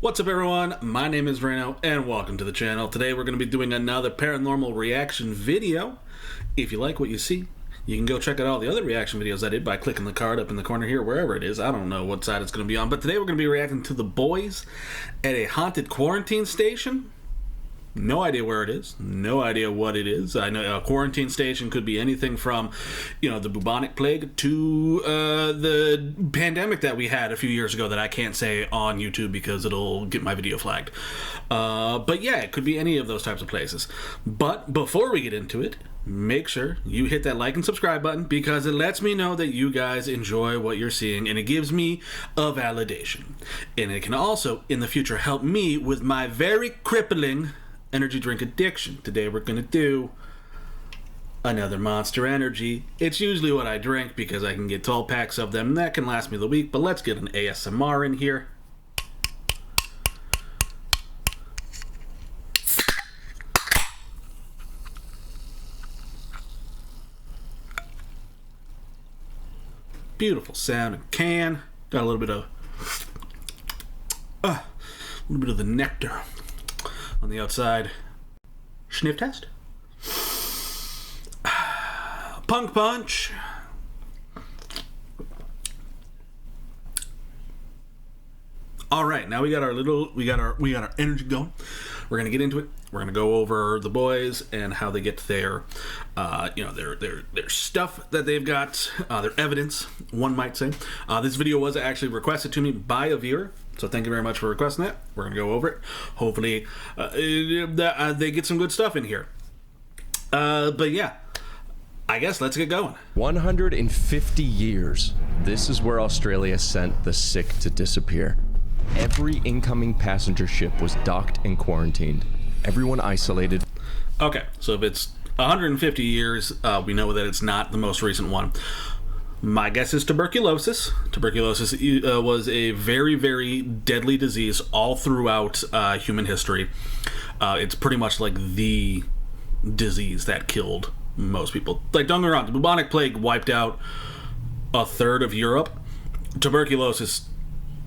What's up, everyone? My name is Reno, and welcome to the channel. Today we're going to be doing another paranormal reaction video. If you like what you see, you can go check out all the other reaction videos I did by clicking the card up in the corner here, wherever it is. I don't know what side it's going to be on, but today we're going to be reacting to the boys at a haunted quarantine station. No idea where it is. No idea what it is. I know a quarantine station could be anything from, the bubonic plague to the pandemic that we had a few years ago that I can't say on YouTube because it'll get my video flagged. But yeah, it could be any of those types of places. But before we get into it, make sure you hit that like and subscribe button because it lets me know that you guys enjoy what you're seeing and it gives me a validation. And it can also, in the future, help me with my very crippling energy drink addiction. Today we're going to do another Monster Energy. It's usually what I drink because I can get 12 packs of them and that can last me the week, but let's get an ASMR in here. Beautiful sound and can. Got a little bit of the nectar on the outside. Sniff test. Punk punch. All right, now we got our energy going. We're gonna get into it. We're gonna go over the boys and how they get their, their stuff that they've got, their evidence, one might say. This video was actually requested to me by a viewer, so thank you very much for requesting that. We're gonna go over it. Hopefully, they get some good stuff in here. But yeah, I guess let's get going. 150 years. This is where Australia sent the sick to disappear. Every incoming passenger ship was docked and quarantined. Everyone isolated. Okay, so if it's 150 years, we know that it's not the most recent one. My guess is tuberculosis. Tuberculosis was a very, very deadly disease all throughout human history. It's pretty much like the disease that killed most people. Like, don't get me wrong, the bubonic plague wiped out a third of Europe. Tuberculosis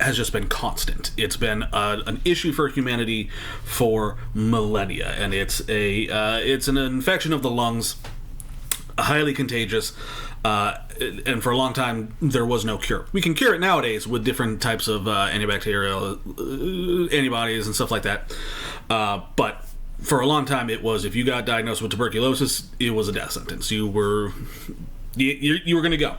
has just been constant. It's been an issue for humanity for millennia, and it's an infection of the lungs, highly contagious, and for a long time there was no cure. We can cure it nowadays with different types of antibacterial antibodies and stuff like that, but for a long time it was, if you got diagnosed with tuberculosis, it was a death sentence. You were going to go.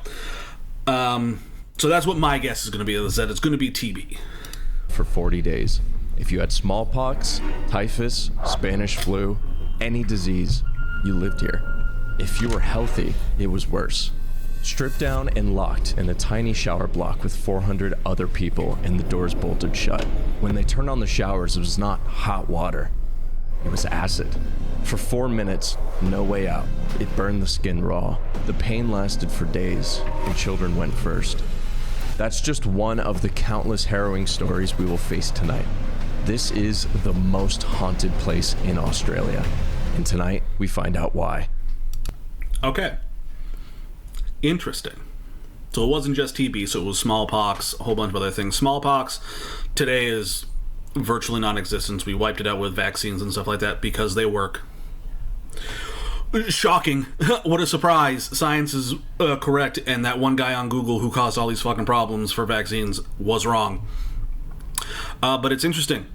So that's what my guess is going to be, is that it's going to be TB. For 40 days. If you had smallpox, typhus, Spanish flu, any disease, you lived here. If you were healthy, it was worse. Stripped down and locked in a tiny shower block with 400 other people and the doors bolted shut. When they turned on the showers, it was not hot water. It was acid. For 4 minutes, no way out. It burned the skin raw. The pain lasted for days, and children went first. That's just one of the countless harrowing stories we will face tonight. This is the most haunted place in Australia, and tonight we find out why. Okay. Interesting. So it wasn't just TB, so it was smallpox, a whole bunch of other things. Smallpox today is virtually non-existent. We wiped it out with vaccines and stuff like that because they work. Shocking. What a surprise. Science is correct, and that one guy on Google who caused all these fucking problems for vaccines was wrong. But it's interesting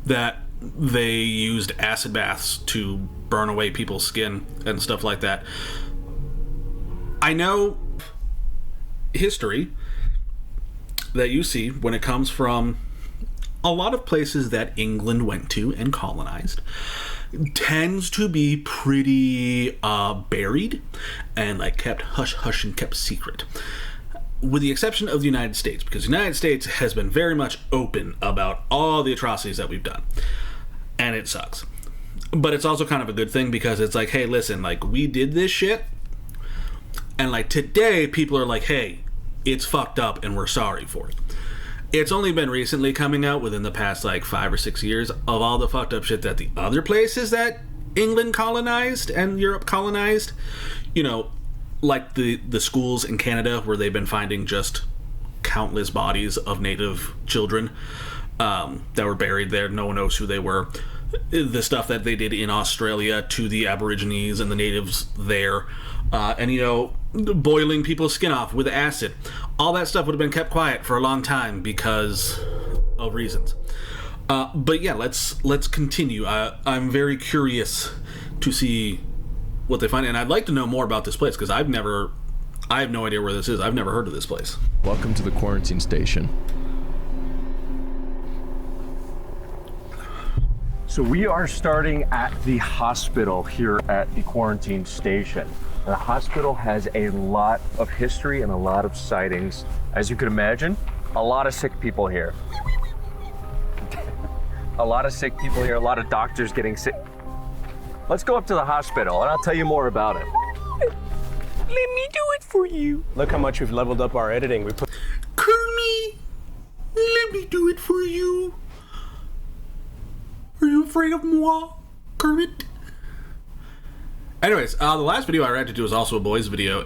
that they used acid baths to burn away people's skin and stuff like that. I know history that you see when it comes from a lot of places that England went to and colonized tends to be pretty buried and like kept hush-hush and kept secret. With the exception of the United States, because the United States has been very much open about all the atrocities that we've done. And it sucks. But it's also kind of a good thing because it's like, hey, listen, like, we did this shit. And like today, people are like, hey, it's fucked up and we're sorry for it. It's only been recently coming out within the past like 5 or 6 years of all the fucked up shit that the other places that England colonized and Europe colonized, like the schools in Canada where they've been finding just countless bodies of native children. that were buried there. No one knows who they were. The stuff that they did in Australia to the Aborigines and the natives there, and boiling people's skin off with acid. All that stuff would have been kept quiet for a long time because of reasons. But yeah, let's continue. I'm very curious to see what they find, and I'd like to know more about this place because I have no idea where this is. I've never heard of this place. Welcome to the quarantine station. So we are starting at the hospital here at the quarantine station. The hospital has a lot of history and a lot of sightings. As you can imagine, a lot of sick people here. A lot of sick people here, a lot of doctors getting sick. Let's go up to the hospital and I'll tell you more about it. Let me do it for you. Look how much we've leveled up our editing. We put Kermit, let me do it for you. Are you afraid of moi, Kermit? Anyways, the last video I reacted to was also a boys video.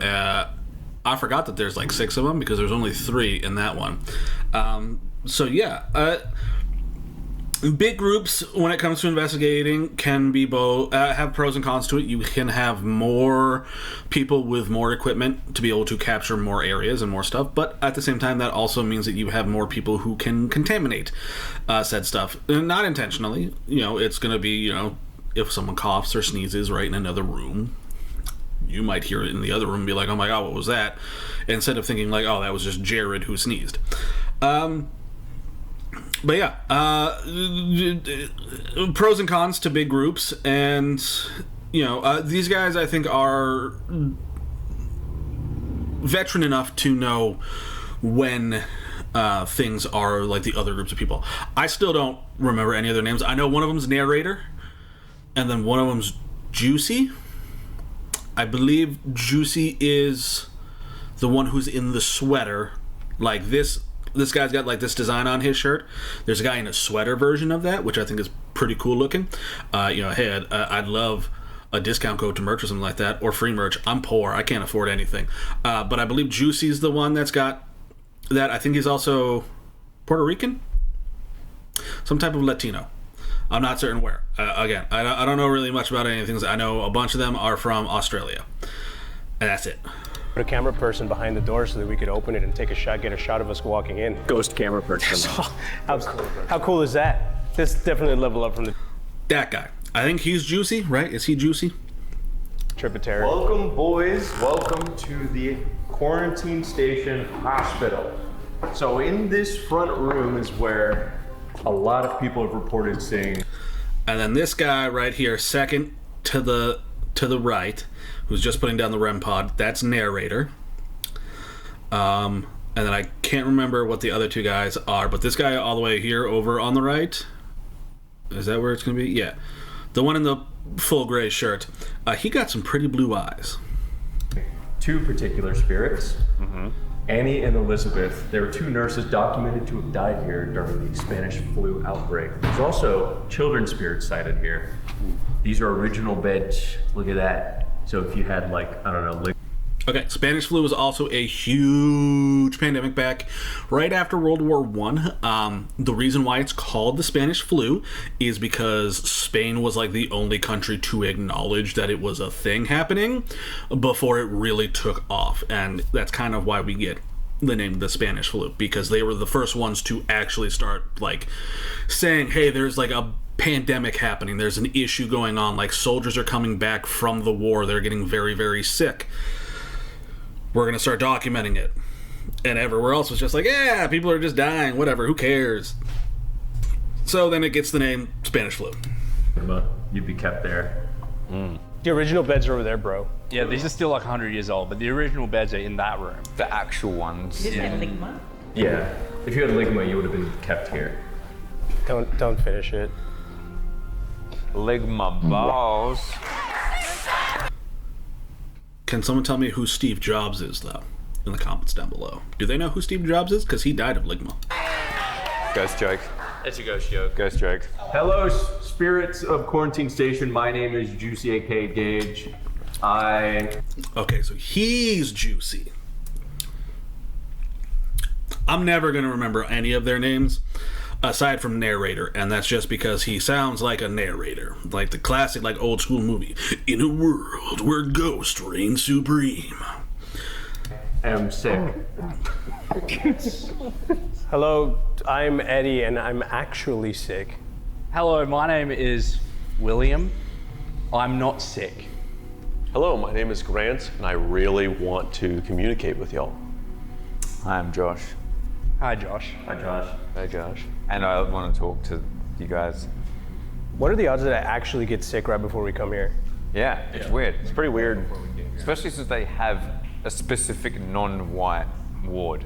I forgot that there's like 6 of them because there's only 3 in that one. So yeah, big groups when it comes to investigating can be both have pros and cons to it. You can have more people with more equipment to be able to capture more areas and more stuff, but at the same time that also means that you have more people who can contaminate said stuff, not intentionally. It's going to be, if someone coughs or sneezes right in another room, you might hear it in the other room and be like, oh my god, what was that, instead of thinking like, oh, that was just Jared who sneezed. But yeah, pros and cons to big groups, and these guys I think are veteran enough to know when things are like the other groups of people. I still don't remember any of their names. I know one of them's Narrator, and then one of them's Juicy. I believe Juicy is the one who's in the sweater, like this. This guy's got like this design on his shirt. There's a guy in a sweater version of that, which I think is pretty cool looking. Hey, I'd love a discount code to merch or something like that, or free merch. I'm poor. I can't afford anything. But I believe Juicy's the one that's got that. I think he's also Puerto Rican? Some type of Latino. I'm not certain where. Again, I don't know really much about any of the things. I know a bunch of them are from Australia. And that's it. a camera person behind the door so that we could open it and take a shot, get a shot of us walking in. Ghost camera person. How cool is that? This definitely a level up from the That guy. I think he's Juicy, right? Is he Juicy? Tributary. Welcome, boys. Welcome to the quarantine station hospital. So in this front room is where a lot of people have reported seeing. And then this guy right here, second to the right, who's just putting down the REM pod, that's Narrator. And then I can't remember what the other two guys are, but this guy all the way here over on the right, is that where it's going to be? Yeah. The one in the full gray shirt. He got some pretty blue eyes. Two particular spirits, Annie and Elizabeth. There were two nurses documented to have died here during the Spanish flu outbreak. There's also children's spirits sighted here. These are original beds. Look at that. So if you had Okay, Spanish flu was also a huge pandemic back right after World War I. The reason why it's called the Spanish flu is because Spain was like the only country to acknowledge that it was a thing happening before it really took off. And that's kind of why we get the name the Spanish flu, because they were the first ones to actually start like saying, hey, there's like a pandemic happening. There's an issue going on. Like soldiers are coming back from the war. They're getting very, very sick. We're going to start documenting it. And everywhere else was just like, yeah, people are just dying, whatever, who cares? So then it gets the name Spanish flu. you'd be kept there. The original beds are over there, bro. Yeah, these are still like 100 years old, but the original beds are in that room. The actual ones. Is it Ligma? Yeah. If you had ligma, you would have been kept here. Don't finish it. Ligma balls. Can someone tell me who Steve Jobs is, though, in the comments down below? Do they know who Steve Jobs is? Because he died of ligma. Ghost joke. It's a ghost joke. Ghost joke. Hello, spirits of Quarantine Station. My name is Juicy, aka Gage. Okay, so he's Juicy. I'm never going to remember any of their names. aside from narrator, and that's just because he sounds like a narrator, like the classic, like old school movie. In a world where ghosts reign supreme. I'm sick. Hello, I'm Eddie, and I'm actually sick. Hello, my name is William. I'm not sick. Hello, my name is Grant, and I really want to communicate with y'all. Hi, I'm Josh. Hi, Josh. Hi, Josh. Hey, Josh. And I want to talk to you guys. What are the odds that I actually get sick right before we come here? Yeah, it's weird. It's pretty weird. Especially since they have a specific non-white ward.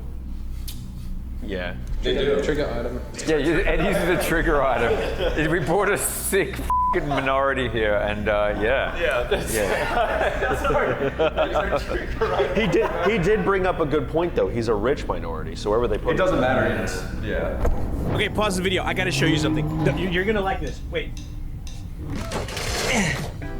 Yeah. Trigger item. Yeah, Eddie's the trigger item. We brought a sick f***ing minority here, and yeah. He did bring up a good point, though. He's a rich minority, so wherever they put It doesn't matter. Yeah. Okay, pause the video. I gotta show you something. You're gonna like this. Wait.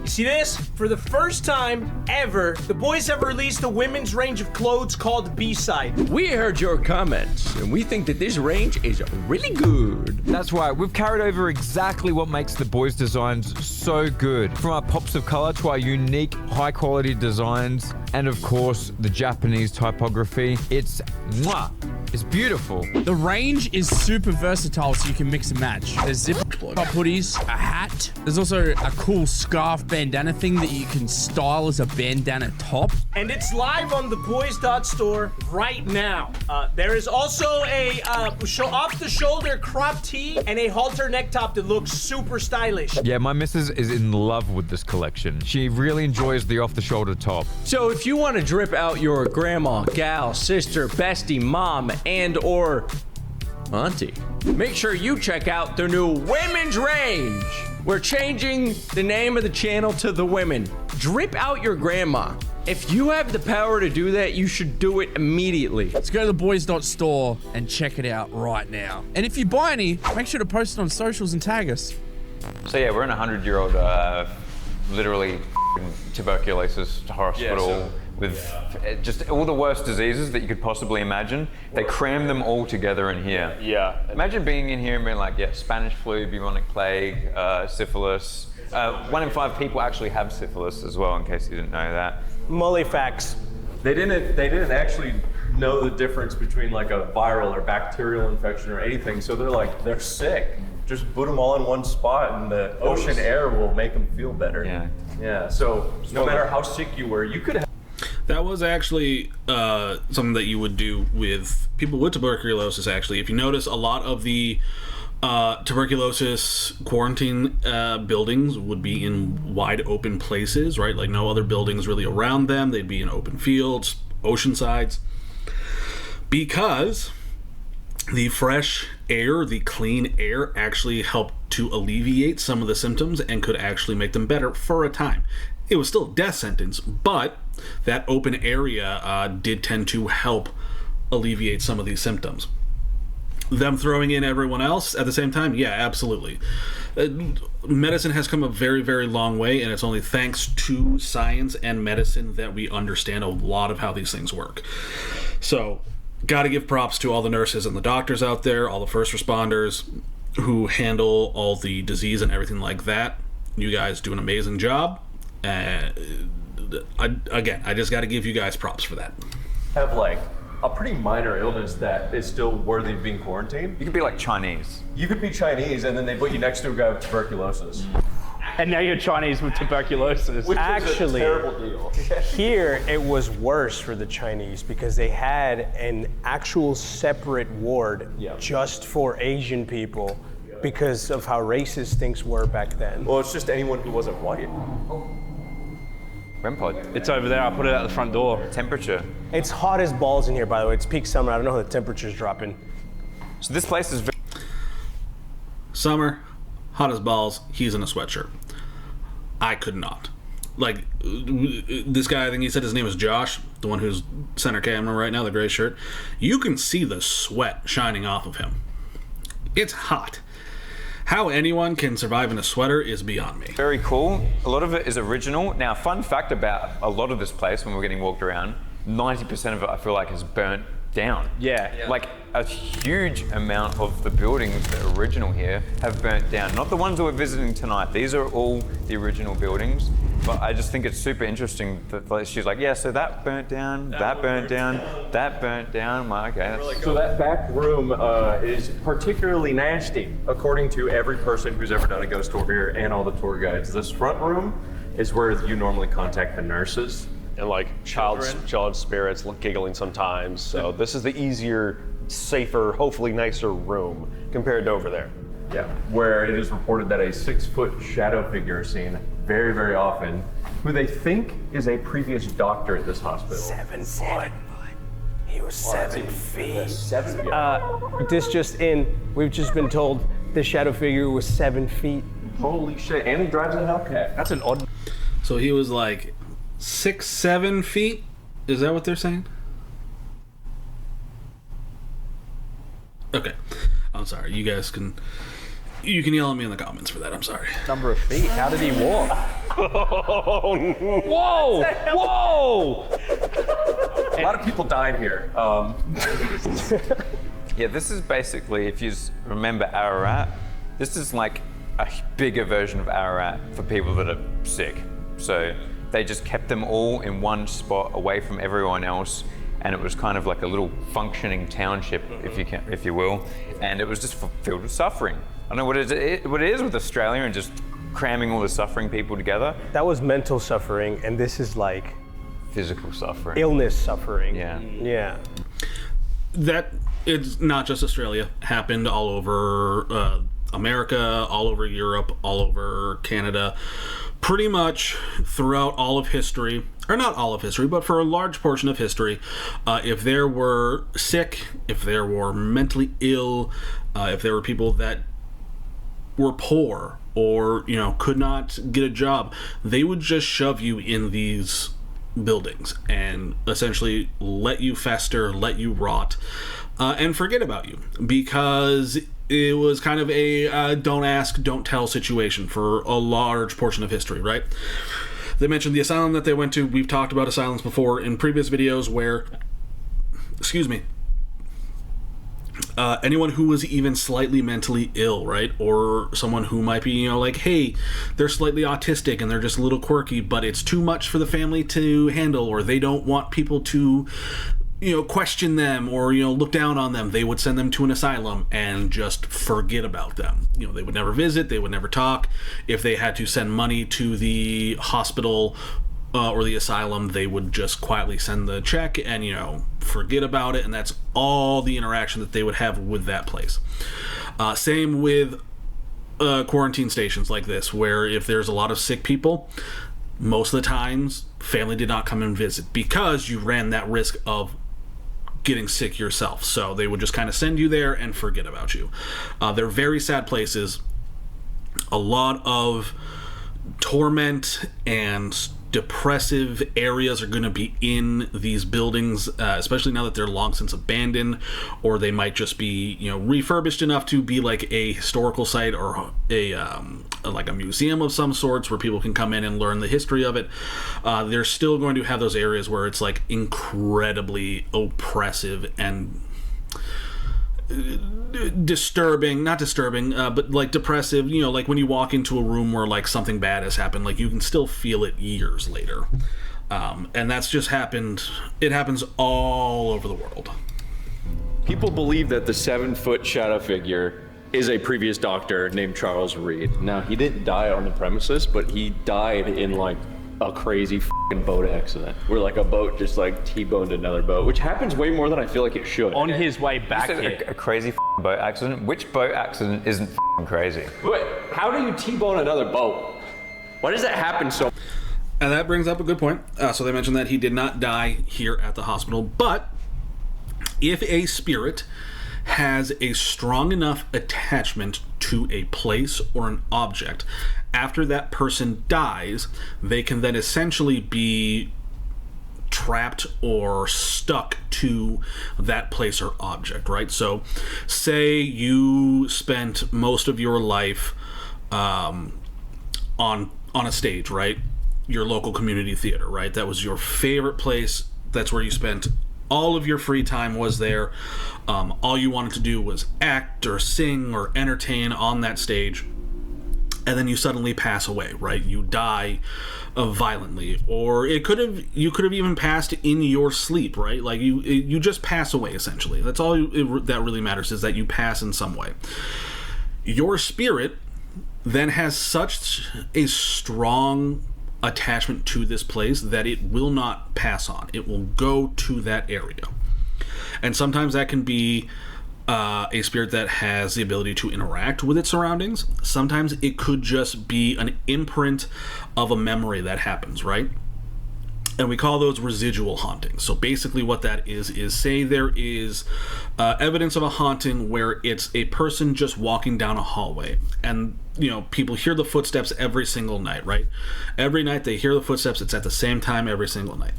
You see this? For the first time ever, the boys have released a women's range of clothes called B-Side. We heard your comments, and we think that this range is really good. That's right, we've carried over exactly what makes the boys' designs so good. From our pops of color to our unique, high-quality designs, and of course, the Japanese typography. It's mwah! It's beautiful. The range is super versatile, so you can mix and match. There's zip-up hoodies, a hat. There's also a cool scarf bandana thing that you can style as a bandana top. And it's live on the boys.store right now. There is also a off-the-shoulder crop tee and a halter neck top that looks super stylish. Yeah, my missus is in love with this collection. She really enjoys the off-the-shoulder top. So if you want to drip out your grandma, gal, sister, bestie, mom, and or auntie, make sure you check out their new women's range. We're changing the name of the channel to The Women. Drip out your grandma. If you have the power to do that, you should do it immediately. Let's go to the boys.store and check it out right now. And if you buy any, make sure to post it on socials and tag us. So yeah, we're in a 100-year-old, literally tuberculosis hospital with just all the worst diseases that you could possibly imagine. They cram them all together in here. Yeah. Imagine being in here and being like, yeah, Spanish flu, bubonic plague, syphilis. 1 in 5 people actually have syphilis as well, in case you didn't know that. Mully facts. They didn't actually know the difference between like a viral or bacterial infection or anything. So they're sick. Just put them all in one spot, and the ocean air will make them feel better. Yeah. Yeah. So no matter how sick you were, you could have. That was actually something that you would do with people with tuberculosis, actually. If you notice, a lot of the tuberculosis quarantine buildings would be in wide open places, right? Like no other buildings really around them. They'd be in open fields, ocean sides. Because the fresh air, the clean air, actually helped to alleviate some of the symptoms and could actually make them better for a time. It was still a death sentence, but that open area did tend to help alleviate some of these symptoms. Them throwing in everyone else at the same time, yeah, absolutely. Medicine has come a very, very long way, and it's only thanks to science and medicine that we understand a lot of how these things work. So, got to give props to all the nurses and the doctors out there, all the first responders who handle all the disease and everything like that. You guys do an amazing job. I just got to give you guys props for that. Have like a pretty minor illness that is still worthy of being quarantined. You could be like Chinese. You could be Chinese, and then they put you next to a guy with tuberculosis. And now you're Chinese with tuberculosis. Which Actually, is a terrible deal. Here, it was worse for the Chinese because they had an actual separate ward just for Asian people because of how racist things were back then. Well, it's just anyone who wasn't white. REM pod. It's over there. I put it out the front door. Temperature. It's hot as balls in here, by the way. It's peak summer. I don't know how the temperature's dropping. So this place is Summer, hot as balls, he's in a sweatshirt. I could not. Like, this guy, I think he said his name is Josh, the one who's center camera right now, the gray shirt. You can see the sweat shining off of him. It's hot. How anyone can survive in a sweater is beyond me. very cool. A lot of it is original. Now, fun fact about a lot of this place when we're getting walked around, 90% of it I feel like is burnt down. Yeah. Like a huge amount of the buildings that are original here have burnt down. Not the ones that we're visiting tonight. These are all the original buildings. But I just think it's super interesting that she's like, yeah, so that burnt down, that burnt down, that burnt down. I'm like, okay. So that back room is particularly nasty, according to every person who's ever done a ghost tour here and all the tour guides. This front room is where you normally contact the nurses. And like child spirits giggling sometimes. So this is the easier, safer, hopefully nicer room compared to over there. Yeah, where it is reported that a 6-foot shadow figure is seen very, very often, who they think is a previous doctor at this hospital. 7 foot. He was 7 feet. 7 feet. We've just been told the shadow figure was 7 feet. Holy shit, and he drives a Hellcat. That's an odd. So he was like 6-7 feet? Is that what they're saying? Okay. I'm sorry. You guys can yell at me in the comments for that. I'm sorry. Number of feet. How did he walk? Whoa! Whoa! A lot of people died here. Yeah, this is basically, if you remember Ararat, this is like a bigger version of Ararat for people that are sick. So they just kept them all in one spot away from everyone else, and it was kind of like a little functioning township, if you will, and it was just filled with suffering. I don't know what it is with Australia and just cramming all the suffering people together. That was mental suffering, and this is like physical suffering. Illness suffering. Yeah. Yeah. That it's not just Australia. Happened all over America, all over Europe, all over Canada. Pretty much throughout all of history, or not all of history, but for a large portion of history, if there were sick, if there were mentally ill, if there were people that were poor or, could not get a job, they would just shove you in these buildings and essentially let you fester, let you rot, and forget about you, because it was kind of a don't ask, don't tell situation for a large portion of history, right? They mentioned the asylum that they went to. We've talked about asylums before in previous videos where, anyone who was even slightly mentally ill, right? Or someone who might be, like, hey, they're slightly autistic and they're just a little quirky, but it's too much for the family to handle, or they don't want people to, question them or, look down on them. They would send them to an asylum and just forget about them. They would never visit, they would never talk. If they had to send money to the hospital or the asylum, they would just quietly send the check and, forget about it. And that's all the interaction that they would have with that place. Same with quarantine stations like this, where if there's a lot of sick people, most of the times family did not come and visit because you ran that risk of getting sick yourself. So they would just kind of send you there and forget about you. They're very sad places. A lot of torment and depressive areas are going to be in these buildings, especially now that they're long since abandoned, or they might just be, refurbished enough to be like a historical site or like a museum of some sorts where people can come in and learn the history of it. They're still going to have those areas where it's like incredibly oppressive and but like depressive, like when you walk into a room where like something bad has happened, like you can still feel it years later. And that's just happened. It happens all over the world. People believe that the 7-foot shadow figure is a previous doctor named Charles Reed. Now, he didn't die on the premises, but he died in like a crazy fucking boat accident where like a boat just like T-boned another boat, which happens way more than I feel like it should. On his way back here. A crazy boat accident? Which boat accident isn't crazy? Wait, how do you T-bone another boat? Why does that happen so? And that brings up a good point. So they mentioned that he did not die here at the hospital, but if a spirit has a strong enough attachment to a place or an object, after that person dies, they can then essentially be trapped or stuck to that place or object, right? So say you spent most of your life on a stage, right? Your local community theater, right? That was your favorite place. That's where you spent all of your free time was there. All you wanted to do was act or sing or entertain on that stage. And then you suddenly pass away, right? You die violently, or you could have even passed in your sleep, right? Like you just pass away essentially. That's all that really matters, is that you pass in some way. Your spirit then has such a strong attachment to this place that it will not pass on. It will go to that area, and sometimes that can be a spirit that has the ability to interact with its surroundings. Sometimes it could just be an imprint of a memory that happens, right? And we call those residual hauntings. So basically what that is say there is evidence of a haunting where it's a person just walking down a hallway, and people hear the footsteps every single night, right? Every night they hear the footsteps. It's at the same time every single night.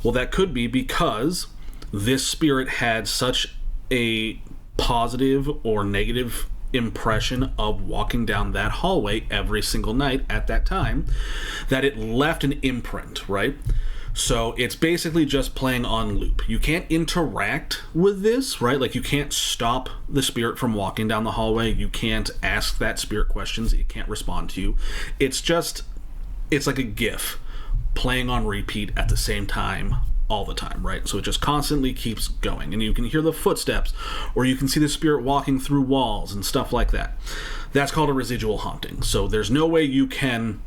Well, that could be because this spirit had such a positive or negative impression of walking down that hallway every single night at that time that it left an imprint, right? So it's basically just playing on loop. You can't interact with this, right? Like, you can't stop the spirit from walking down the hallway. You can't ask that spirit questions. It can't respond to you. It's like a GIF playing on repeat at the same time all the time, right? So it just constantly keeps going, and you can hear the footsteps, or you can see the spirit walking through walls and stuff like that. That's called a residual haunting. So there's no way you can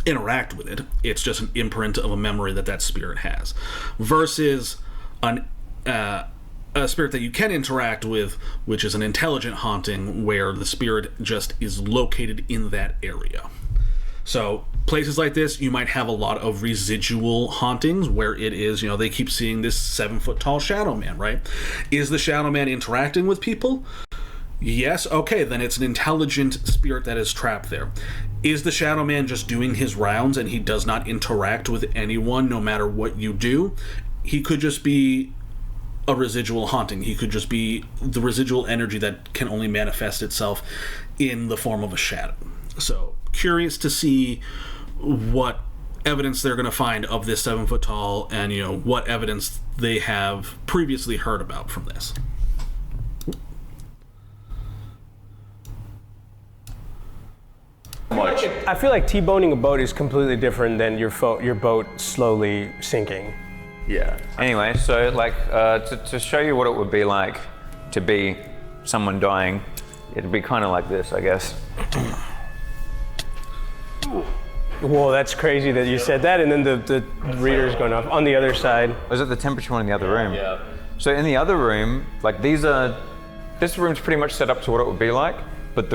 interact with it. It's just an imprint of a memory that spirit has, versus a spirit that you can interact with, which is an intelligent haunting, where the spirit just is located in that area. So places like this, you might have a lot of residual hauntings where it is, they keep seeing this 7-foot tall shadow man, right? Is the shadow man interacting with people? Yes, okay, then it's an intelligent spirit that is trapped there. Is the shadow man just doing his rounds and he does not interact with anyone no matter what you do? He could just be a residual haunting. He could just be the residual energy that can only manifest itself in the form of a shadow. So, curious to see what evidence they're going to find of this 7-foot tall, and what evidence they have previously heard about from this. I feel like T-boning a boat is completely different than your boat slowly sinking. Yeah. Anyway, so to show you what it would be like to be someone dying, it'd be kind of like this, I guess. Whoa, that's crazy that you said that, and then the reader's going off on the other side. Was it the temperature one in the other room? Yeah. So in the other room, this room's pretty much set up to what it would be like, but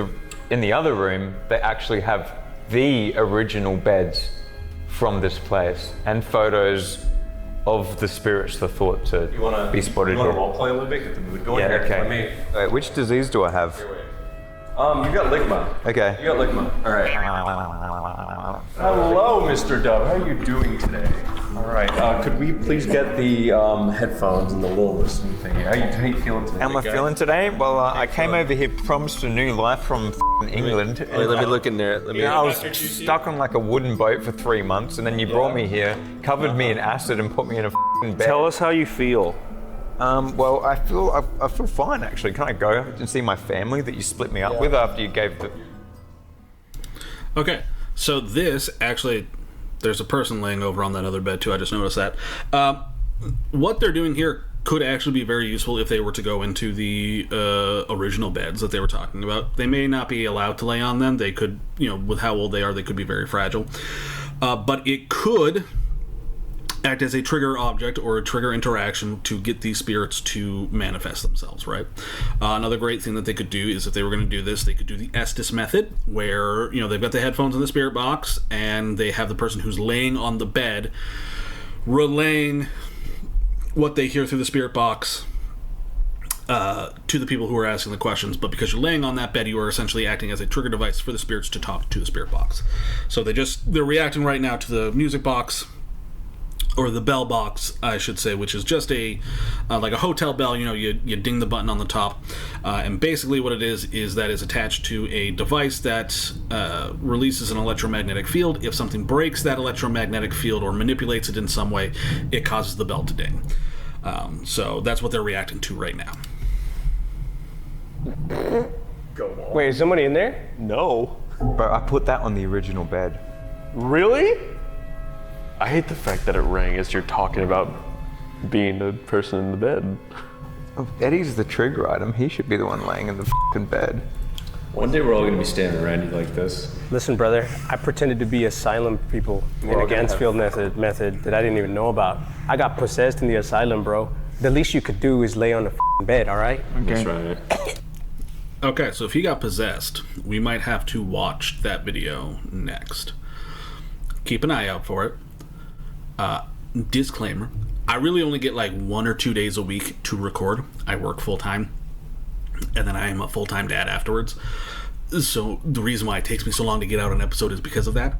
in the other room, they actually have the original beds from this place and photos of the spirits that thought to be spotted here. You want to role play a little bit? Get the mood going. Yeah, here. okay. Wait, which disease do I have? You got ligma. Okay. You got ligma. All right. Hello, Mr. Dove. How are you doing today? All right. Could we please get the headphones and the little listening thing? How you feeling today? How am I feeling today? Well, I came over here promised a new life from England. Wait, let me look in there. I was stuck on like a wooden boat for 3 months, and then you brought me here, covered me in acid, and put me in a bed. Tell us how you feel. Well, I feel fine actually. Can I go and see my family that you split me up with after you gave the... Okay, so this actually, there's a person laying over on that other bed too. I just noticed that. What they're doing here could actually be very useful if they were to go into the original beds that they were talking about. They may not be allowed to lay on them. They could, with how old they are, they could be very fragile. But it could act as a trigger object or a trigger interaction to get these spirits to manifest themselves, right? Another great thing that they could do is, if they were going to do this, they could do the Estes method, where, they've got the headphones in the spirit box, and they have the person who's laying on the bed relaying what they hear through the spirit box to the people who are asking the questions. But because you're laying on that bed, you are essentially acting as a trigger device for the spirits to talk to the spirit box. So they're reacting right now to the music box, or the bell box, I should say, which is just like a hotel bell. You ding the button on the top, and basically what it is that is attached to a device that releases an electromagnetic field. If something breaks that electromagnetic field or manipulates it in some way, it causes the bell to ding. So that's what they're reacting to right now. Wait, is somebody in there? No. But I put that on the original bed. Really? I hate the fact that it rang as you're talking about being the person in the bed. Oh, Eddie's the trigger item. He should be the one laying in the fucking bed. One day we're all gonna be standing around you like this. Listen, brother, I pretended to be asylum people in a Gansfield method that I didn't even know about. I got possessed in the asylum, bro. The least you could do is lay on the bed, all right? That's right. Okay, so if he got possessed, we might have to watch that video next. Keep an eye out for it. Disclaimer, I really only get like 1 or 2 days a week to record. I work full-time, and then I am a full-time dad afterwards. So the reason why it takes me so long to get out an episode is because of that.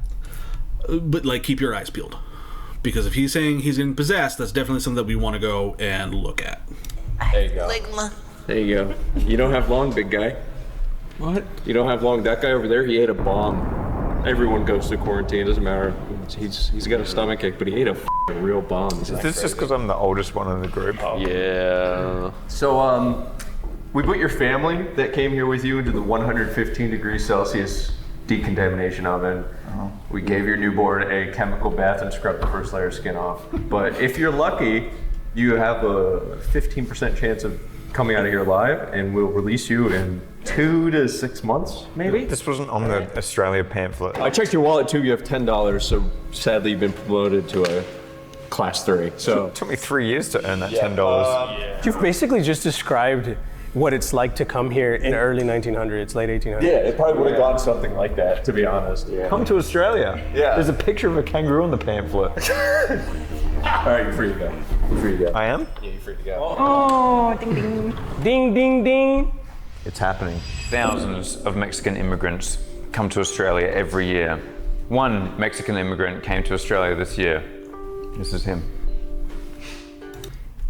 But like, keep your eyes peeled. Because if he's saying he's getting possessed, that's definitely something that we want to go and look at. There you go. There you go. You don't have long, big guy. What? You don't have long. That guy over there, he ate a bomb. Everyone goes to quarantine. It doesn't matter. He's got a stomach ache, but he ate a real bomb. Is this just because I'm the oldest one in the group? Yeah. So, we put your family that came here with you into the 115 degrees Celsius decontamination oven. We gave your newborn a chemical bath and scrubbed the first layer of skin off. But if you're lucky, you have a 15% chance of coming out of here alive, and we'll release you in 2 to 6 months, maybe? This wasn't on the Australia pamphlet. I checked your wallet too. You have $10, so sadly you've been promoted to a class 3. So It took me 3 years to earn that $10. You've basically just described what it's like to come here in the early 1900s, late 1800s. yeah, it probably would have gone something like that, to be honest. Yeah. Come to Australia. Yeah. There's a picture of a kangaroo on the pamphlet. All right, you're free to go. You're free to go. I am? Yeah, you're free to go. Oh, ding ding. Ding ding ding. It's happening. Thousands of Mexican immigrants come to Australia every year. One Mexican immigrant came to Australia this year. This is him.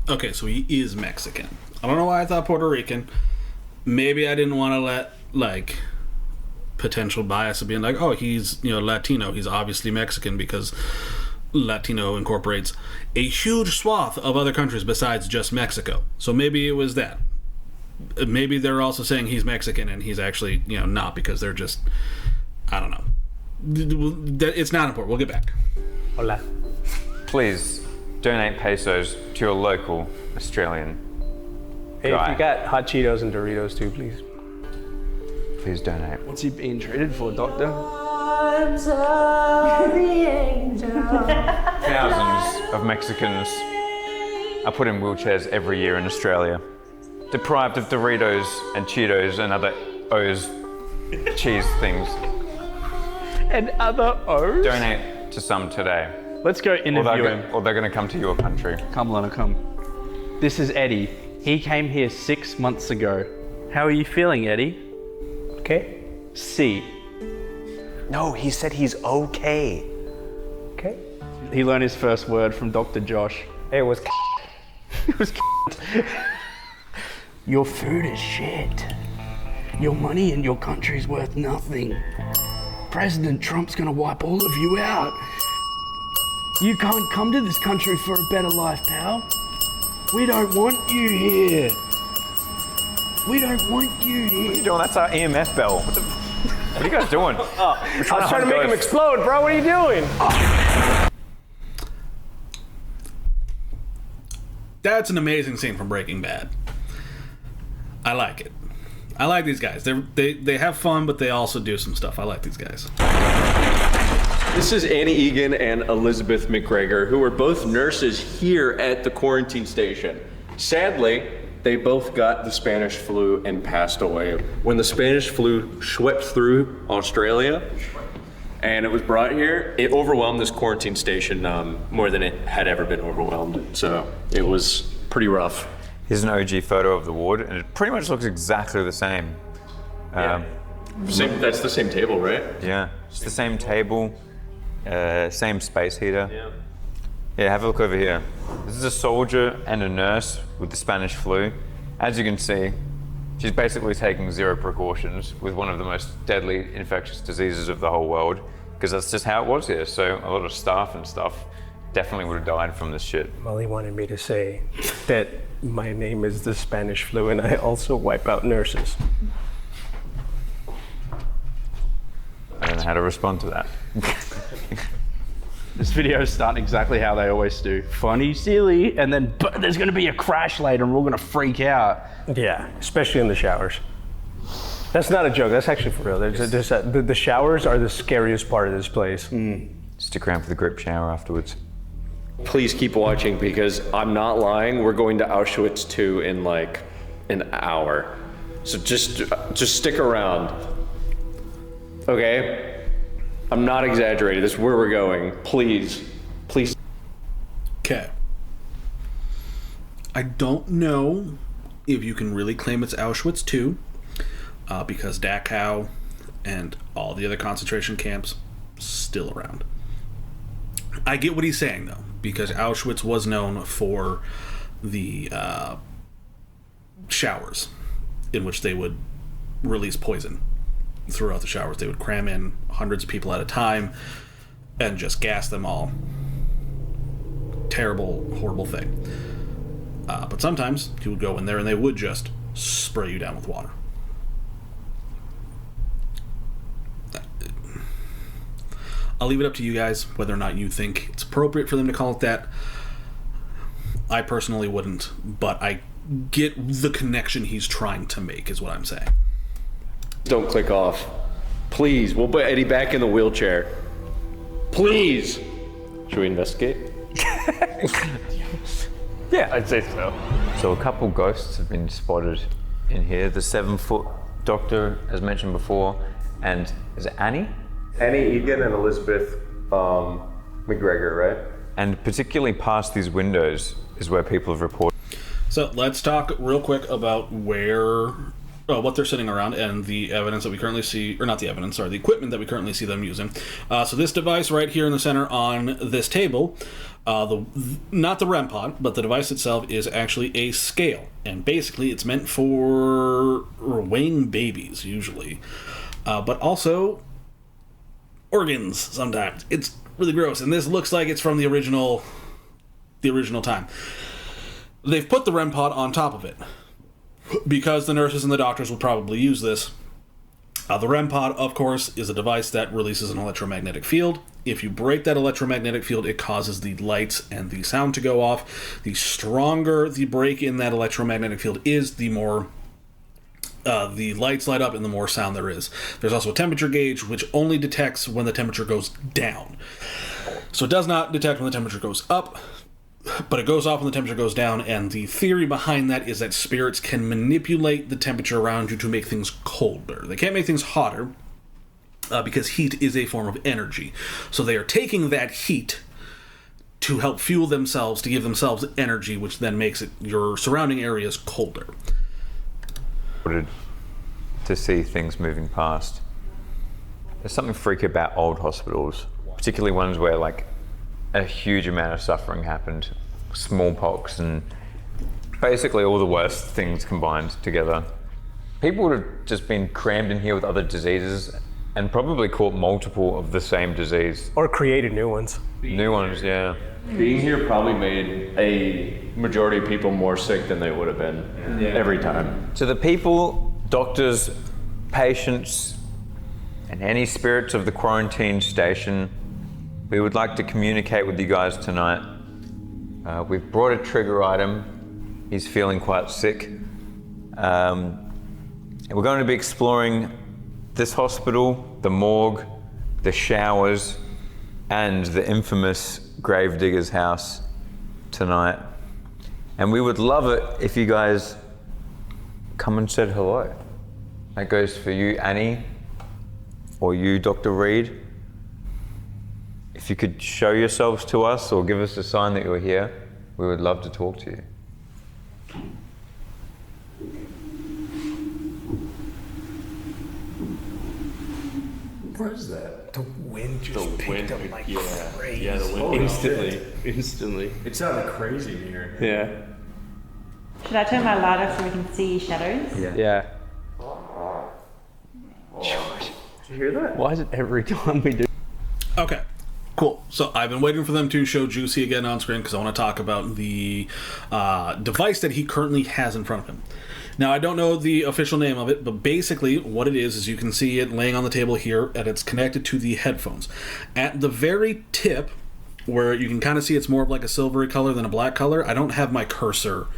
Okay, so he is Mexican. I don't know why I thought Puerto Rican. Maybe I didn't want to let, like, potential bias of being like, oh, he's, Latino. He's obviously Mexican because Latino incorporates a huge swath of other countries besides just Mexico. So maybe it was that. Maybe they're also saying he's Mexican and he's actually, not, because they're just, I don't know. It's not important. We'll get back. Hola. Please donate pesos to your local Australian Hey, guy. if you got hot Cheetos and Doritos too, please. Please donate. What's he being treated for, doctor? Thousands of Mexicans are put in wheelchairs every year in Australia, deprived of Doritos and Cheetos and other O's cheese things. And other O's? Donate to some today. Let's go interview him. Or they're going to come to your country. Come, Lana, come. This is Eddie. He came here 6 months ago. How are you feeling, Eddie? Okay. C. No, he said he's okay. Okay. He learned his first word from Dr. Josh. It was. It was Your food is shit. Your money in your country is worth nothing. President Trump's gonna wipe all of you out. You can't come to this country for a better life, pal. We don't want you here. We don't want you here. What are you doing? That's our EMF bell. What are you guys doing? I was trying to make him explode, bro. What are you doing? That's an amazing scene from Breaking Bad. I like it. I like these guys. They have fun, but they also do some stuff. I like these guys. This is Annie Egan and Elizabeth McGregor, who are both nurses here at the quarantine station. Sadly, they both got the Spanish flu and passed away. When the Spanish flu swept through Australia and it was brought here, it overwhelmed this quarantine station more than it had ever been overwhelmed. So it was pretty rough. Here's an OG photo of the ward, and it pretty much looks exactly the same. That's the same table, right? Yeah, it's the same table, same space heater. Yeah, have a look over here. This is a soldier and a nurse with the Spanish flu. As you can see, she's basically taking zero precautions with one of the most deadly infectious diseases of the whole world, because that's just how it was here. So a lot of staff and stuff definitely would have died from this shit. Molly wanted me to say that my name is the Spanish flu and I also wipe out nurses. I don't know how to respond to that. This video is starting exactly how they always do. Funny, silly, and then there's gonna be a crash later and we're all gonna freak out. Yeah, especially in the showers. That's not a joke, that's actually for real. The showers are the scariest part of this place. Stick around for the group shower afterwards. Please keep watching because I'm not lying. We're going to Auschwitz 2 in like an hour. So just stick around. Okay? I'm not exaggerating. This is where we're going. Please. Please. Okay. I don't know if you can really claim it's Auschwitz 2, because Dachau and all the other concentration camps still around. I get what he's saying, though, because Auschwitz was known for the showers in which they would release poison throughout the showers. They would cram in hundreds of people at a time and just gas them all. Terrible, horrible thing. But sometimes you would go in there and they would just spray you down with water. I'll leave it up to you guys whether or not you think it's appropriate for them to call it that. I personally wouldn't, but I get the connection he's trying to make, is what I'm saying. Don't click off. Please. We'll put Eddie back in the wheelchair. Please. Should we investigate? Yeah, I'd say so. So a couple ghosts have been spotted in here. The 7-foot doctor, as mentioned before, and is it Annie? Annie Egan and Elizabeth McGregor, right? And particularly past these windows is where people have reported. So let's talk real quick about what they're sitting around and the evidence that we currently see, or not the evidence, sorry, the equipment that we currently see them using. So this device right here in the center on this table, not the REM pod, but the device itself is actually a scale. And basically it's meant for weighing babies, usually. But also organs sometimes. It's really gross. And this looks like it's from the original time. They've put the REM pod on top of it because the nurses and the doctors would probably use this. The REM pod, of course, is a device that releases an electromagnetic field. If you break that electromagnetic field, it causes the lights and the sound to go off. The stronger the break in that electromagnetic field is, the more the lights light up and the more sound there is. There's also a temperature gauge, which only detects when the temperature goes down. So it does not detect when the temperature goes up, but it goes off when the temperature goes down, and the theory behind that is that spirits can manipulate the temperature around you to make things colder. They can't make things hotter, because heat is a form of energy. So they are taking that heat to help fuel themselves, to give themselves energy, which then makes your surrounding areas colder. To see things moving past. There's something freaky about old hospitals, particularly ones where like a huge amount of suffering happened, smallpox and basically all the worst things combined together. People would have just been crammed in here with other diseases and probably caught multiple of the same disease. Or created new ones. New ones, yeah. Being here probably made a majority of people more sick than they would have been every time. To the people, doctors, patients, and any spirits of the quarantine station, we would like to communicate with you guys tonight. We've brought a trigger item. He's feeling quite sick. And we're going to be exploring this hospital, the morgue, the showers, and the infamous gravedigger's house tonight. And we would love it if you guys come and said hello. That goes for you, Annie, or you, Dr. Reed. If you could show yourselves to us or give us a sign that you're here, we would love to talk to you. What is that? The wind just picked up like crazy. Yeah, the wind Instantly. It sounded crazy in here. Yeah. Should I turn my light off so we can see shadows? Yeah. Did you hear that? Why is it every time we do? Okay. Cool. So I've been waiting for them to show Juicy again on screen because I want to talk about the device that he currently has in front of him. Now, I don't know the official name of it, but basically what it is you can see it laying on the table here, and it's connected to the headphones. At the very tip, where you can kind of see it's more of like a silvery color than a black color, I don't have my cursor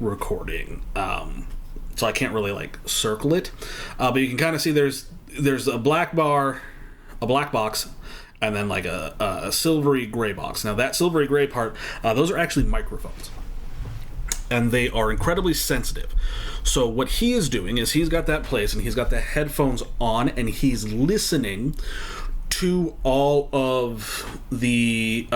recording, so I can't really like circle it. But you can kind of see there's a black bar, a black box, and then like a silvery gray box. Now that silvery gray part, those are actually microphones. And they are incredibly sensitive. So what he is doing is he's got that place and he's got the headphones on and he's listening to all of the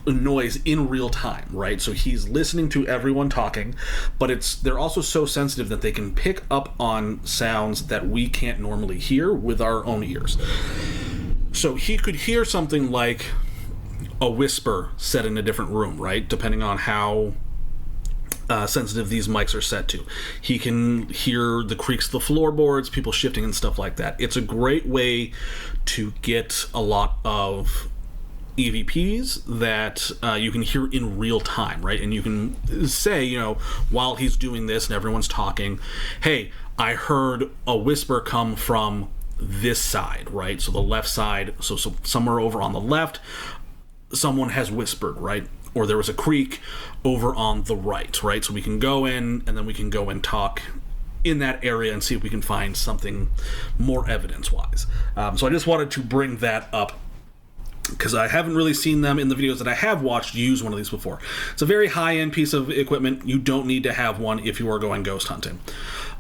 noise in real time, right? So he's listening to everyone talking, but they're also so sensitive that they can pick up on sounds that we can't normally hear with our own ears. So he could hear something like a whisper said in a different room, right? Depending on how sensitive these mics are set to. He can hear the creaks of the floorboards, people shifting and stuff like that. It's a great way to get a lot of EVPs that you can hear in real time, right? And you can say, you know, while he's doing this and everyone's talking, hey, I heard a whisper come from this side, right? So the left side, so somewhere over on the left, someone has whispered, right? Or there was a creak over on the right, right? So we can go in and then we can go and talk in that area and see if we can find something more evidence-wise. So I just wanted to bring that up because I haven't really seen them in the videos that I have watched use one of these before. It's a very high-end piece of equipment. You don't need to have one if you are going ghost hunting.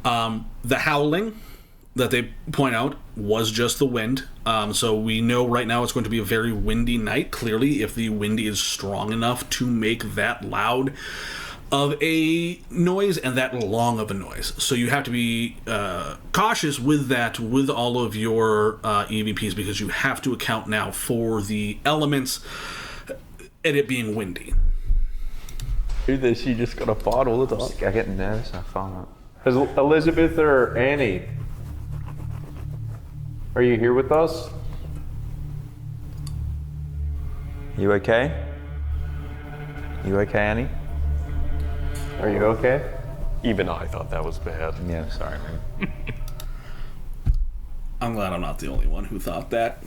The howling that they point out was just the wind. So we know right now it's going to be a very windy night. Clearly, if the wind is strong enough to make that loud of a noise and that long of a noise. So you have to be cautious with that, with all of your EVPs, because you have to account now for the elements and it being windy. Who this? She just got a fight all the time. I get nervous. I find that. Is Elizabeth or Annie? Are you here with us? You okay? You okay, Annie? Are you okay? Even I thought that was bad. Yeah, sorry, man. I'm glad I'm not the only one who thought that.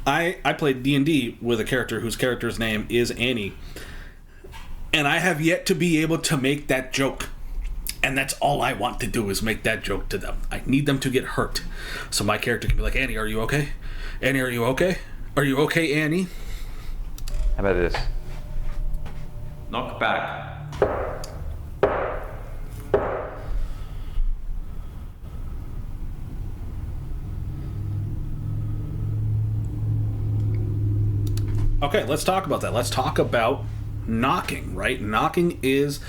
I played D&D with a character whose character's name is Annie, and I have yet to be able to make that joke. And that's all I want to do is make that joke to them. I need them to get hurt. So my character can be like, Annie, are you okay? Annie, are you okay? Are you okay, Annie? How about this? Knock back. Okay, let's talk about that. Let's talk about knocking, right? Knocking is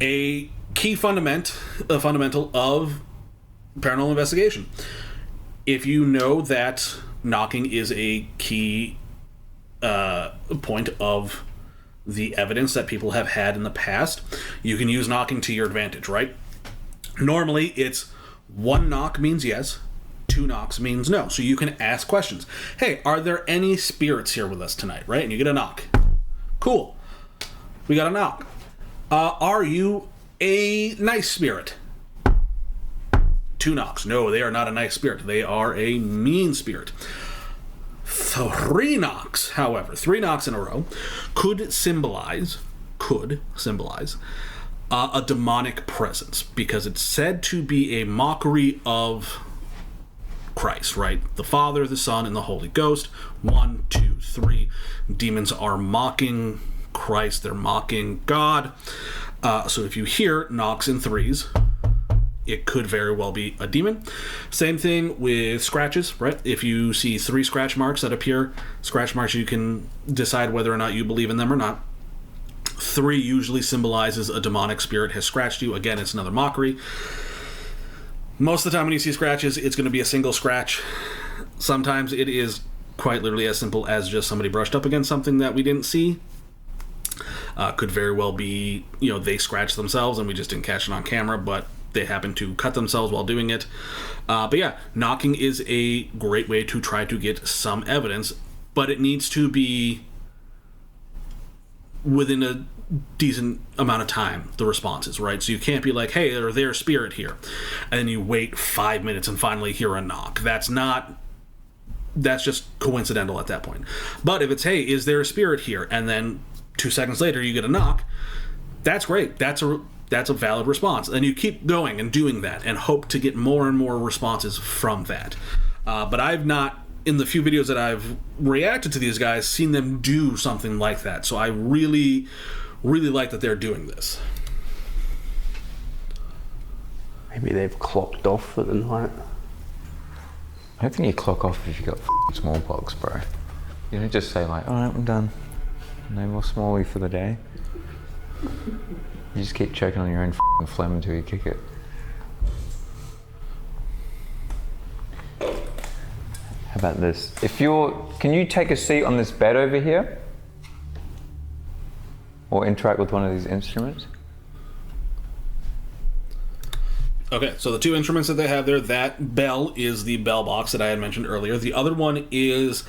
a key fundamental of paranormal investigation. If you know that knocking is a key point of the evidence that people have had in the past, you can use knocking to your advantage, right? Normally, it's one knock means yes, two knocks means no. So you can ask questions. Hey, are there any spirits here with us tonight, right? And you get a knock. Cool. We got a knock. Are you a nice spirit? Two knocks. No, they are not a nice spirit. They are a mean spirit. Three knocks, however, three knocks in a row could symbolize a demonic presence, because it's said to be a mockery of Christ, right? The Father, the Son, and the Holy Ghost. 1, 2, 3. Demons are mocking Christ. They're mocking God. So if you hear knocks in threes, it could very well be a demon. Same thing with scratches, right? If you see 3 scratch marks that appear, scratch marks, you can decide whether or not you believe in them or not. 3 usually symbolizes a demonic spirit has scratched you. Again, it's another mockery. Most of the time when you see scratches, it's going to be a single scratch. Sometimes it is quite literally as simple as just somebody brushed up against something that we didn't see. Could very well be, they scratched themselves and we just didn't catch it on camera, but they happen to cut themselves while doing it. But yeah, knocking is a great way to try to get some evidence but it needs to be within a decent amount of time, the responses, right? So you can't be like, hey, there's spirit here, and then you wait 5 minutes and finally hear a knock. That's just coincidental at that point. But if it's, hey, is there a spirit here, and then 2 seconds later you get a knock, that's great. That's a valid response. And you keep going and doing that and hope to get more and more responses from that. But I've not, in the few videos that I've reacted to these guys, seen them do something like that. So I really, really like that they're doing this. Maybe they've clocked off for the night. I don't think you clock off if you got smallpox, bro. You don't just say like, all right, I'm done. No more smally for the day. You just keep choking on your own phlegm until you kick it. How about this? Can you take a seat on this bed over here? Or interact with one of these instruments? Okay, so the 2 instruments that they have there, that bell is the bell box that I had mentioned earlier. The other one is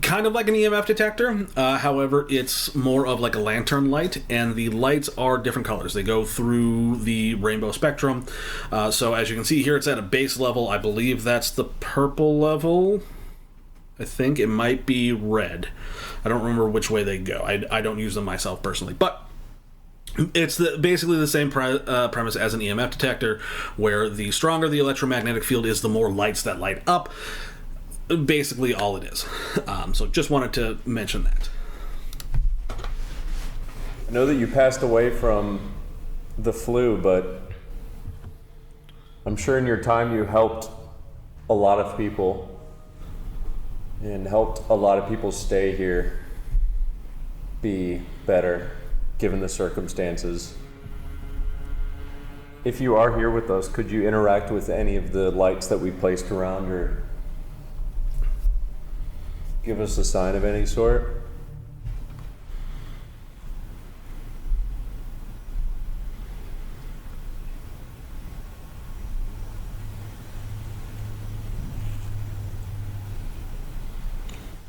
kind of like an EMF detector. However, it's more of like a lantern light, and the lights are different colors. They go through the rainbow spectrum. So as you can see here, it's at a base level. I believe that's the purple level. I think it might be red. I don't remember which way they go. I don't use them myself personally, but it's basically the same premise as an EMF detector, where the stronger the electromagnetic field is, the more lights that light up. Basically all it is. So just wanted to mention that. I know that you passed away from the flu, but I'm sure in your time you helped a lot of people and helped a lot of people stay here be better given the circumstances. If you are here with us, could you interact with any of the lights that we placed around, or give us a sign of any sort?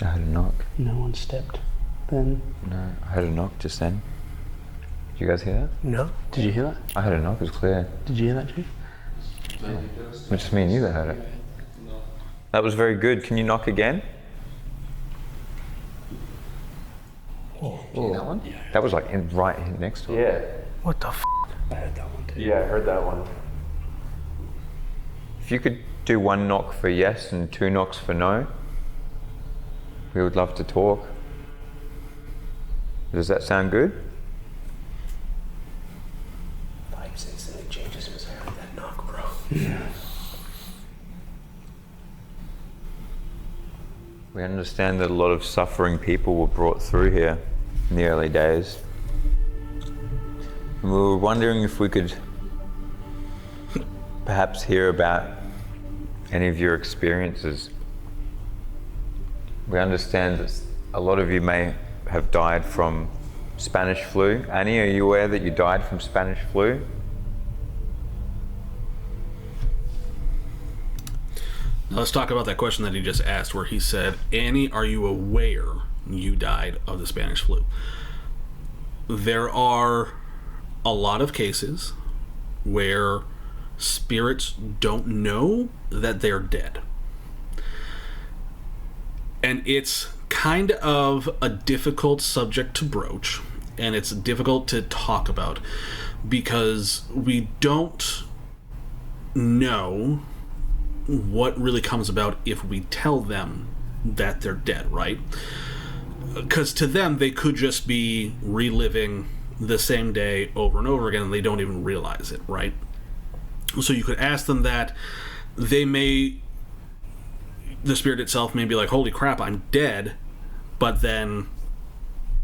I heard a knock. No one stepped then? No, I heard a knock just then. Did you guys hear that? No. Did you hear that? I heard a knock, it was clear. Did you hear that too? It was just me and you that heard it. That was very good. Can you knock again? Oh, that one? That was like right next to it. Yeah. What the f? I heard that one too. Yeah, I heard that one. If you could do 1 knock for yes and 2 knocks for no, we would love to talk. Does that sound good? Vibes instantly changes as I heard that knock, bro. Yeah. We understand that a lot of suffering people were brought through here in the early days. And we were wondering if we could perhaps hear about any of your experiences. We understand that a lot of you may have died from Spanish flu. Annie, are you aware that you died from Spanish flu? Now let's talk about that question that he just asked, where he said, Annie, are you aware you died of the Spanish flu? There are a lot of cases where spirits don't know that they're dead. And it's kind of a difficult subject to broach, and it's difficult to talk about because we don't know what really comes about if we tell them that they're dead, right? Because to them, they could just be reliving the same day over and over again, and they don't even realize it, right? So you could ask them that. The spirit itself may be like, holy crap, I'm dead, but then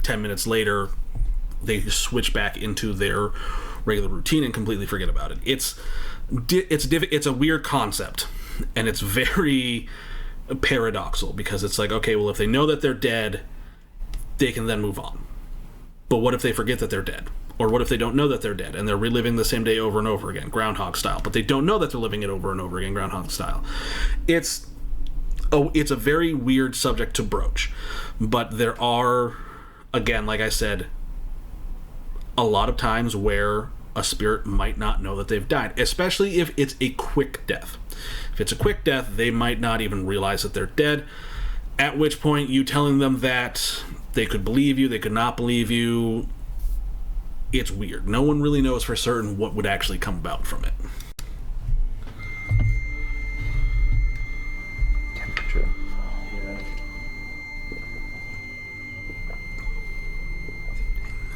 10 minutes later, they switch back into their regular routine and completely forget about it. It's a weird concept, and it's very paradoxical, because it's like, okay, well, if they know that they're dead, they can then move on. But what if they forget that they're dead? Or what if they don't know that they're dead and they're reliving the same day over and over again, Groundhog style, but they don't know that they're living it over and over again, Groundhog style? it's a very weird subject to broach. But there are, again, like I said, a lot of times where a spirit might not know that they've died, especially if it's a quick death. If it's a quick death, they might not even realize that they're dead, at which point you telling them that they could believe you, they could not believe you, it's weird. No one really knows for certain what would actually come about from it. Temperature.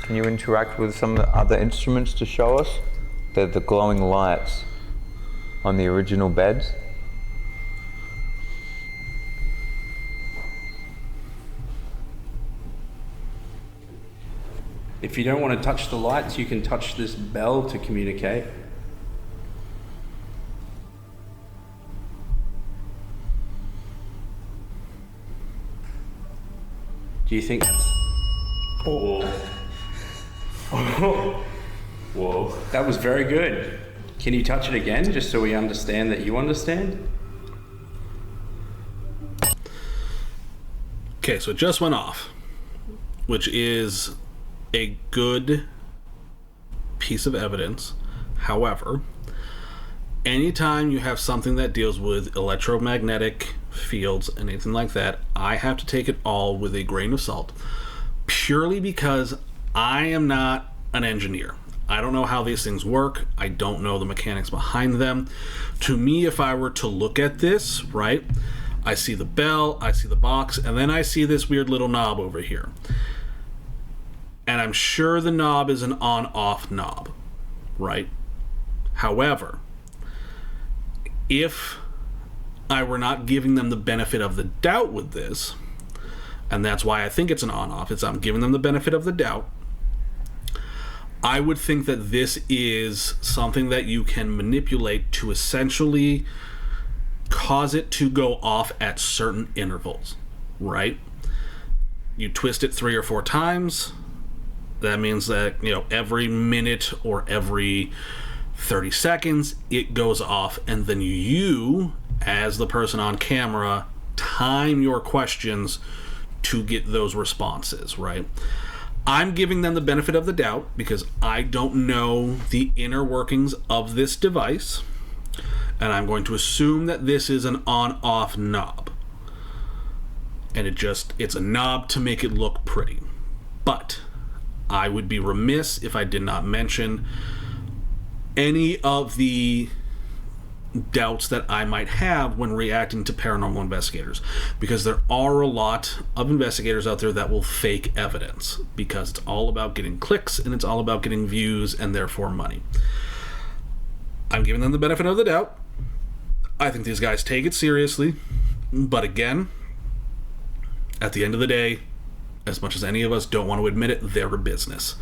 Can you interact with some of the other instruments to show us? The glowing lights on the original beds? If you don't want to touch the lights, you can touch this bell to communicate. Do you think that's... Oh. Whoa. That was very good. Can you touch it again, just so we understand that you understand? Okay, so it just went off, which is a good piece of evidence. However, anytime you have something that deals with electromagnetic fields and anything like that, I have to take it all with a grain of salt, purely because I am not an engineer. I don't know how these things work. I don't know the mechanics behind them. To me, if I were to look at this, right, I see the bell, I see the box, and then I see this weird little knob over here. And I'm sure the knob is an on-off knob, right? However, if I were not giving them the benefit of the doubt with this, and that's why I think it's an on-off, I'm giving them the benefit of the doubt, I would think that this is something that you can manipulate to essentially cause it to go off at certain intervals, right? You twist it 3 or 4 times. That means that, every minute or every 30 seconds, it goes off, and then you, as the person on camera, time your questions to get those responses, right? I'm giving them the benefit of the doubt because I don't know the inner workings of this device, and I'm going to assume that this is an on-off knob. And it's a knob to make it look pretty. But I would be remiss if I did not mention any of the doubts that I might have when reacting to paranormal investigators, because there are a lot of investigators out there that will fake evidence because it's all about getting clicks and it's all about getting views and therefore money. I'm giving them the benefit of the doubt. I think these guys take it seriously, but again, at the end of the day, as much as any of us don't want to admit it, they're a business.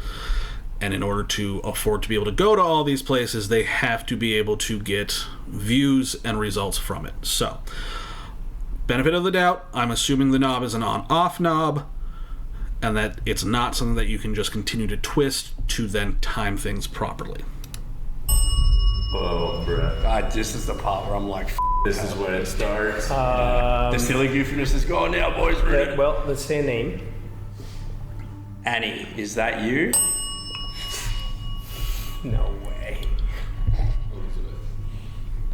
And in order to afford to be able to go to all these places, they have to be able to get views and results from it. So, benefit of the doubt, I'm assuming the knob is an on-off knob, and that it's not something that you can just continue to twist to then time things properly. Oh, bruh. This is the part where I'm like, this is when it starts. the silly goofiness is gone now, boys. Well, let's say a name. Annie, is that you? No way.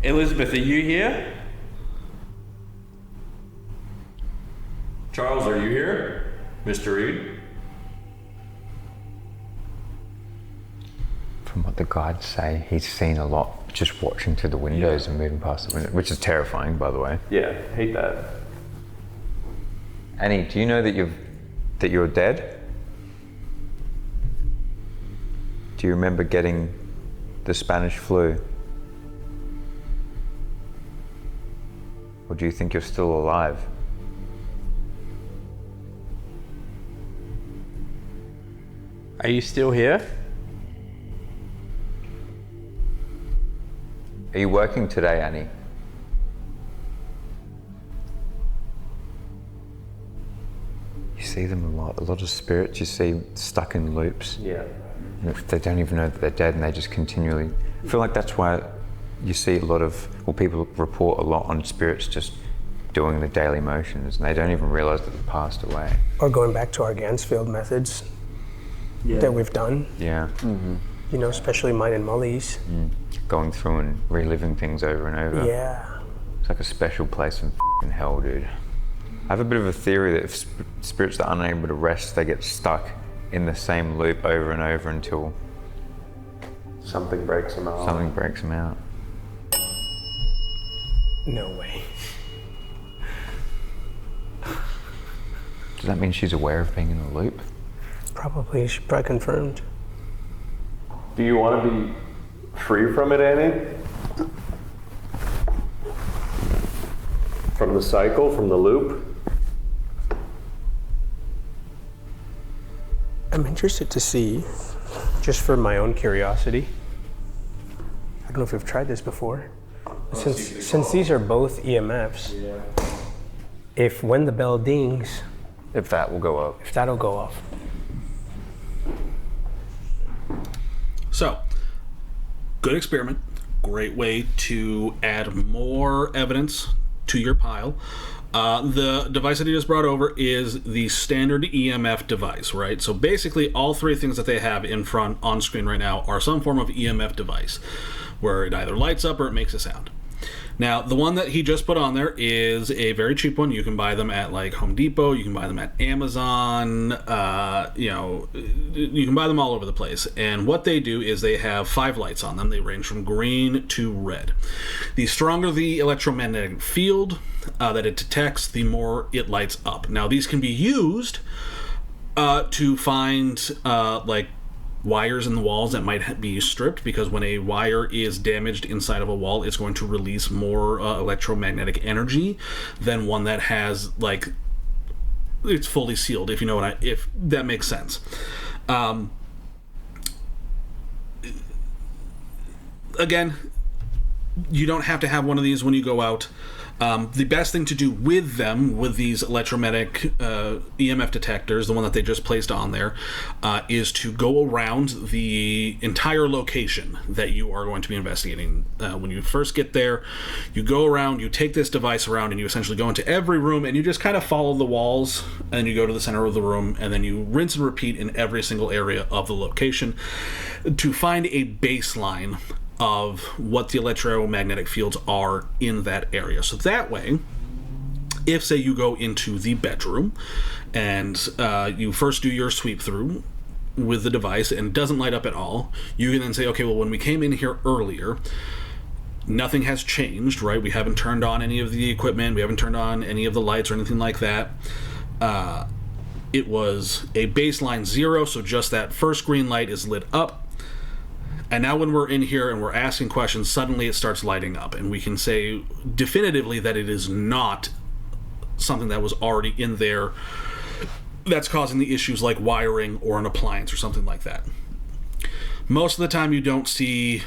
Elizabeth, are you here? Charles, are you here? Mr. Reed? From what the guides say, he's seen a lot just watching through the windows and moving past the window, which is terrifying, by the way. Yeah, hate that. Annie, do you know that you're dead? Do you remember getting the Spanish flu? Or do you think you're still alive? Are you still here? Are you working today, Annie? You see them a lot of spirits you see stuck in loops. Yeah. They don't even know that they're dead and they just continually... I feel like that's why you see a lot of, people report a lot on spirits just doing the daily motions, and they don't even realize that they passed away. Or going back to our Gansfield methods that we've done. Yeah. You know, especially mine and Mully's. Going through and reliving things over and over. Yeah. It's like a special place in f***ing hell, dude. I have a bit of a theory that if spirits are unable to rest, they get stuck in the same loop over and over until something breaks them out. Something breaks them out. No way. Does that mean she's aware of being in the loop? Probably. She probably confirmed. Do you want to be free from it, Annie? From the cycle, from the loop? I'm interested to see, just for my own curiosity. I don't know if we've tried this before. Since these are both EMFs, if when the bell dings, if that will go up. If that'll go off. So, good experiment. Great way to add more evidence to your pile. The device that he just brought over is the standard EMF device, right? So basically all three things that they have in front on screen right now are some form of EMF device where it either lights up or it makes a sound. Now, the one that he just put on there is a very cheap one. You can buy them at like Home Depot. You can buy them at Amazon. You know, you can buy them all over the place. And what they do is they have 5 lights on them. They range from green to red. The stronger the electromagnetic field that it detects, the more it lights up. Now, these can be used to find like wires in the walls that might be stripped, because when a wire is damaged inside of a wall, it's going to release more electromagnetic energy than one that has, like, it's fully sealed, if you know what if that makes sense. Again, you don't have to have one of these when you go out. The best thing to do with them, with these electromagnetic EMF detectors, the one that they just placed on there, is to go around the entire location that you are going to be investigating. When you first get there, you go around, you take this device around, and you essentially go into every room, and you just kind of follow the walls, and you go to the center of the room, and then you rinse and repeat in every single area of the location to find a baseline of what the electromagnetic fields are in that area. So that way, if say you go into the bedroom and you first do your sweep through with the device and it doesn't light up at all, you can then say, okay, well, when we came in here earlier, nothing has changed, right? We haven't turned on any of the equipment, we haven't turned on any of the lights or anything like that. It was a baseline 0, so just that first green light is lit up. And now when we're in here and we're asking questions, suddenly it starts lighting up. And we can say definitively that it is not something that was already in there that's causing the issues like wiring or an appliance or something like that. Most of the time you don't see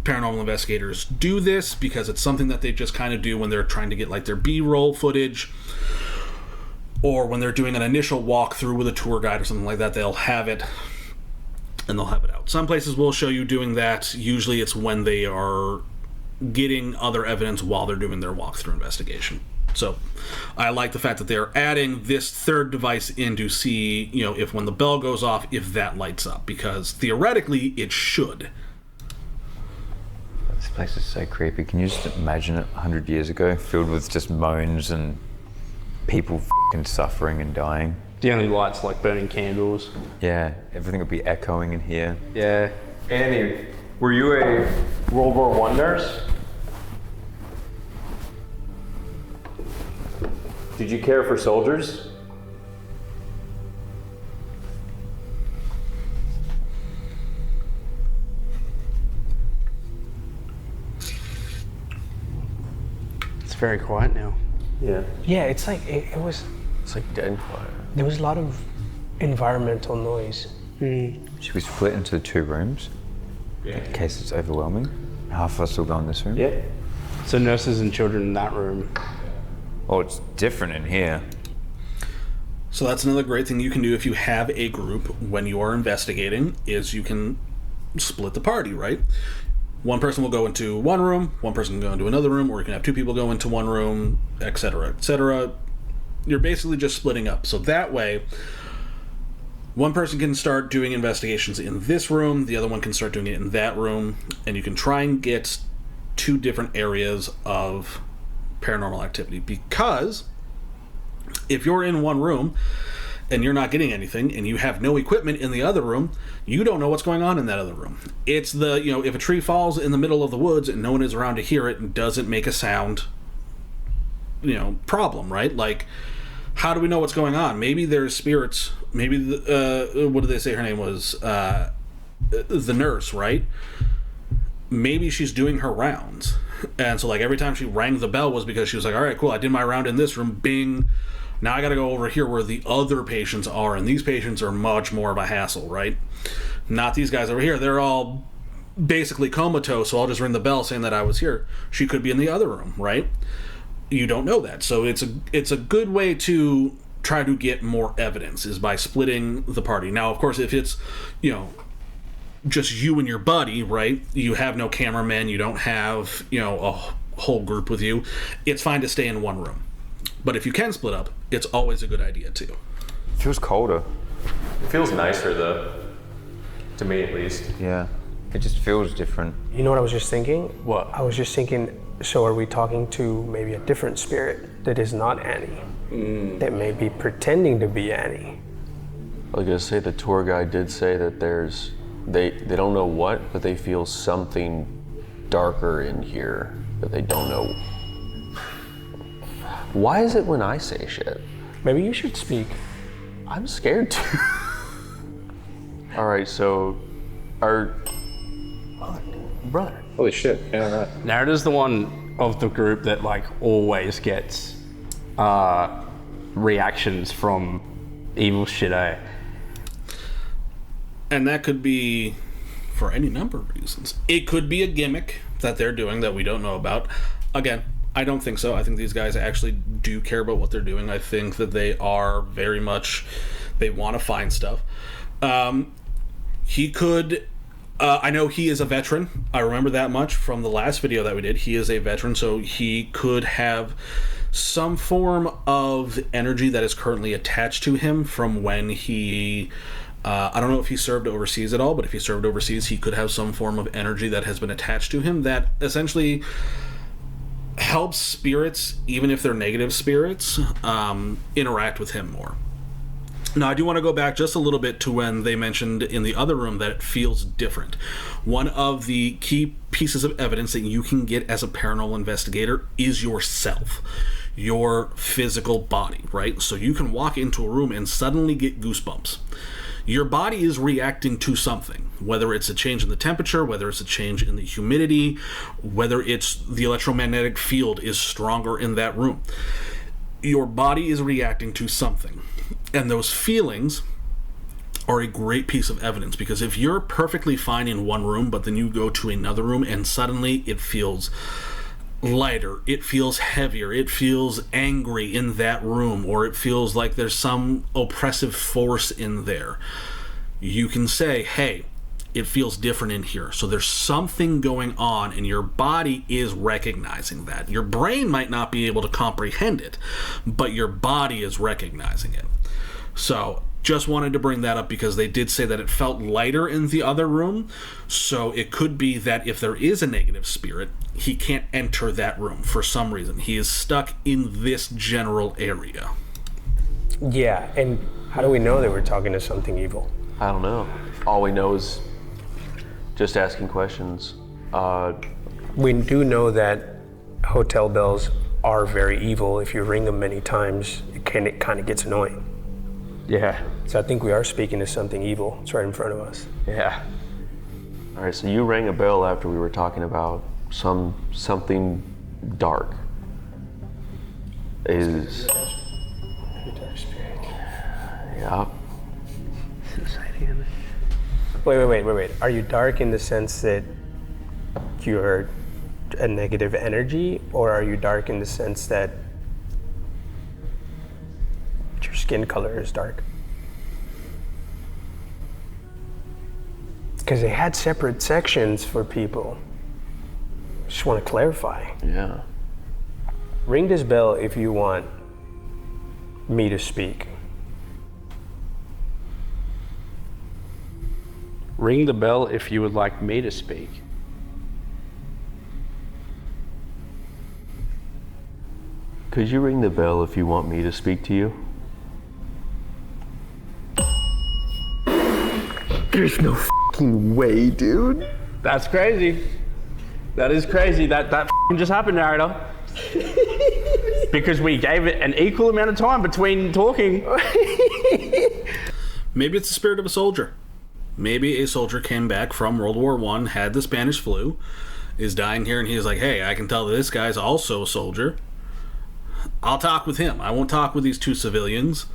paranormal investigators do this because it's something that they just kind of do when they're trying to get like their B-roll footage, or when they're doing an initial walkthrough with a tour guide or something like that. They'll have it and they'll have it out. Some places will show you doing that. Usually it's when they are getting other evidence while they're doing their walkthrough investigation. So I like the fact that they're adding this third device in to see, you know, if when the bell goes off, if that lights up, because theoretically it should. This place is so creepy. Can you just imagine it 100 years ago, filled with just moans and people f***ing suffering and dying? The only lights like burning candles. Yeah, everything would be echoing in here. Yeah. Annie, were you a World War I nurse? Did you care for soldiers? It's very quiet now. Yeah. Yeah, it's like, it was... It's like dead quiet. There was a lot of environmental noise. Should we split into 2 rooms? Yeah. In case it's overwhelming? Half of us will go in this room? Yeah. So nurses and children in that room. Oh, it's different in here. So that's another great thing you can do if you have a group when you are investigating, is you can split the party, right? One person will go into one room, one person can go into another room, or you can have two people go into one room, etc., etc. You're basically just splitting up. So that way, one person can start doing investigations in this room, the other one can start doing it in that room, and you can try and get two different areas of paranormal activity. Because if you're in one room and you're not getting anything and you have no equipment in the other room, you don't know what's going on in that other room. It's the, if a tree falls in the middle of the woods and no one is around to hear it and doesn't make a sound, problem, right? Like, how do we know what's going on? Maybe there's spirits. Maybe what did they say her name was? The nurse, right? Maybe she's doing her rounds, and so like every time she rang the bell was because she was like, all right, cool, I did my round in this room, bing, now I gotta go over here where the other patients are, and these patients are much more of a hassle, right? Not these guys over here. They're all basically comatose, so I'll just ring the bell saying that I was here. She could be in the other room, right? You don't know that. So it's a good way to try to get more evidence, is by splitting the party. Now, of course, if it's, just you and your buddy, right? You have no cameraman, you don't have, a whole group with you. It's fine to stay in one room. But if you can split up, it's always a good idea too. It feels colder. It feels nicer though, to me at least. Yeah, it just feels different. You know what I was just thinking? What? I was just thinking, so are we talking to maybe a different spirit that is not Annie? That may be pretending to be Annie? I was gonna say the tour guide did say that they don't know what, but they feel something darker in here, but they don't know. Why is it when I say shit? Maybe you should speak. I'm scared too. All right, so brother. Holy shit, yeah. Narrator's the one of the group that like always gets reactions from evil shit, eh? And that could be for any number of reasons. It could be a gimmick that they're doing that we don't know about. Again, I don't think so. I think these guys actually do care about what they're doing. I think that they are very much, they want to find stuff. He could, I know he is a veteran. I remember that much from the last video that we did. He is a veteran, so he could have some form of energy that is currently attached to him from when he, I don't know if he served overseas at all, but if he served overseas, he could have some form of energy that has been attached to him that essentially helps spirits, even if they're negative spirits, interact with him more. Now, I do want to go back just a little bit to when they mentioned in the other room that it feels different. One of the key pieces of evidence that you can get as a paranormal investigator is yourself, your physical body, right? So you can walk into a room and suddenly get goosebumps. Your body is reacting to something, whether it's a change in the temperature, whether it's a change in the humidity, whether it's the electromagnetic field is stronger in that room. Your body is reacting to something. And those feelings are a great piece of evidence, because if you're perfectly fine in one room, but then you go to another room and suddenly it feels lighter, it feels heavier, it feels angry in that room, or it feels like there's some oppressive force in there, you can say, hey, it feels different in here. So there's something going on, and your body is recognizing that. Your brain might not be able to comprehend it, but your body is recognizing it. So just wanted to bring that up because they did say that it felt lighter in the other room. So it could be that if there is a negative spirit, he can't enter that room for some reason. He is stuck in this general area. Yeah, and how do we know that we're talking to something evil? I don't know. All we know is just asking questions. We do know that hotel bells are very evil. If you ring them many times, it kind of gets annoying. Yeah. So I think we are speaking to something evil. It's right in front of us. Yeah. All right, so you rang a bell after we were talking about something dark. Is yeah. Wait. Are you dark in the sense that you're a negative energy, or are you dark in the sense that your skin color is dark? Because they had separate sections for people. Just want to clarify. Yeah. Ring this bell if you want me to speak. Ring the bell if you would like me to speak. Could you ring the bell if you want me to speak to you? There's no fucking way, dude. That's crazy. That is crazy. That just happened, narrator. Because we gave it an equal amount of time between talking. Maybe it's the spirit of a soldier. Maybe a soldier came back from World War I, had the Spanish flu, is dying here, and he's like, hey, I can tell that this guy's also a soldier. I'll talk with him. I won't talk with these two civilians.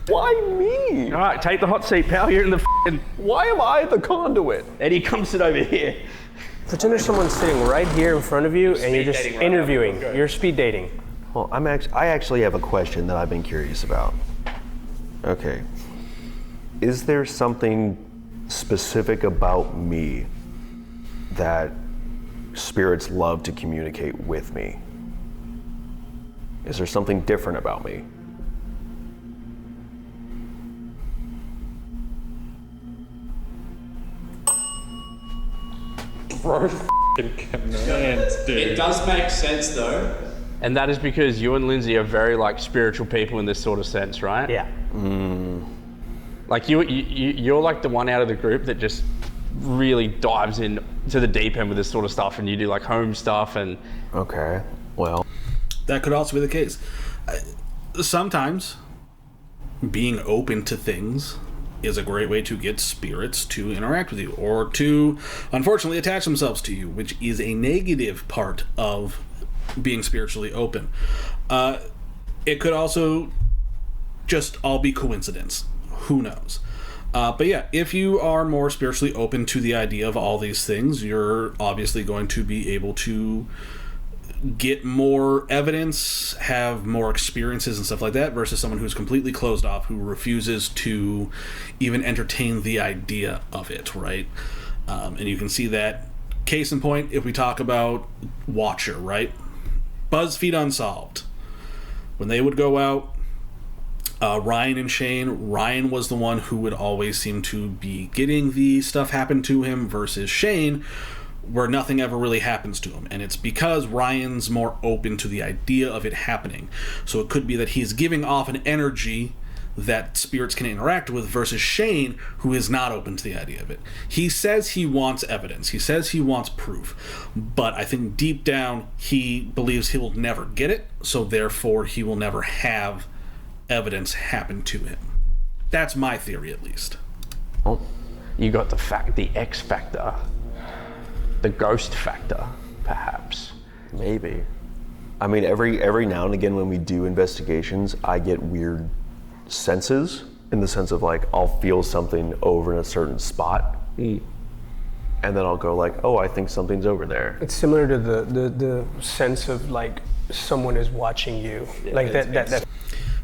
Why me? All right, take the hot seat, pal. You're in the Why am I the conduit? Eddie, come sit over here. Pretend there's someone sitting right here in front of you and you're just interviewing. You're speed dating. Well, I actually have a question that I've been curious about. Okay. Is there something specific about me that spirits love to communicate with me? Is there something different about me? Bro, commands, dude. It does make sense though. And that is because you and Lindsay are very like spiritual people in this sort of sense, right? Yeah. Like you're like the one out of the group that just really dives in to the deep end with this sort of stuff, and you do like home stuff and. Okay. Well, that could also be the case. Sometimes being open to things is a great way to get spirits to interact with you, or to unfortunately attach themselves to you, which is a negative part of being spiritually open. It could also just all be coincidence. Who knows? But yeah, if you are more spiritually open to the idea of all these things, you're obviously going to be able to get more evidence, have more experiences and stuff like that, versus someone who's completely closed off, who refuses to even entertain the idea of it, right? And you can see that, case in point, if we talk about Watcher, right? BuzzFeed Unsolved. When they would go out, Ryan and Shane, Ryan was the one who would always seem to be getting the stuff happen to him, versus Shane, where nothing ever really happens to him. And it's because Ryan's more open to the idea of it happening. So it could be that he's giving off an energy that spirits can interact with, versus Shane, who is not open to the idea of it. He says he wants evidence. He says he wants proof. But I think deep down, he believes he will never get it, so therefore he will never have evidence happen to him. That's my theory, at least. Oh, you got the X factor. The ghost factor, perhaps. maybe. I mean, every now and again when we do investigations, I get weird senses, in the sense of like, I'll feel something over in a certain spot. And then I'll go like, oh, I think something's over there. It's similar to the sense of like someone is watching you. Like that.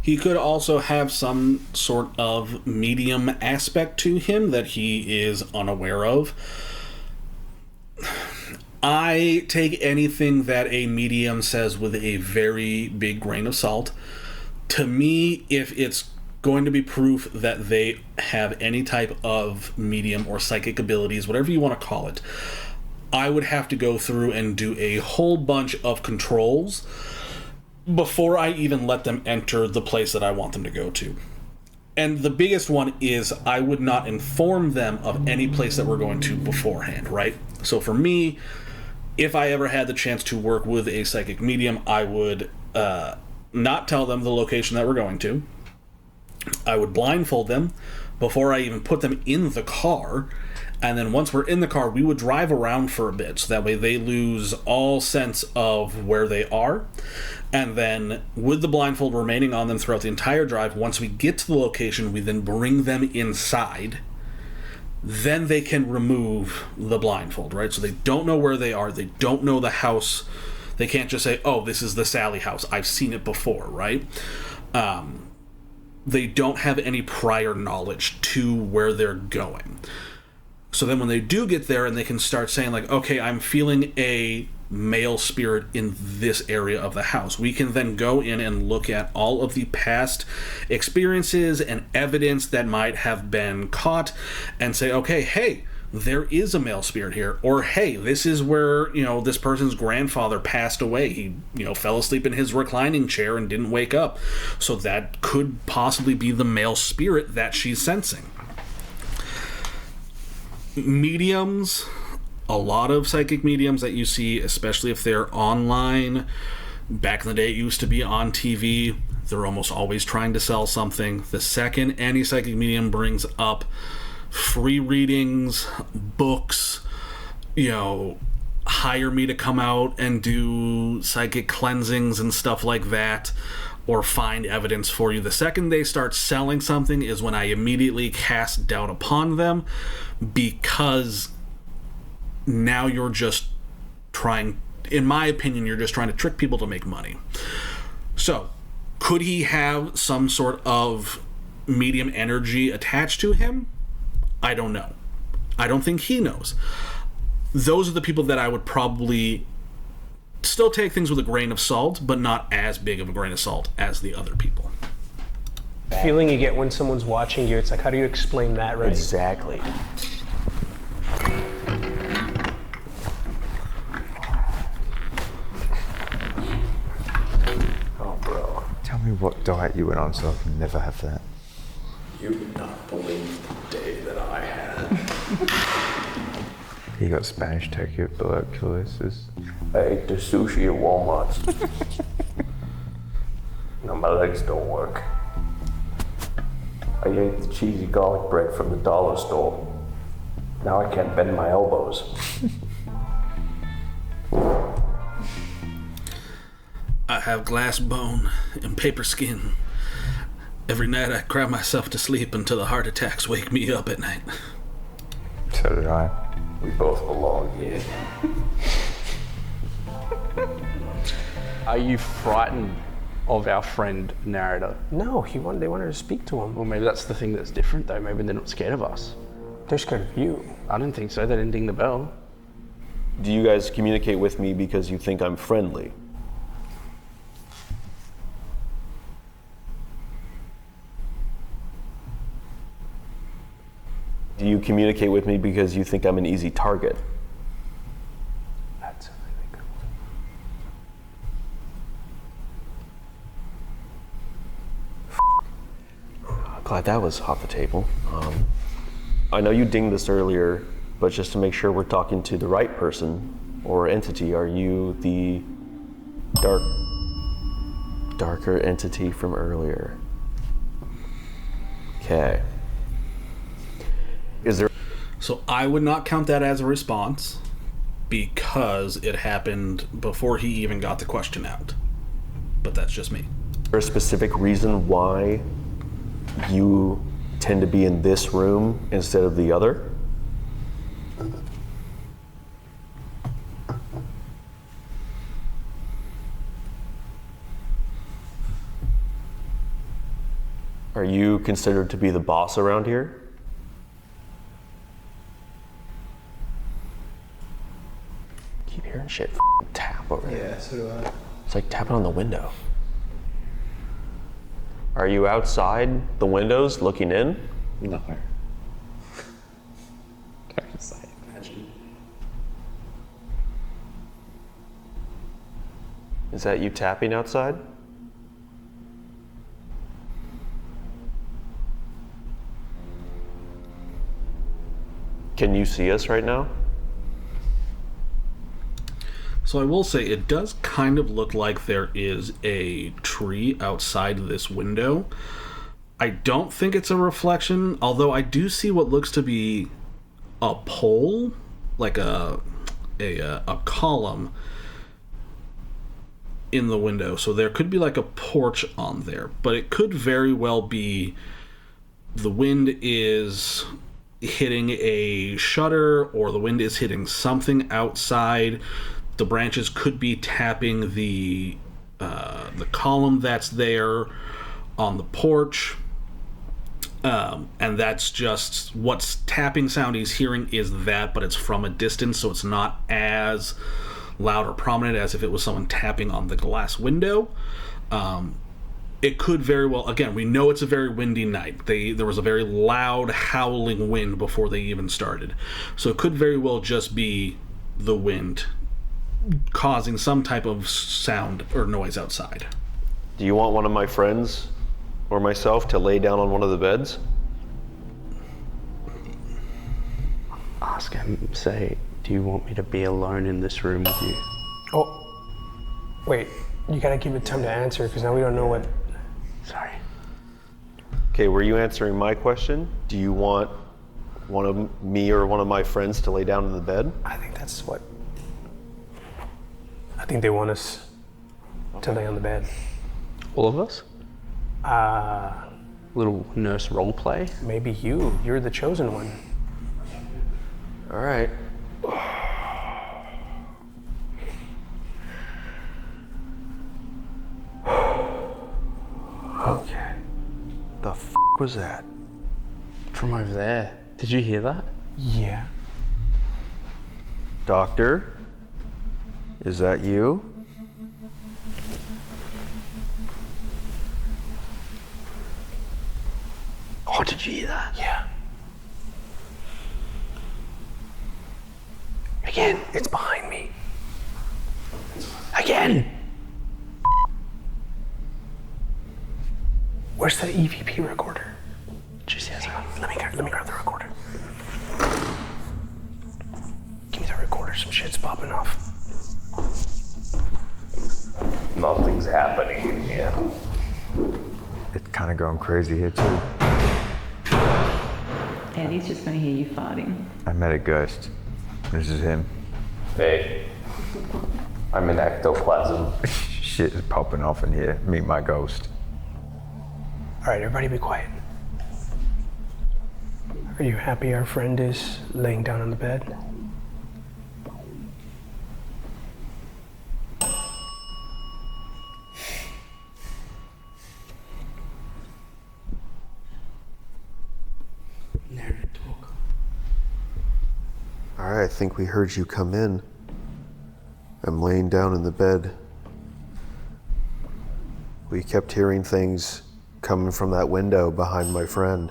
He could also have some sort of medium aspect to him that he is unaware of. I take anything that a medium says with a very big grain of salt. To me, if it's going to be proof that they have any type of medium or psychic abilities, whatever you want to call it, I would have to go through and do a whole bunch of controls before I even let them enter the place that I want them to go to. And the biggest one is I would not inform them of any place that we're going to beforehand, right? So for me, if I ever had the chance to work with a psychic medium, I would not tell them the location that we're going to. I would blindfold them before I even put them in the car. And then once we're in the car, we would drive around for a bit, so that way they lose all sense of where they are. And then with the blindfold remaining on them throughout the entire drive, once we get to the location, we then bring them inside. Then they can remove the blindfold, right? So they don't know where they are. They don't know the house. They can't just say, oh, this is the Sally house. I've seen it before, right? They don't have any prior knowledge to where they're going. So then when they do get there and they can start saying like, okay, I'm feeling a male spirit in this area of the house. We can then go in and look at all of the past experiences and evidence that might have been caught and say, okay, hey, there is a male spirit here. Or, hey, this is where, this person's grandfather passed away. He, fell asleep in his reclining chair and didn't wake up. So that could possibly be the male spirit that she's sensing. Mediums, a lot of psychic mediums that you see, especially if they're online, back in the day it used to be on TV, they're almost always trying to sell something. The second any psychic medium brings up free readings, books, hire me to come out and do psychic cleansings and stuff like that, or find evidence for you. The second they start selling something is when I immediately cast doubt upon them, because now you're just trying, in my opinion, you're just trying to trick people to make money. So, could he have some sort of medium energy attached to him? I don't know. I don't think he knows. Those are the people that I would probably still take things with a grain of salt, but not as big of a grain of salt as the other people. The feeling you get when someone's watching you, it's like, how do you explain that, right? Exactly. Oh, bro. Tell me what diet you went on so I can never have that. You would not believe the day that I had. He got Spanish tuberculosis. I ate the sushi at Walmart. Now my legs don't work. I ate the cheesy garlic bread from the dollar store. Now I can't bend my elbows. I have glass bone and paper skin. Every night I cry myself to sleep until the heart attacks wake me up at night. So did I. We both belong here. Are you frightened of our friend narrator? No, they wanted to speak to him. Well, maybe that's the thing that's different, though. Maybe they're not scared of us. They're scared of you. I don't think so. They didn't ding the bell. Do you guys communicate with me because you think I'm friendly? Do you communicate with me because you think I'm an easy target? That's a really good one. Glad that was off the table. I know you dinged this earlier, but just to make sure we're talking to the right person or entity, are you the darker entity from earlier? Okay. Is there? So I would not count that as a response because it happened before he even got the question out. But that's just me. Is there a specific reason why you tend to be in this room instead of the other? Are you considered to be the boss around here? Keep hearing shit tap over there. Yeah, so do I. It's like tapping on the window. Are you outside the windows looking in? No. Darkest I imagine. Is that you tapping outside? Can you see us right now? So I will say it does kind of look like there is a tree outside this window. I don't think it's a reflection, although I do see what looks to be a pole, like a column in the window. So there could be like a porch on there, but it could very well be the wind is hitting a shutter or the wind is hitting something outside. The branches could be tapping the column that's there on the porch. And that's just what's tapping sound he's hearing is that, but it's from a distance, so it's not as loud or prominent, as if it was someone tapping on the glass window. It could very well, again, we know it's a very windy night. There was a very loud howling wind before they even started. So it could very well just be the wind causing some type of sound or noise outside. Do you want one of my friends or myself to lay down on one of the beds? Ask him, say, do you want me to be alone in this room with you? Oh, wait, you gotta give it time to answer because now we don't know what. Sorry. Okay, were you answering my question? Do you want one of me or one of my friends to lay down in the bed? I think that's what. I think they want us to lay on the bed. All of us? Little nurse role play? Maybe you. You're the chosen one. All right. Okay. The f was that? From over there. Did you hear that? Yeah. Doctor? Is that you? Oh, did you hear that? Yeah. Again. It's behind me. Again! Where's the EVP recorder? Just yes, let me grab the recorder. Give me the recorder. Some shit's popping off. Nothing's happening in here. It's kind of going crazy here too. Eddie's just going to hear you farting. I met a ghost. This is him. Hey, I'm in ectoplasm. Shit is popping off in here. Meet my ghost. All right, everybody be quiet. Are you happy our friend is laying down on the bed? All right, I think we heard you come in. I'm laying down in the bed. We kept hearing things coming from that window behind my friend.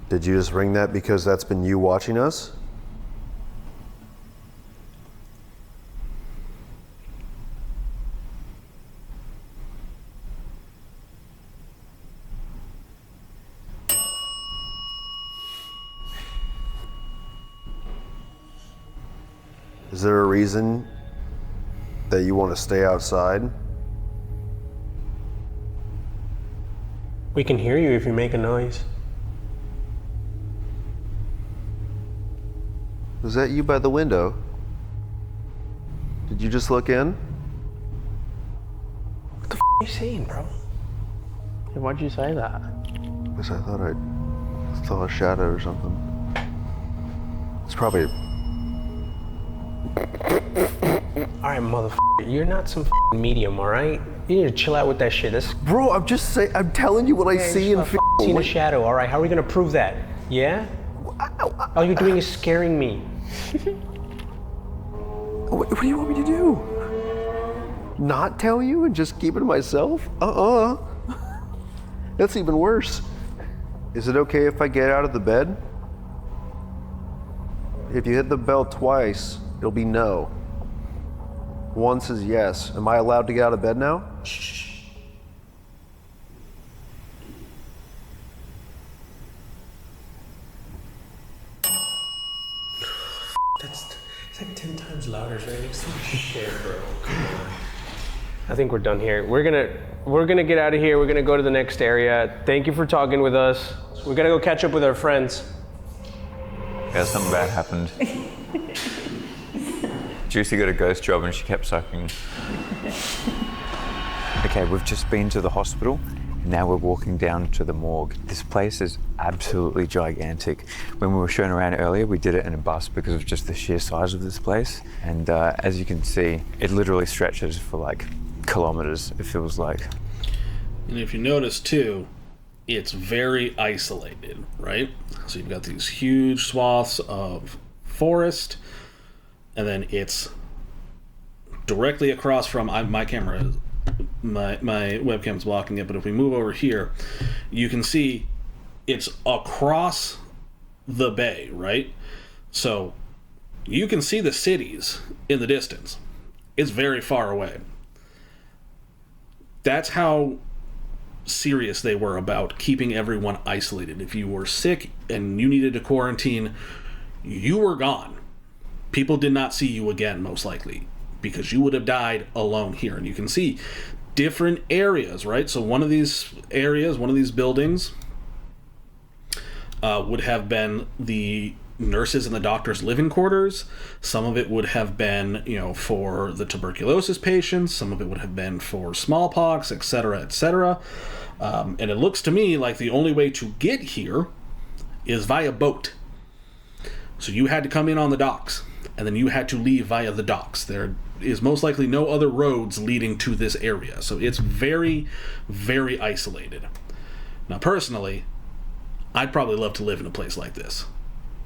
Did you just ring that because that's been you watching us? Is there a reason that you want to stay outside? We can hear you if you make a noise. Was that you by the window? Did you just look in? What the f are you saying, bro? Yeah, why'd you say that? Because I thought I saw a shadow or something. It's probably... All right, motherfucker, you're not some medium, all right? You need to chill out with that shit. That's Bro, I'm just saying, I'm telling you what I see and feel. Seen a shadow, all right? How are we gonna prove that? Yeah? All you're doing is scaring me. What do you want me to do? Not tell you and just keep it to myself? That's even worse. Is it okay if I get out of the bed? If you hit the bell twice, it'll be no. Once is yes. Am I allowed to get out of bed now? Shh. It's like 10 times louder right next to me. Shit, bro. Come on. I think we're done here. We're gonna get out of here. We're gonna go to the next area. Thank you for talking with us. We're gonna go catch up with our friends. Yeah, something bad happened. Juicy got a ghost job and she kept sucking. Okay, we've just been to the hospital. Now we're walking down to the morgue. This place is absolutely gigantic. When we were shown around earlier, we did it in a bus because of just the sheer size of this place. And as you can see, it literally stretches for like kilometers, it feels like. And if you notice too, it's very isolated, right? So you've got these huge swaths of forest, and then it's directly across from my camera. My webcam's blocking it, but if we move over here, you can see it's across the bay, right? So you can see the cities in the distance. It's very far away. That's how serious they were about keeping everyone isolated. If you were sick and you needed to quarantine, you were gone. People did not see you again, most likely, because you would have died alone here. And you can see different areas, right? So one of these areas, one of these buildings would have been the nurses and the doctors' living quarters. Some of it would have been, for the tuberculosis patients. Some of it would have been for smallpox, etc., etc. And it looks to me like the only way to get here is via boat. So you had to come in on the docks, and then you had to leave via the docks. There is most likely no other roads leading to this area. So it's very, very isolated. Now, personally, I'd probably love to live in a place like this.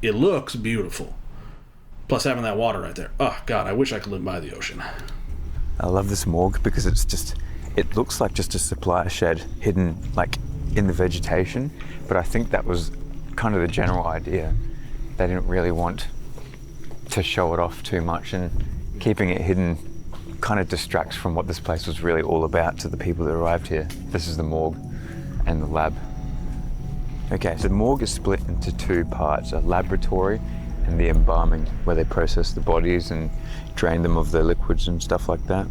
It looks beautiful. Plus having that water right there. Oh, God, I wish I could live by the ocean. I love this morgue because it looks like just a supply shed hidden like in the vegetation, but I think that was kind of the general idea. They didn't really want to show it off too much, and keeping it hidden kind of distracts from what this place was really all about to the people that arrived here. This is the morgue and the lab. Okay, so the morgue is split into two parts, a laboratory and the embalming, where they process the bodies and drain them of the liquids and stuff like that.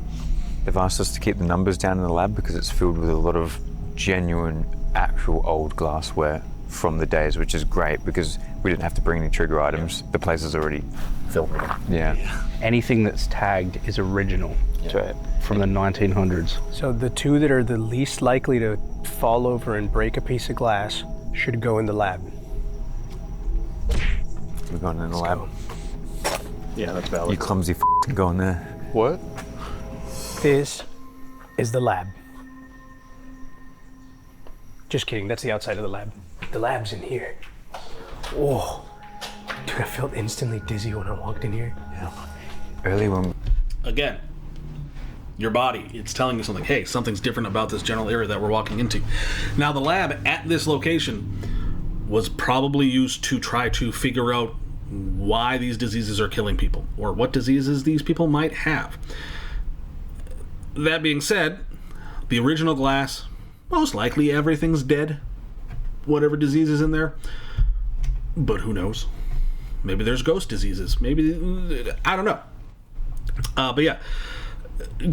They've asked us to keep the numbers down in the lab because it's filled with a lot of genuine, actual old glassware from the days, which is great because we didn't have to bring any trigger items. The place is already filled with them. Yeah. Anything that's tagged is original from the 1900s. So the two that are the least likely to fall over and break a piece of glass should go in the lab. We're going in the lab. Yeah, that's valid. You clumsy go in there. What? This is the lab. Just kidding, that's the outside of the lab. The lab's in here. Whoa. Dude, I felt instantly dizzy when I walked in here. Yeah. Early when... Again, your body, it's telling you something. Hey, something's different about this general area that we're walking into. Now, the lab at this location was probably used to try to figure out why these diseases are killing people, or what diseases these people might have. That being said, the original glass, most likely everything's dead, whatever disease is in there. But who knows? Maybe there's ghost diseases. Maybe, I don't know. But yeah,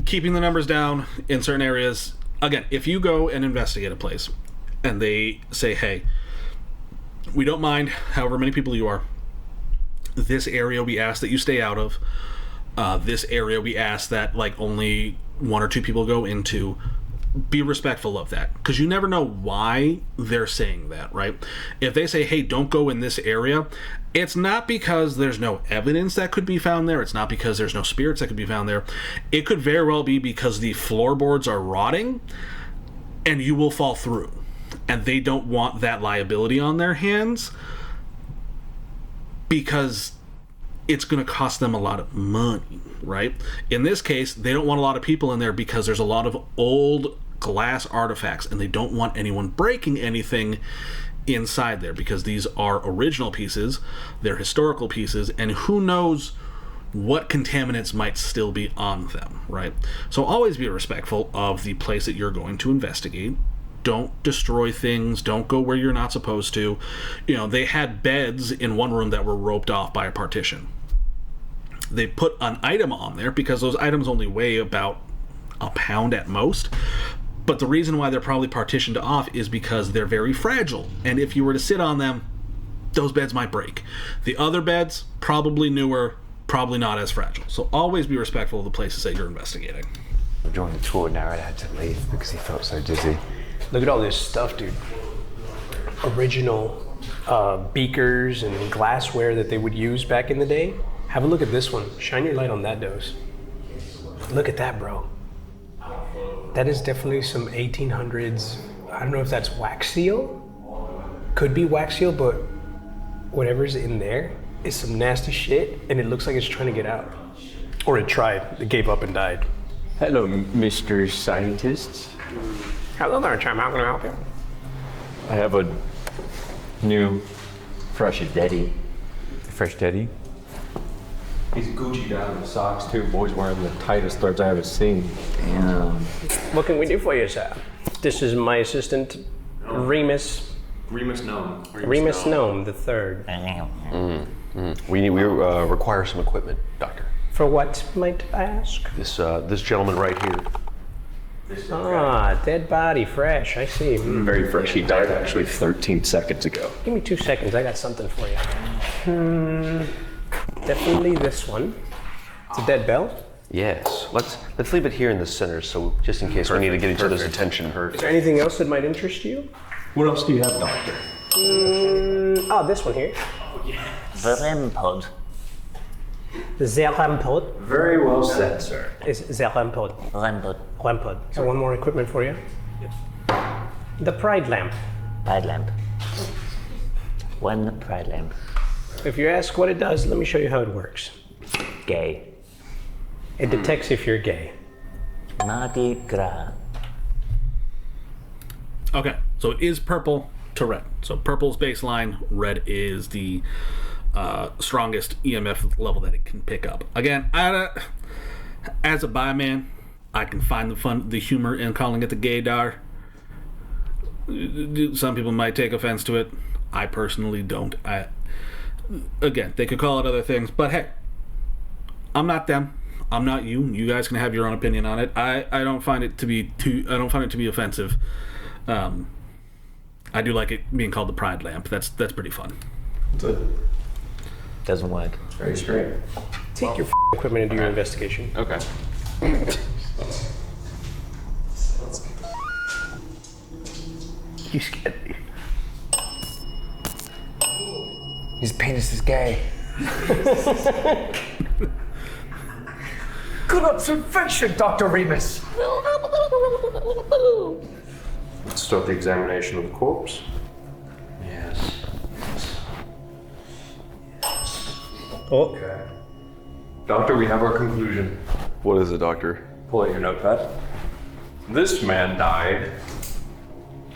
keeping the numbers down in certain areas. Again, if you go and investigate a place and they say, hey, we don't mind however many people you are. This area we ask that you stay out of. This area we ask that like only one or two people go into. Be respectful of that, because you never know why they're saying that, right? If they say, hey, don't go in this area, it's not because there's no evidence that could be found there. It's not because there's no spirits that could be found there. It could very well be because the floorboards are rotting and you will fall through, and they don't want that liability on their hands because it's going to cost them a lot of money, right? In this case, they don't want a lot of people in there because there's a lot of old glass artifacts, and they don't want anyone breaking anything inside there because these are original pieces, they're historical pieces, and who knows what contaminants might still be on them, right? So always be respectful of the place that you're going to investigate. Don't destroy things. Don't go where you're not supposed to. They had beds in one room that were roped off by a partition. They put an item on there because those items only weigh about a pound at most. But the reason why they're probably partitioned off is because they're very fragile. And if you were to sit on them, those beds might break. The other beds, probably newer, probably not as fragile. So always be respectful of the places that you're investigating. During the tour, Narrad had to leave because he felt so dizzy. Look at all this stuff, dude. Original beakers and glassware that they would use back in the day. Have a look at this one. Shine your light on that dose. Look at that, bro. That is definitely some 1800s. I don't know if that's wax seal. Could be wax seal, but whatever's in there is some nasty shit, and it looks like it's trying to get out. Or it tried. It gave up and died. Hello, Mr. Scientist. Hello there, Chum. How can I help you? I have a new fresh daddy. Fresh daddy? He's Gucci down in the socks too. Boy's wearing the tightest threads I ever seen. Damn. What can we do for you, sir? This is my assistant, Remus. Remus Gnome. Remus Gnome the third. We require some equipment, Doctor. For what, might I ask? This gentleman right here. Ah, dead body, fresh. I see. Very fresh. He died actually 13 seconds ago. Give me 2 seconds. I got something for you. Definitely this one. It's a dead bell. Yes. Let's leave it here in the center, so just in case we need to get each other's attention. Is there anything else that might interest you? What else do you have, Doctor? This one here. The REM pod. The REM pod. Very well said, sir. Is the REM pod. REM pod. REM pod. Got one more equipment for you. The pride lamp. Pride lamp. One pride lamp. If you ask what it does, let me show you how it works. Gay. It detects if you're gay. Mardi Gras. Okay, so it is purple to red. So purple's baseline, red is the strongest EMF level that it can pick up. Again, as a bi man, I can find the humor in calling it the gaydar. Some people might take offense to it. I personally don't. Again, they could call it other things, but hey, I'm not them. I'm not you. You guys can have your own opinion on it. I don't find it to be offensive. I do like it being called the pride lamp. That's pretty fun. Doesn't work. It's very straight. Take your equipment and do your investigation. Okay. You scared me. His penis is gay. Good observation, Dr. Remus. Let's start the examination of the corpse. Yes. Oh. Okay. Doctor, we have our conclusion. What is it, Doctor? Pull out your notepad. This man died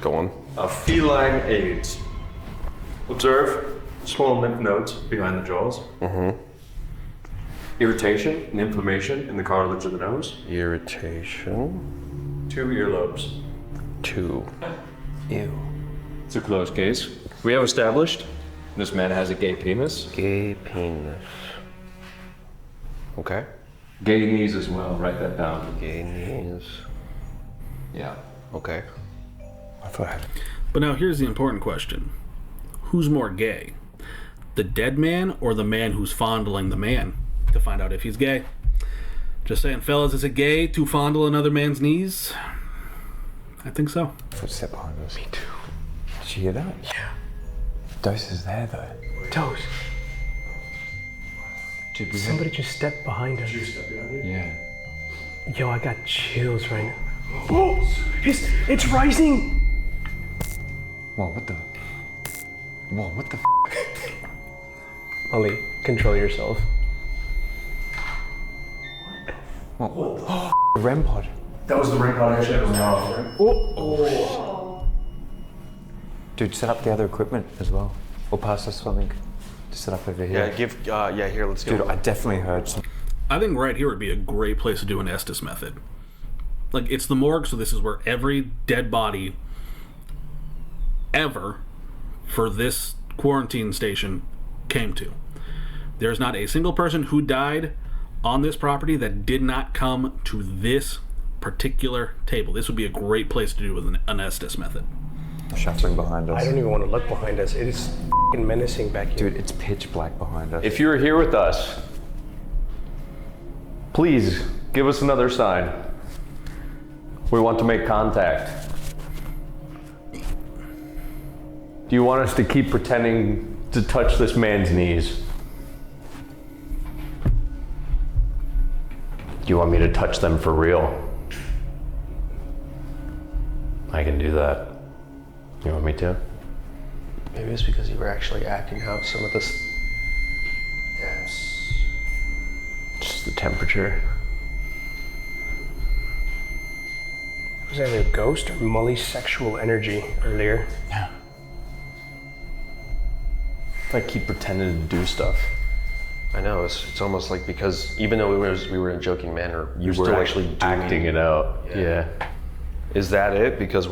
Go on. of feline AIDS. Observe small lymph nodes behind the jaws. Mm-hmm. Irritation and inflammation in the cartilage of the nose. Irritation. 2 earlobes. 2. Ew. It's a closed case. We have established this man has a gay penis. Gay penis. Okay. Gay knees as well. Write that down. Gay knees. Yeah. Okay. I thought I had... But now here's the important question. Who's more gay? The dead man or the man who's fondling the man to find out if he's gay? Just saying, fellas, is it gay to fondle another man's knees? I think so. Footstep behind us. Me too. Did you hear that? Yeah. Dose is there though. Dose. Did we Somebody just stepped behind us. Yeah. Yo, I got chills right now. Oh, it's rising. Whoa, what the? Whoa, what the? Ollie, control yourself. Whoa. REM pod. That was the ring pod actually that was off, right? Oh. Dude, set up the other equipment as well. Or pass us something to set up over here. Yeah, here, let's go. Dude, I definitely heard some. I think right here would be a great place to do an Estes method. Like, it's the morgue, so this is where every dead body ever for this quarantine station came to. There's not a single person who died on this property that did not come to this particular table. This would be a great place to do with an Estes method. Shuffling behind us. I don't even want to look behind us. It is f***ing menacing back here. Dude, it's pitch black behind us. If you're here with us, please give us another sign. We want to make contact. Do you want us to keep pretending to touch this man's knees? Do you want me to touch them for real? I can do that. You want me to? Maybe it's because you were actually acting out some of this temperature. It was either a ghost or Molly's sexual energy earlier. Yeah. If I keep pretending to do stuff. I know, it's almost like because even though we were in a joking manner, You we're were still actually acting it out. Yeah. Is that it? Because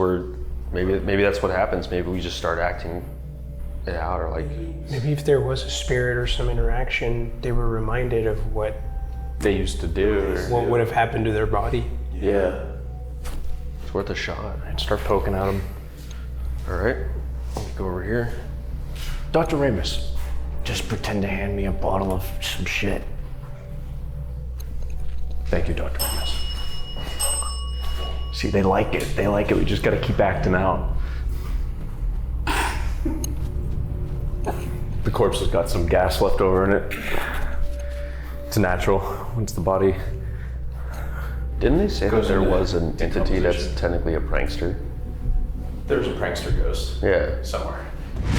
maybe that's what happens. Maybe we just start acting it out, or like Maybe if there was a spirit or some interaction, they were reminded of what they used to do. What would have happened to their body. Yeah. It's worth a shot. I'd start poking at them. All right, go over here. Dr. Remus, just pretend to hand me a bottle of some shit. Thank you, Dr. Remus. See, they like it. They like it. We just gotta keep acting out. The corpse has got some gas left over in it. It's natural once the body. Didn't they say that goes there into was an entity that's technically a prankster? There's a prankster ghost. Yeah. Somewhere.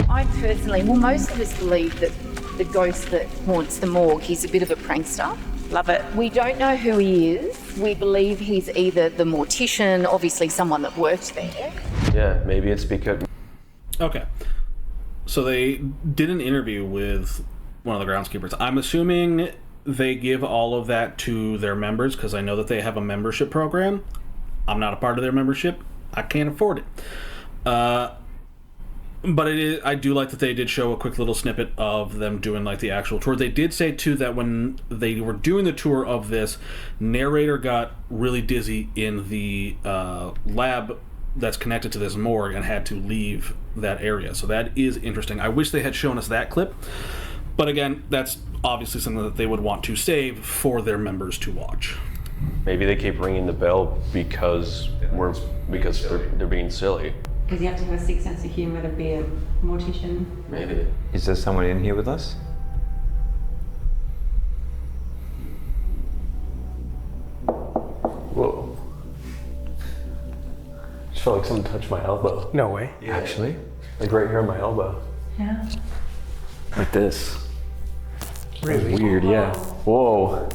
I personally, well, most of us believe that the ghost that haunts the morgue, he's a bit of a prankster. Love it. We don't know who he is. We believe he's either the mortician, obviously someone that worked there. Yeah, maybe it's because. Okay. So they did an interview with one of the groundskeepers. I'm assuming they give all of that to their members because I know that they have a membership program. I'm not a part of their membership. I can't afford it. But I do like that they did show a quick little snippet of them doing like the actual tour. They did say too that when they were doing the tour of this, narrator got really dizzy in the lab that's connected to this morgue and had to leave that area. So that is interesting. I wish they had shown us that clip. But again, that's obviously something that they would want to save for their members to watch. Maybe they keep ringing the bell because they're being silly. Because you have to have a sixth sense of humour to be a mortician. Maybe. Is there someone in here with us? Whoa. I just felt like someone touched my elbow. No way. Yeah. Actually? Like right here on my elbow. Yeah. Like this. Really? Weird, yeah. Whoa.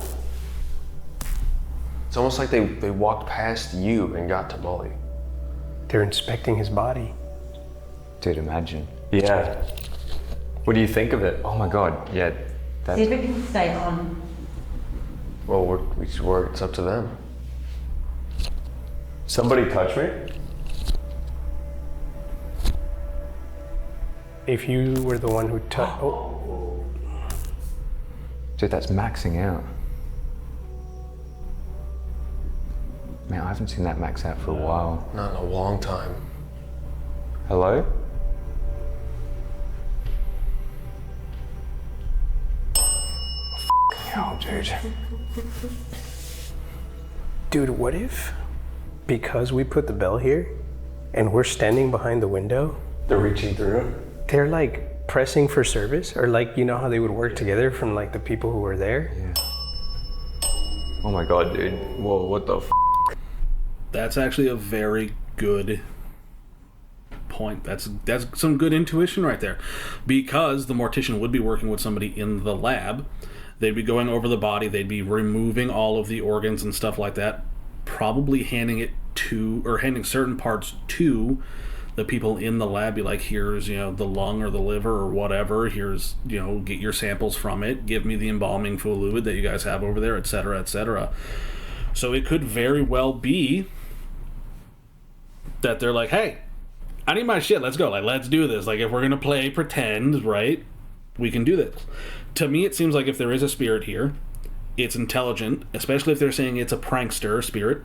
It's almost like they walked past you and got to Molly. They're inspecting his body. Dude, imagine. Yeah. What do you think of it? Oh my god, yeah. See if it can stay on. Well, it's up to them. Somebody touch me? If you were the one who touched. Oh. Dude, that's maxing out. Man, I haven't seen that max out for a while. Not in a long time. Hello? Oh, dude. Dude, what if, because we put the bell here and we're standing behind the window, they're reaching through? They're like pressing for service, or like, you know how they would work together from like the people who were there? Yeah. Oh my god, dude. Whoa, what the f? That's actually a very good point. That's some good intuition right there. Because the mortician would be working with somebody in the lab. They'd be going over the body. They'd be removing all of the organs and stuff like that. Probably handing certain parts to the people in the lab. Be like, here's, the lung or the liver or whatever. Here's, get your samples from it. Give me the embalming fluid that you guys have over there, etc., etc. So it could very well be that they're like, hey, I need my shit, let's go, like, let's do this. Like, if we're gonna play pretend, right, we can do this. To me, it seems like if there is a spirit here, it's intelligent, especially if they're saying it's a prankster spirit.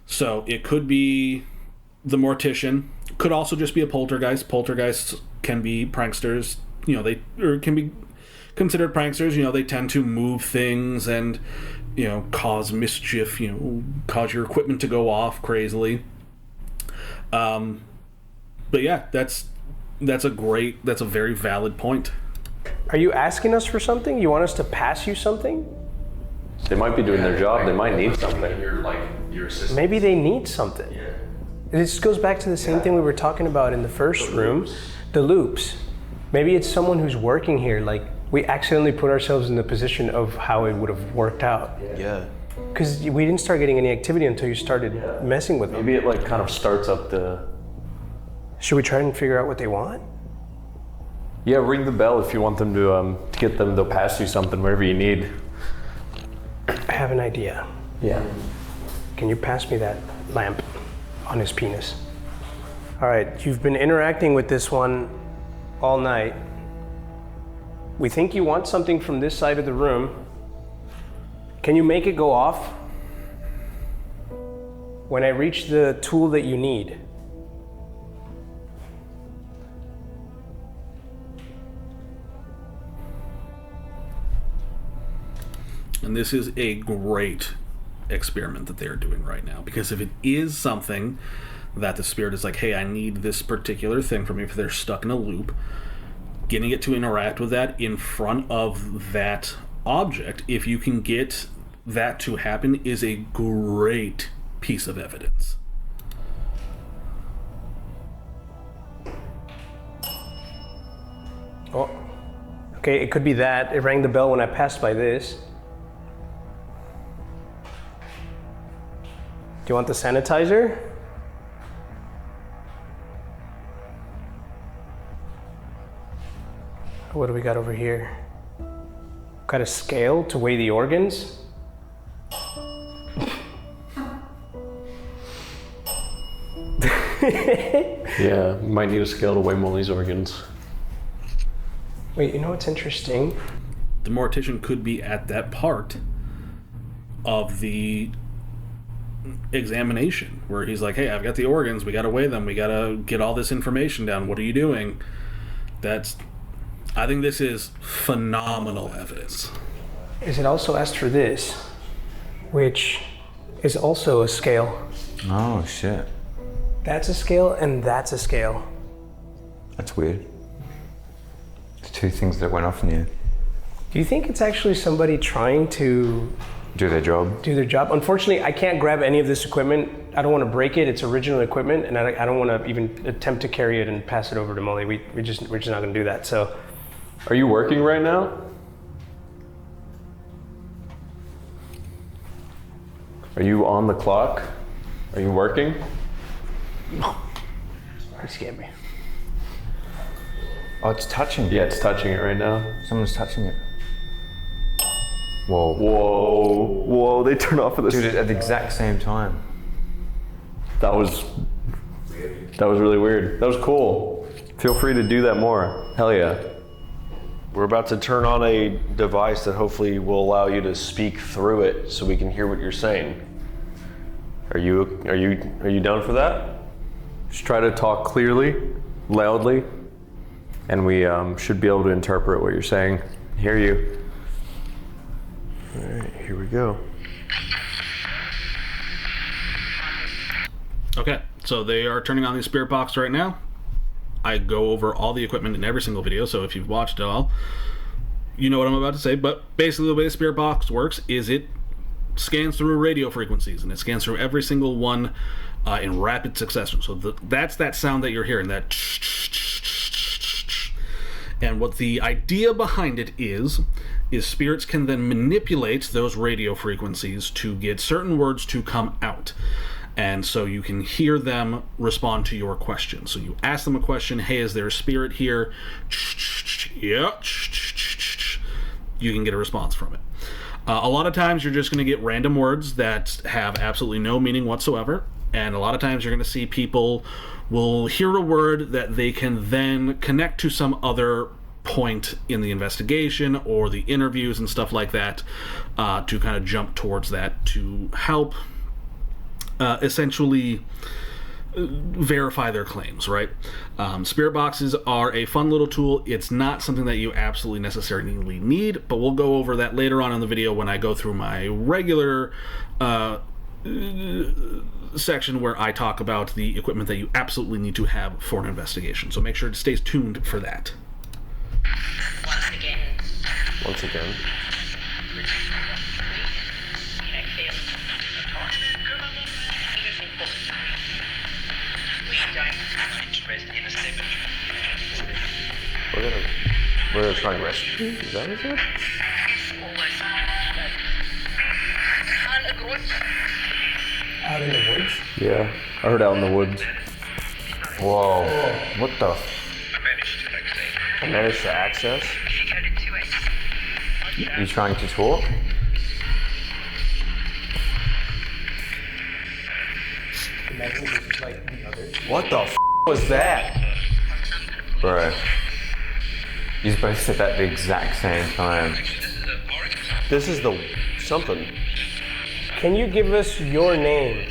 So it could be the mortician, could also just be a poltergeist. Poltergeists can be pranksters, can be considered pranksters. They tend to move things and cause mischief, cause your equipment to go off crazily. But yeah, that's a very valid point. Are you asking us for something? You want us to pass you something? They might be doing their job. They might need something. Your assistant. Maybe they need something. Yeah. This goes back to the same thing we were talking about in the first room, the loops. Maybe it's someone who's working here, like We accidentally put ourselves in the position of how it would have worked out. Yeah. Because we didn't start getting any activity until you started messing with them. Maybe it like kind of starts up the... Should we try and figure out what they want? Yeah, ring the bell if you want them to get them. They'll pass you something, whatever you need. I have an idea. Yeah. Can you pass me that lamp on his penis? All right, you've been interacting with this one all night. We think you want something from this side of the room. Can you make it go off? When I reach the tool that you need. And this is a great experiment that they're doing right now, because if it is something that the spirit is like, hey, I need this particular thing from you, if they're stuck in a loop, getting it to interact with that in front of that object, if you can get that to happen, is a great piece of evidence. Oh, okay, it could be that. It rang the bell when I passed by this. Do you want the sanitizer? What do we got over here? Got a scale to weigh the organs? Yeah, might need a scale to weigh Molly's organs. Wait, you know what's interesting? The mortician could be at that part of the examination where he's like, hey, I've got the organs, we gotta weigh them, we gotta get all this information down, what are you doing? I think this is phenomenal evidence. Is it also asked for this, which is also a scale. Oh, shit. That's a scale and that's a scale. That's weird. The two things that went off in the air. Do you think it's actually somebody trying to Do their job? do their job? Unfortunately, I can't grab any of this equipment. I don't want to break it. It's original equipment, and I don't want to even attempt to carry it and pass it over to Molly. We're just not going to do that. So, Are you working right now? Are you on the clock? Are you working? you scared me. Oh, it's touching. Yeah, it's touching it right now. Someone's touching it. Whoa. Whoa. Whoa, they turned off at the... Dude, at the exact same time. That was really weird. That was cool. Feel free to do that more. Hell yeah. We're about to turn on a device that hopefully will allow you to speak through it so we can hear what you're saying. Are you down for that? Just try to talk clearly, loudly, and we should be able to interpret what you're saying. Hear you. All right, here we go. Okay, so they are turning on the spirit box right now. I go over all the equipment in every single video, so if you've watched it all, you know what I'm about to say. But basically the way the spirit box works is it scans through radio frequencies, and it scans through every single one in rapid succession. So that's that sound that you're hearing, that. And what the idea behind it is spirits can then manipulate those radio frequencies to get certain words to come out. And so you can hear them respond to your question. So you ask them a question, hey, is there a spirit here? Yeah. You can get a response from it. A lot of times you're just going to get random words that have absolutely no meaning whatsoever. And a lot of times you're going to see people will hear a word that they can then connect to some other point in the investigation or the interviews and stuff like that, to kind of jump towards that to help essentially verify their claims, right? Spirit boxes are a fun little tool. It's not something that you absolutely necessarily need, but we'll go over that later on in the video when I go through my regular section where I talk about the equipment that you absolutely need to have for an investigation. So make sure to stay tuned for that. Once again. We're gonna Where they're trying to rescue you? Is that what it said? Out in the woods? Yeah, I heard out in the woods. Whoa. What the? I managed to access? You trying to talk? What the was that? Bro. You both said that at the exact same time. This is the something. Can you give us your name?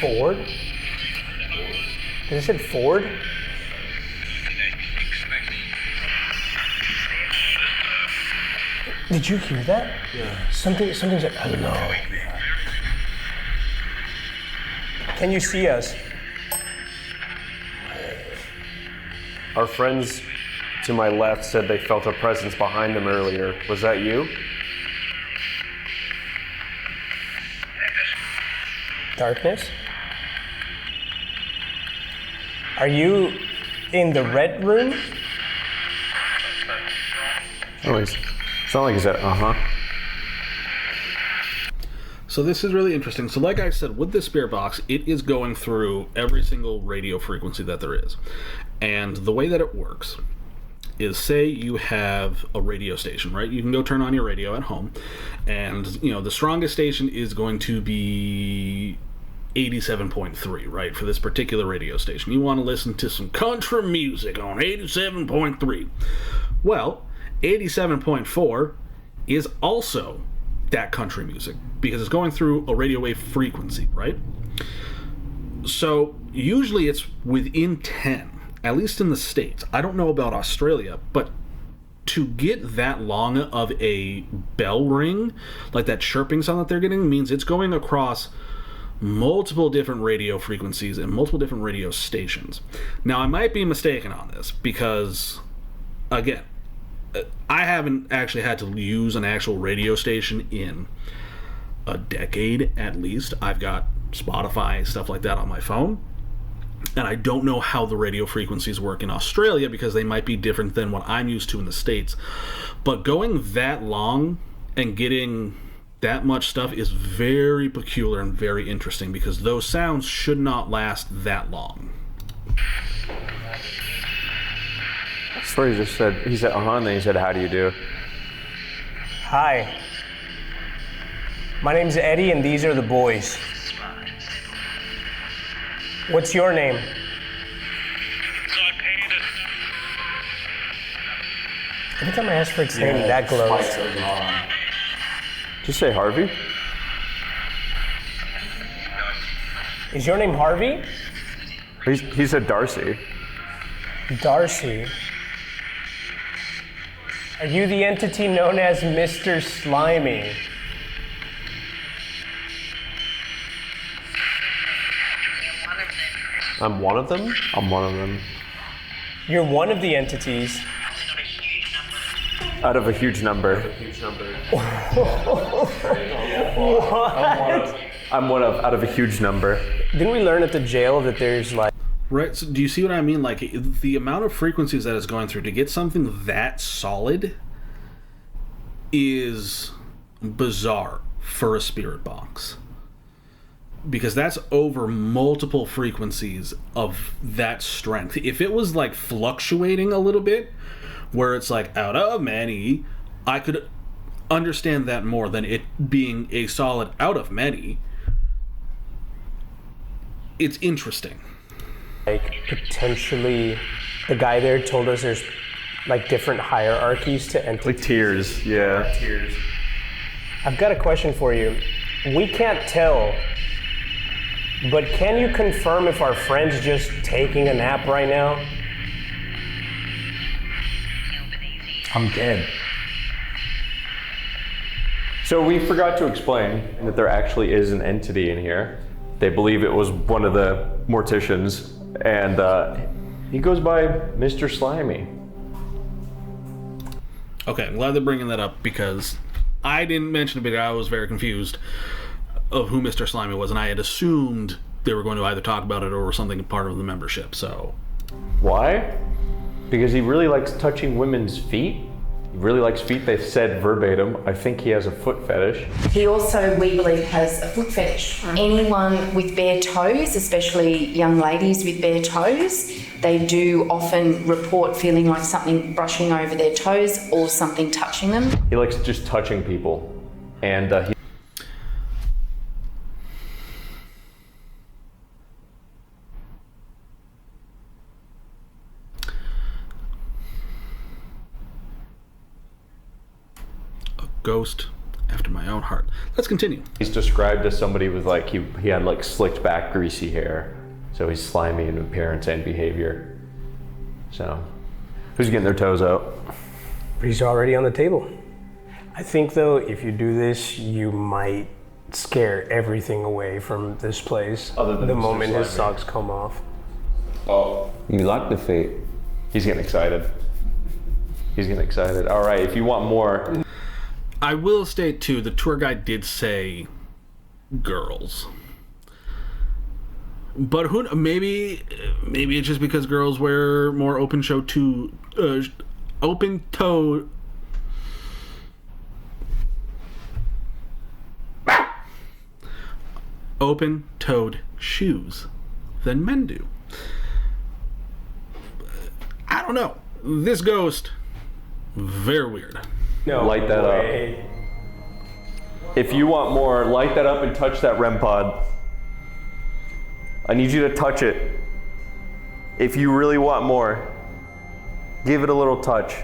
Ford? They said Ford? Did you hear that? Yeah. Something's like, hello. Can you see us? Our friends to my left said they felt a presence behind them earlier. Was that you? Darkness? Are you in the red room? Oh, it's not like he said, So this is really interesting. So like I said, with this spirit box, it is going through every single radio frequency that there is. And the way that it works is, say you have a radio station, right? You can go turn on your radio at home, and the strongest station is going to be 87.3, right? For this particular radio station. You want to listen to some country music on 87.3. Well, 87.4 is also that country music because it's going through a radio wave frequency, right? So usually it's within 10, at least in the States. I don't know about Australia, but to get that long of a bell ring, like that chirping sound that they're getting, means it's going across multiple different radio frequencies and multiple different radio stations. Now, I might be mistaken on this because, again, I haven't actually had to use an actual radio station in a decade at least. I've got Spotify, stuff like that on my phone. And I don't know how the radio frequencies work in Australia because they might be different than what I'm used to in the States. But going that long and getting that much stuff is very peculiar and very interesting because those sounds should not last that long. That's what he just said. He said, and then he said, how do you do? Hi. My name's Eddie, and these are the boys. What's your name? Every time I ask for its name, that glows. Did you say Harvey? Is your name Harvey? He said Darcy. Darcy. Are you the entity known as Mr. Slimy? I'm one of them? I'm one of them. You're one of the entities. Out of a huge number. I'm one of out of a huge number. Didn't we learn at the jail that there's like... Right, so do you see what I mean? Like, the amount of frequencies that it's going through to get something that solid is bizarre for a spirit box. Because that's over multiple frequencies of that strength. If it was like fluctuating a little bit, where it's like out of many, I could understand that more than it being a solid out of many. It's interesting. Like, potentially, the guy there told us there's like different hierarchies to entities. Like tiers, yeah. Tiers. I've got a question for you. We can't tell, but can you confirm if our friend's just taking a nap right now? I'm dead. So we forgot to explain that there actually is an entity in here. They believe it was one of the morticians, and he goes by Mr. Slimy. Okay, I'm glad they're bringing that up because I didn't mention it, but I was very confused of who Mr. Slimy was, and I had assumed they were going to either talk about it or something part of the membership. So Why? Because he really likes touching women's feet. He really likes feet. They said verbatim. I think he has a foot fetish. He also, we believe, has a foot fetish. Anyone with bare toes, especially young ladies with bare toes, they do often report feeling like something brushing over their toes or something touching them. He likes just touching people. And he ghost after my own heart. Let's continue. He's described as somebody with like, he had like slicked back greasy hair. So he's slimy in appearance and behavior. So, who's getting their toes out? He's already on the table. I think though, if you do this, you might scare everything away from this place. Other than the Mr. moment his Slimy. socks come off. Oh. You like the feet? He's getting excited. He's getting excited. All right, if you want more. I will state too, the tour guide did say girls. But who? Maybe it's just because girls wear more open-toed shoes than men do. I don't know. This ghost, very weird. No light that way. up. If you want more, light that up and touch that REM pod. I need you to touch it. If you really want more, give it a little touch.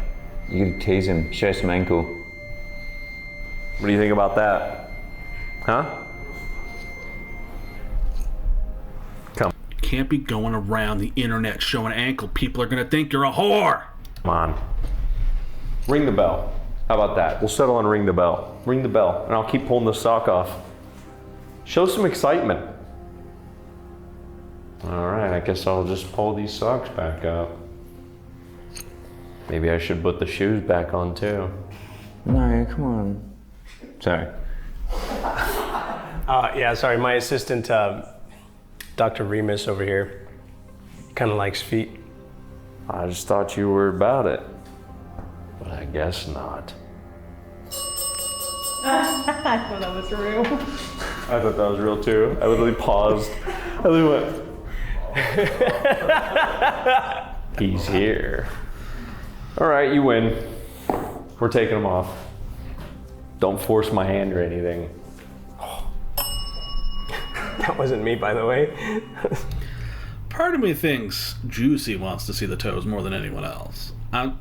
You can tease him, show some ankle. What do you think about that? Huh? Come. Can't be going around the internet showing ankle. People are gonna think you're a whore. Come on. Ring the bell. How about that? We'll settle on ring the bell. Ring the bell, and I'll keep pulling the sock off. Show some excitement. All right, I guess I'll just pull these socks back up. Maybe I should put the shoes back on too. No, come on. Sorry. Yeah, sorry, my assistant, Dr. Remus over here, kind of likes feet. I just thought you were about it, but I guess not. I thought that was real. I thought that was real too. I literally paused. I literally went, he's here. All right, you win. We're taking them off. Don't force my hand or anything. That wasn't me, by the way. Part of me thinks Juicy wants to see the toes more than anyone else. I'm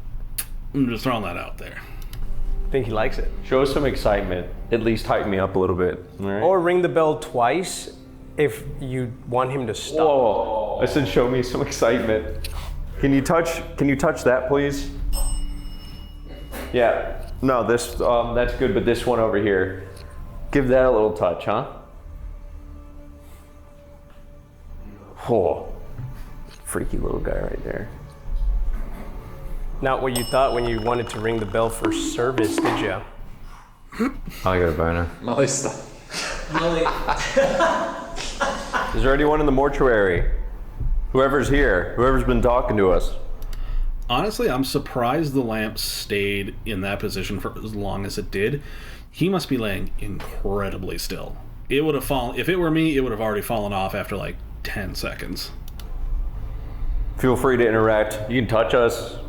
just throwing that out there. I think he likes it. Show some excitement. At least hype me up a little bit. All right? Or ring the bell twice if you want him to stop. Whoa! I said show me some excitement. Can you touch that, please? Yeah. No, this that's good, but this one over here. Give that a little touch, huh? Oh, freaky little guy right there. Not what you thought when you wanted to ring the bell for service, did you? I got a boner. Melissa. Is there anyone in the mortuary? Whoever's here, whoever's been talking to us. Honestly, I'm surprised the lamp stayed in that position for as long as it did. He must be laying incredibly still. It would have fallen, if it were me, it would have already fallen off after like 10 seconds. Feel free to interact. You can touch us.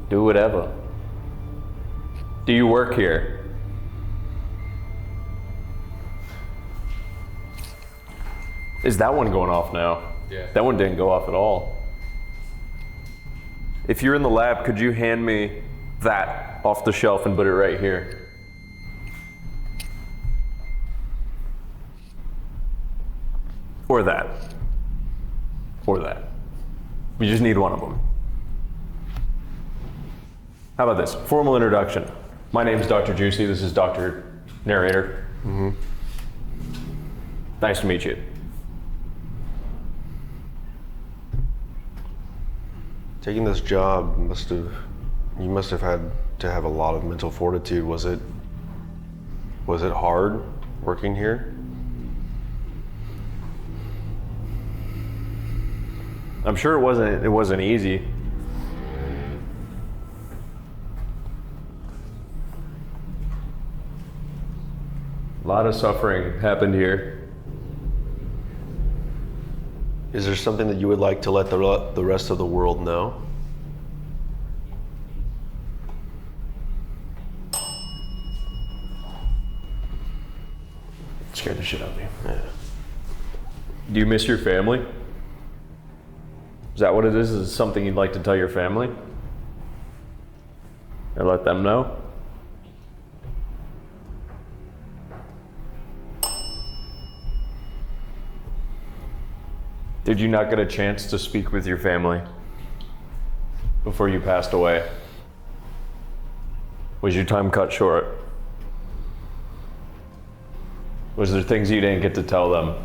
Do whatever. Do you work here? Is that one going off now? Yeah. That one didn't go off at all. If you're in the lab, could you hand me that off the shelf and put it right here? Or that. Or that. We just need one of them. How about this? Formal introduction. My name is Dr. Juicy. This is Dr. Narrator. Mm-hmm. Nice to meet you. Taking this job you must have had to have a lot of mental fortitude. Was it hard working here? I'm sure it wasn't easy. A lot of suffering happened here. Is there something that you would like to let the rest of the world know? Scared the shit out of me. Yeah. Do you miss your family? Is that what it is? Is it something you'd like to tell your family? Or let them know? Did you not get a chance to speak with your family before you passed away? Was your time cut short? Was there things you didn't get to tell them?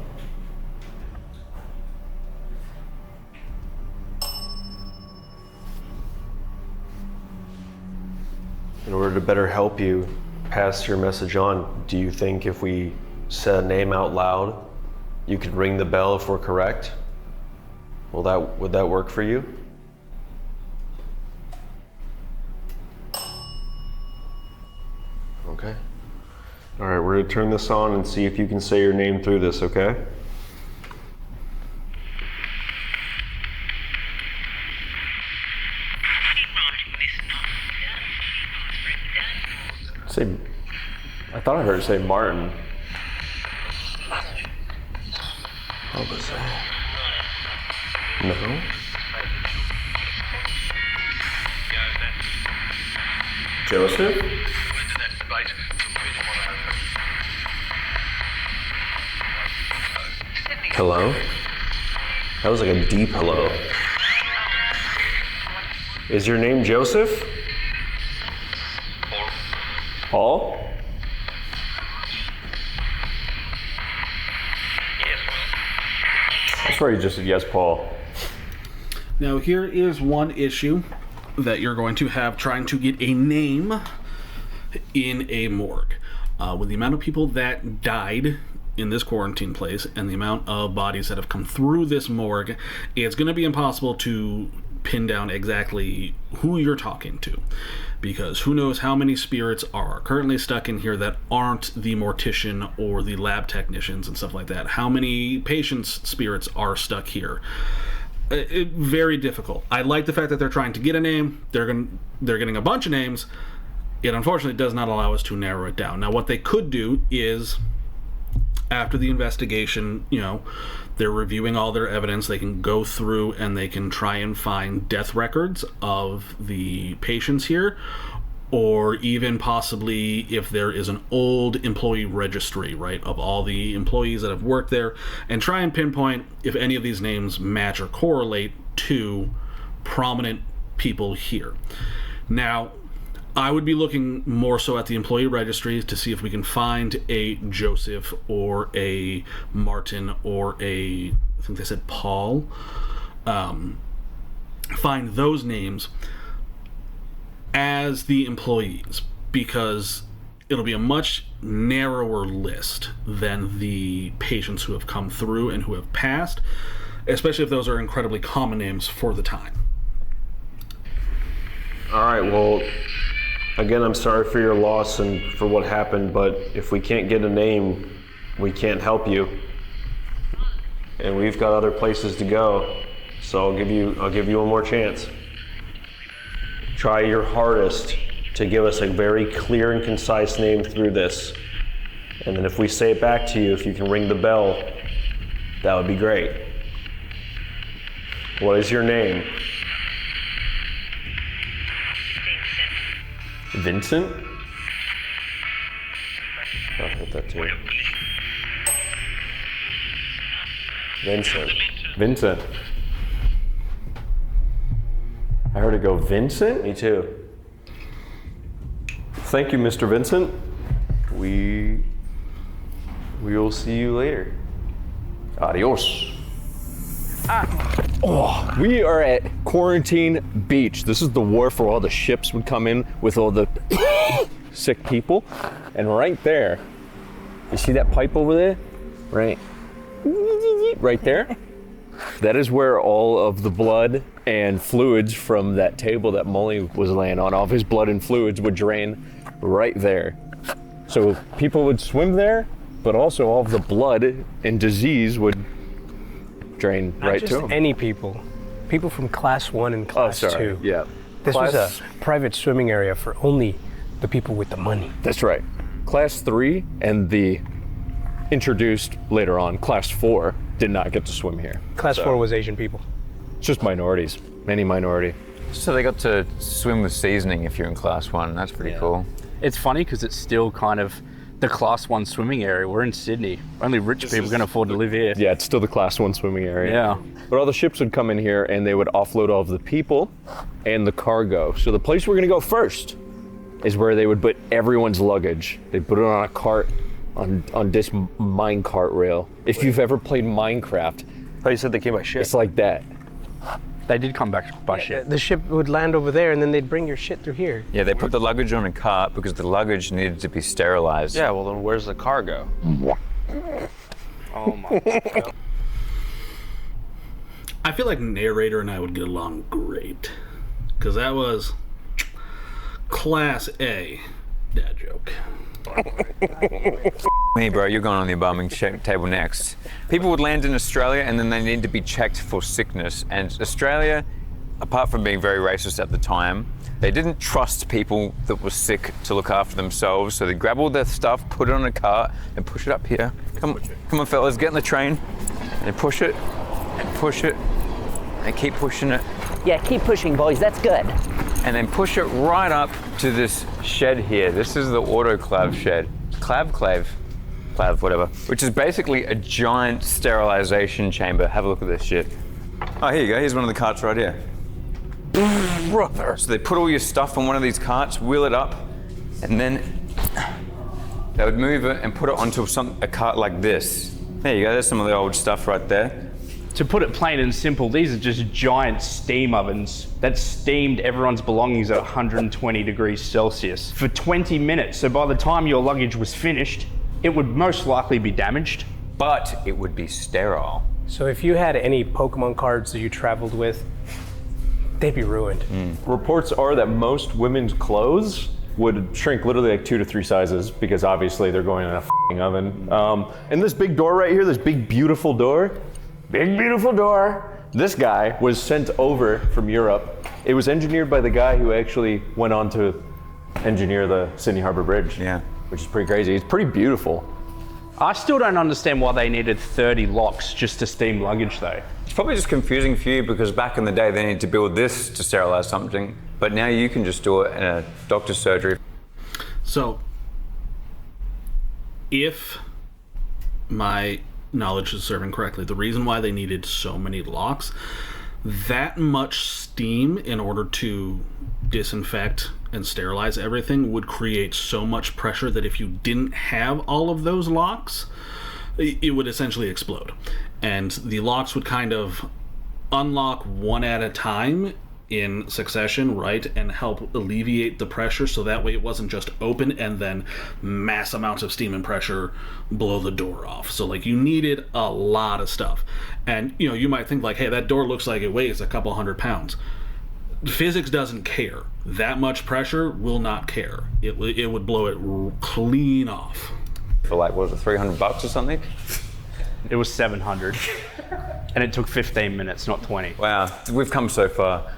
In order to better help you pass your message on, do you think if we said a name out loud, you could ring the bell if we're correct? Would that work for you? Okay. All right, we're gonna turn this on and see if you can say your name through this, okay? I thought I heard it say Martin. What was that? No. Joseph? Hello? That was like a deep hello. Is your name Joseph? Paul? That's where you just said yes, Paul. Now here is one issue that you're going to have trying to get a name in a morgue. With the amount of people that died in this quarantine place and the amount of bodies that have come through this morgue, it's going to be impossible to pin down exactly who you're talking to, because who knows how many spirits are currently stuck in here that aren't the mortician or the lab technicians and stuff like that. How many patients' spirits are stuck here? Very difficult. I like the fact that they're trying to get a name. They're getting a bunch of names. It unfortunately does not allow us to narrow it down. Now what they could do is, after the investigation, they're reviewing all their evidence, they can go through and they can try and find death records of the patients here, or even possibly if there is an old employee registry, right, of all the employees that have worked there, and try and pinpoint if any of these names match or correlate to prominent people here. Now, I would be looking more so at the employee registry to see if we can find a Joseph or a Martin or I think they said Paul. Find those names as the employees, because it'll be a much narrower list than the patients who have come through and who have passed, especially if those are incredibly common names for the time. All right, well, again, I'm sorry for your loss and for what happened, but if we can't get a name, we can't help you. And we've got other places to go, so I'll give you one more chance. Try your hardest to give us a very clear and concise name through this. And then if we say it back to you, if you can ring the bell, that would be great. What is your name? Vincent? I'll hit that too. Vincent. Vincent. I heard it go Vincent? Me too. Thank you, Mr. Vincent. We will see you later. Adios. We are at Quarantine Beach. This is the wharf where all the ships would come in with all the sick people. And right there, you see that pipe over there? Right there? That is where all of the blood and fluids from that table that Molly was laying on, all of his blood and fluids would drain right there. So people would swim there, but also all of the blood and disease would drain Not right just to him. any people. People from class 1 and class 2. Yeah. This was a private swimming area for only the people with the money. That's right. Class 3 and the introduced later on, class 4 did not get to swim here. Class 4 was Asian people. It's just minorities, any minority. So they got to swim with seasoning if you're in class 1. That's pretty cool. It's funny because it's still kind of the class 1 swimming area. We're in Sydney. Only rich people can afford to live here. Yeah, it's still the class 1 swimming area. Yeah. But all the ships would come in here and they would offload all of the people and the cargo. So the place we're gonna go first is where they would put everyone's luggage. They put it on a cart, on this mine cart rail. If you've ever played Minecraft. Oh, you said they came by ship. It's like that. They did come back by ship. The ship would land over there and then they'd bring your shit through here. Yeah, they put the luggage on a cart because the luggage needed to be sterilized. Yeah, well then where's the cargo? Oh my God. I feel like narrator and I would get along great. Because that was class A dad joke. Me, bro, you're going on the embalming table next. People would land in Australia and then they need to be checked for sickness. And Australia, apart from being very racist at the time, they didn't trust people that were sick to look after themselves. So they grab all their stuff, put it on a cart, and push it up here. Come on, fellas, get in the train. And push it, and push it, and keep pushing it. Yeah, keep pushing, boys. That's good. And then push it right up to this shed here. This is the autoclave shed. Clav, whatever. Which is basically a giant sterilization chamber. Have a look at this shit. Oh, here you go. Here's one of the carts right here. Brother. So they put all your stuff on one of these carts, wheel it up, and then they would move it and put it onto a cart like this. There you go. There's some of the old stuff right there. To put it plain and simple, these are just giant steam ovens that steamed everyone's belongings at 120 degrees Celsius for 20 minutes. So by the time your luggage was finished, it would most likely be damaged. But it would be sterile. So if you had any Pokemon cards that you traveled with, they'd be ruined. Reports are that most women's clothes would shrink literally like 2 to 3 sizes because obviously they're going in a f***ing oven. And this big door right here, this big beautiful door, this guy was sent over from Europe. It was engineered by the guy who actually went on to engineer the Sydney Harbour Bridge. Yeah. Which is pretty crazy. It's pretty beautiful. I still don't understand why they needed 30 locks just to steam luggage though. It's probably just confusing for you because back in the day they needed to build this to sterilize something, but now you can just do it in a doctor's surgery. So, if my knowledge is serving correctly, the reason why they needed so many locks, that much steam in order to disinfect and sterilize everything would create so much pressure that if you didn't have all of those locks, it would essentially explode. And the locks would kind of unlock one at a time in succession, right, and help alleviate the pressure so that way it wasn't just open and then mass amounts of steam and pressure blow the door off. So like you needed a lot of stuff. And you know, you might think like, hey, that door looks like it weighs a couple 100 pounds. Physics doesn't care. That much pressure will not care. It would blow it clean off. For like, what was it, $300 or something? It was 700. And it took 15 minutes, not 20. Wow, we've come so far.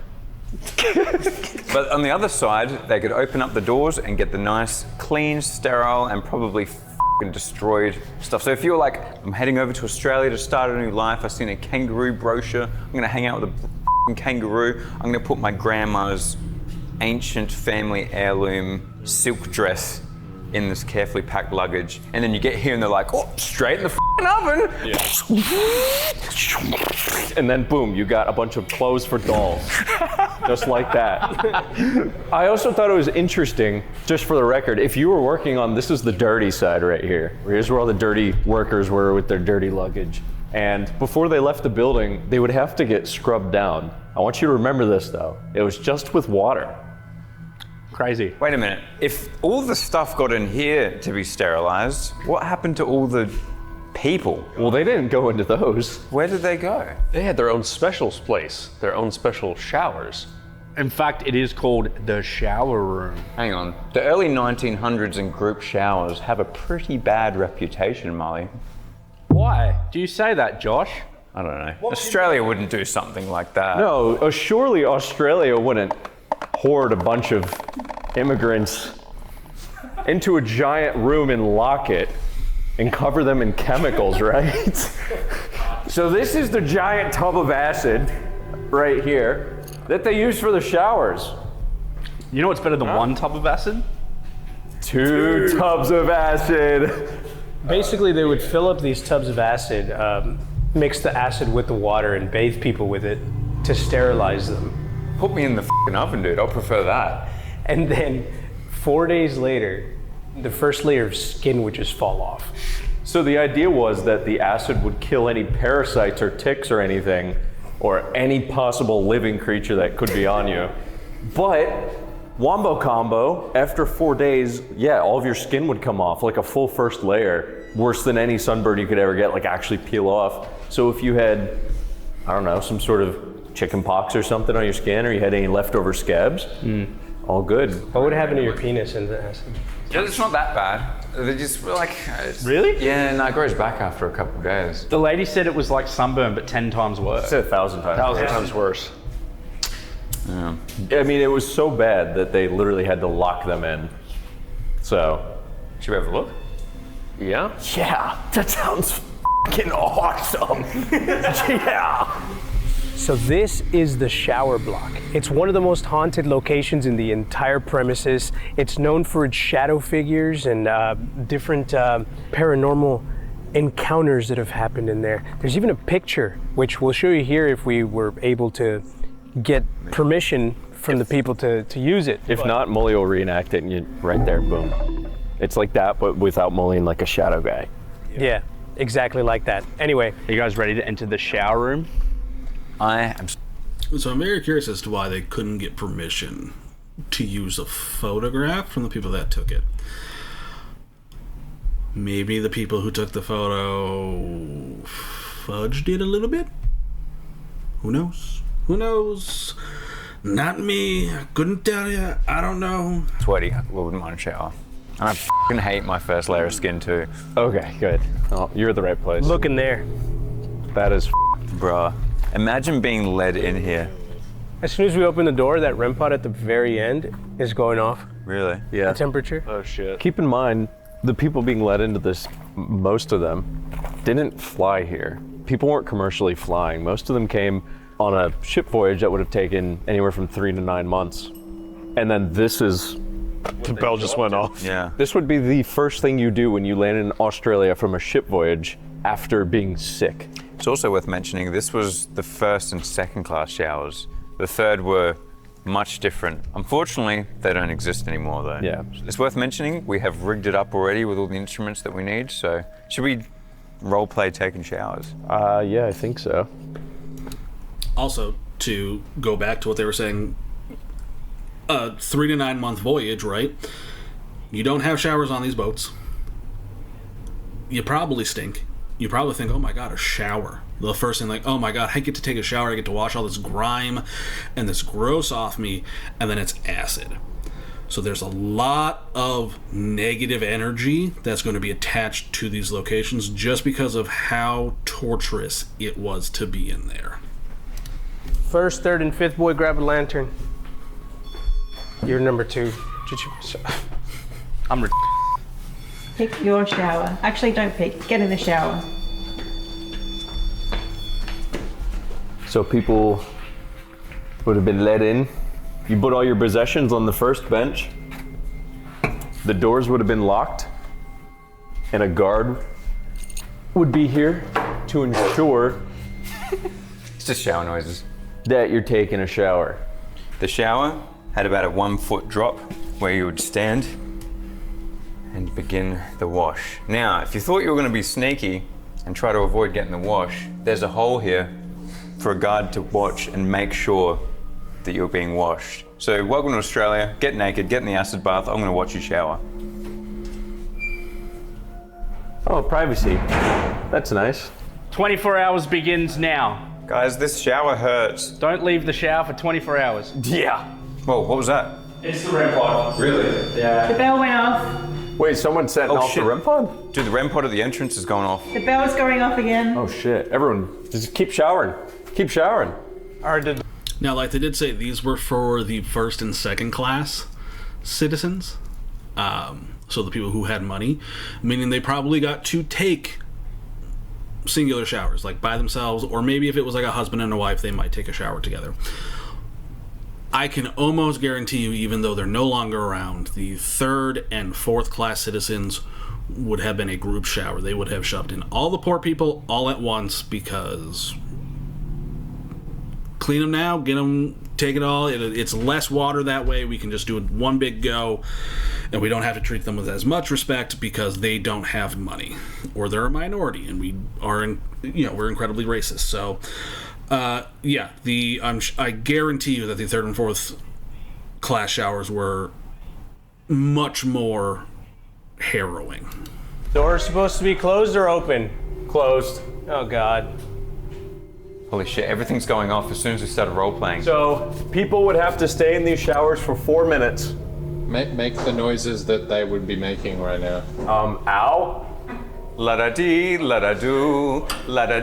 But on the other side, they could open up the doors and get the nice, clean, sterile, and probably f***ing destroyed stuff. So if you're like, I'm heading over to Australia to start a new life, I've seen a kangaroo brochure, I'm gonna hang out with a f***ing kangaroo, I'm gonna put my grandma's ancient family heirloom silk dress in this carefully packed luggage, and then you get here and they're like, oh, straight in the f***ing oven. Yeah. And then boom, you got a bunch of clothes for dolls. Just like that. I also thought it was interesting, just for the record, if you were working on, this is the dirty side right here. Here's where all the dirty workers were with their dirty luggage. And before they left the building, they would have to get scrubbed down. I want you to remember this though. It was just with water. Crazy. Wait a minute. If all the stuff got in here to be sterilized, what happened to all the people. Well, they didn't go into those. Where did they go? They had their own special place, their own special showers. In fact, it is called the shower room. Hang on. The early 1900s and group showers have a pretty bad reputation, Molly. Why do you say that, Josh? I don't know. Australia wouldn't do something like that. No, surely Australia wouldn't hoard a bunch of immigrants into a giant room and lock it and cover them in chemicals, right? So this is the giant tub of acid right here that they use for the showers. You know what's better than one tub of acid? Two tubs of acid. Basically, they would fill up these tubs of acid, mix the acid with the water, and bathe people with it to sterilize them. Put me in the f***ing oven, dude. I'll prefer that. And then 4 days later, the first layer of skin would just fall off. So the idea was that the acid would kill any parasites or ticks or anything, or any possible living creature that could be on you. But wombo combo, after 4 days, yeah, all of your skin would come off, like a full first layer. Worse than any sunburn you could ever get, like actually peel off. So if you had, I don't know, some sort of chicken pox or something on your skin, or you had any leftover scabs, all good. What would happen to your penis in the acid? Yeah, it's not that bad. They just were like... Really? Yeah, no, it grows back after a couple of days. The lady said it was like sunburn, but 10 times worse. I said 1,000 times. 1,000 times worse. Yeah. I mean, it was so bad that they literally had to lock them in. So. Should we have a look? Yeah? Yeah, that sounds fucking awesome. Yeah. So this is the shower block. It's one of the most haunted locations in the entire premises. It's known for its shadow figures and different paranormal encounters that have happened in there. There's even a picture, which we'll show you here if we were able to get permission from the people to use it. If not, Molly will reenact it and you right there, boom. It's like that, but without Molly and like a shadow guy. Yeah, exactly like that. Anyway. Are you guys ready to enter the shower room? I am. So I'm very curious as to why they couldn't get permission to use a photograph from the people that took it. Maybe the people who took the fphoto fudged it a little bit? Who knows? Who knows? Not me. I couldn't tell you. I don't know. Sweaty. I wouldn't mind a shower. And I f***ing hate my first layer of skin too. Okay, good. Oh, you're at the right place. Look in there. That is Bruh. Imagine being led in here. As soon as we open the door, that REM pod at the very end is going off. Really? Yeah. The temperature. Oh shit. Keep in mind, the people being led into this, most of them, didn't fly here. People weren't commercially flying. Most of them came on a ship voyage that would have taken anywhere from 3 to 9 months. And then this is... The bell just went off. Yeah. This would be the first thing you do when you land in Australia from a ship voyage after being sick. It's also worth mentioning this was the first and second class showers. The third were much different. Unfortunately, they don't exist anymore though. Yeah. It's worth mentioning we have rigged it up already with all the instruments that we need, so should we role play taking showers? Yeah, I think so. Also, to go back to what they were saying, a 3 to 9 month voyage, right? You don't have showers on these boats. You probably stink. You probably think, oh my god, a shower. The first thing, like, oh my god, I get to take a shower, I get to wash all this grime and this gross off me, and then it's acid. So there's a lot of negative energy that's going to be attached to these locations just because of how torturous it was to be in there. First, third, and fifth boy, grab a lantern. You're number 2. I'm Pick your shower. Actually, don't pick. Get in the shower. So people would have been let in. You put all your possessions on the first bench. The doors would have been locked. And a guard would be here to ensure It's just shower noises. that you're taking a shower. The shower had about a 1 foot drop where you would stand and begin the wash. Now, if you thought you were going to be sneaky and try to avoid getting the wash, there's a hole here for a guard to watch and make sure that you're being washed. So welcome to Australia, get naked, get in the acid bath, I'm going to watch you shower. Oh, privacy. That's nice. 24 hours begins now. Guys, this shower hurts. Don't leave the shower for 24 hours. Yeah. Whoa, what was that? It's the REM pod. Really? Yeah. The bell went off. Wait, someone set off shit. the REM pod? Dude, the REM pod at the entrance is going off. The bell's going off again. Oh shit. Everyone, just keep showering. Keep showering. Now, like they did say, these were for the first and second class citizens. So the people who had money, meaning they probably got to take singular showers, like by themselves, or maybe if it was like a husband and a wife, they might take a shower together. I can almost guarantee you, even though they're no longer around, the third and fourth class citizens would have been a group shower. They would have shoved in all the poor people all at once, because clean them now, get them, take it all. It's less water that way. We can just do it one big go, and we don't have to treat them with as much respect because they don't have money, or they're a minority, and we are, we're incredibly racist. So, yeah, I guarantee you that the third and fourth class showers were much more harrowing. Door's supposed to be closed or open? Closed. Oh God. Holy shit, everything's going off as soon as we started role-playing. So, people would have to stay in these showers for 4 minutes. Make the noises that they would be making right now. Ow. La-da-dee, la-da-doo, la-da...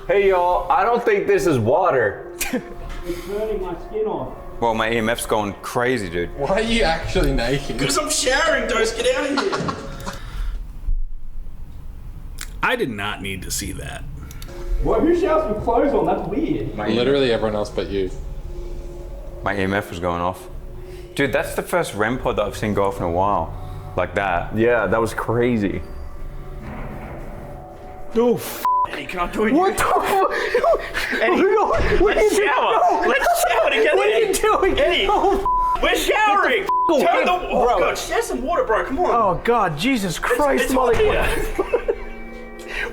Hey y'all, I don't think this is water. It's burning my skin off. Well, my EMF's going crazy, dude. Why are you actually naked? Because I'm showering, Dose. Get out of here. I did not need to see that. Well, who showers with clothes on? That's weird. Literally everyone else but you. My EMF was going off. Dude, that's the first REM pod that I've seen go off in a while. Like that. Yeah, that was crazy. Oh, Eddie, can I do it? What the fuck? Eddie, let's shower. Let's shower together. What are you doing? Eddie, we're showering. Turn the... Oh, God, share some water, bro. Come on. Oh God, Jesus Christ, It's hot here.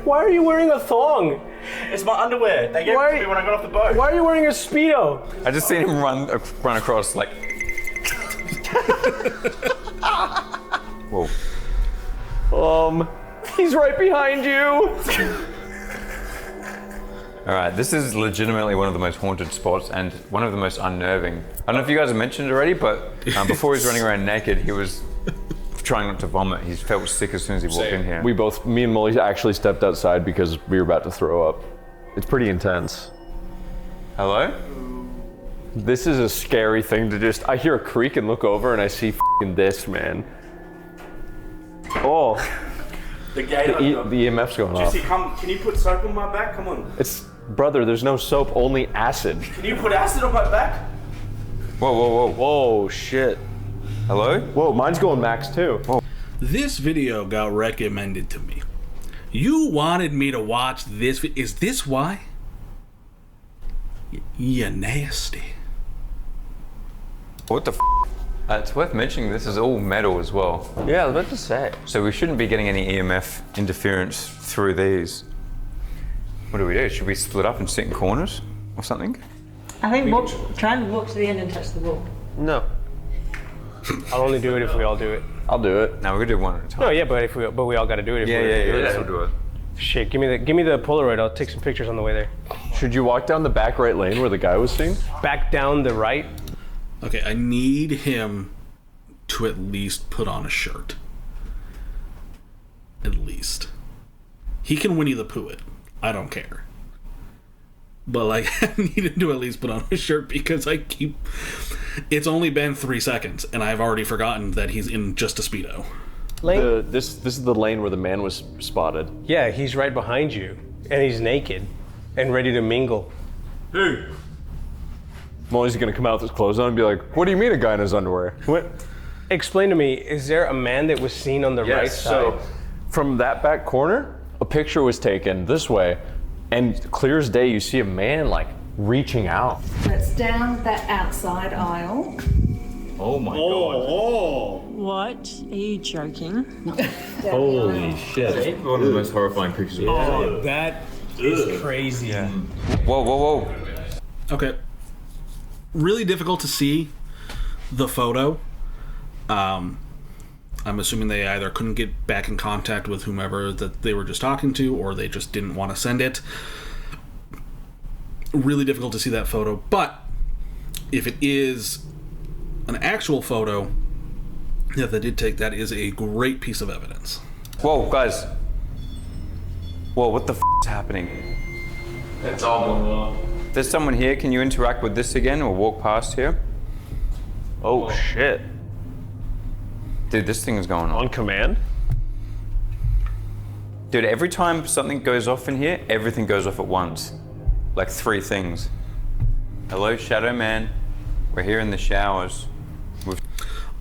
Why are you wearing a thong? It's my underwear. They gave it to me when I got off the boat. Why are you wearing a Speedo? I just seen him run across, like... Whoa. He's right behind you. All right, this is legitimately one of the most haunted spots and one of the most unnerving. I don't know if you guys have mentioned it already, but before he was running around naked, he was trying not to vomit. He felt sick as soon as he walked in here. Me and Molly actually stepped outside because we were about to throw up. It's pretty intense. Hello? This is a scary thing to just, I hear a creak and look over and I see f***ing this, man. Oh. The gate. The EMF's going off. Jesse, can you put soap on my back? Come on. Brother, there's no soap, only acid. Can you put acid on my back? Whoa, whoa, whoa. Whoa, shit. Hello? Whoa, mine's going max too. Whoa. This video got recommended to me. You wanted me to watch this. Is this why? You nasty. What the f? It's worth mentioning this is all metal as well. Yeah, I was about to say. So we shouldn't be getting any EMF interference through these. What do we do? Should we split up and sit in corners or something? I think try and walk to the end and touch the wall. No. I'll only do it if we all do it. I'll do it. No, we're gonna do one at a time. No, yeah, but we all gotta do it. If We'll do it. Shit, give me the Polaroid. I'll take some pictures on the way there. Should you walk down the back right lane where the guy was seen? Back down the right. Okay, I need him to at least put on a shirt. At least. He can Winnie the Pooh it. I don't care. But, like, I need him to at least put on a shirt because it's only been 3 seconds and I've already forgotten that he's in just a Speedo. This is the lane where the man was spotted. Yeah, he's right behind you. And he's naked and ready to mingle. Hey! Molly's gonna come out with his clothes on and be like, what do you mean a guy in his underwear? What? Explain to me, is there a man that was seen on the right side? So from that back corner, a picture was taken this way, and clear as day, you see a man like reaching out. It's down that outside aisle. Oh my God. What? Are you joking? Holy shit. One of the most horrifying pictures of all time. That is crazy. Yeah. Whoa, whoa, whoa. Okay. Really difficult to see the photo. I'm assuming they either couldn't get back in contact with whomever that they were just talking to, or they just didn't want to send it. Really difficult to see that photo, but if it is an actual photo that they did take, that is a great piece of evidence. Whoa, guys. Whoa, what the is happening? It's all going on. If there's someone here, can you interact with this again or walk past here? Oh, shit. Dude, this thing is going On command? Dude, every time something goes off in here, everything goes off at once. Like 3 things. Hello, Shadow Man. We're here in the showers.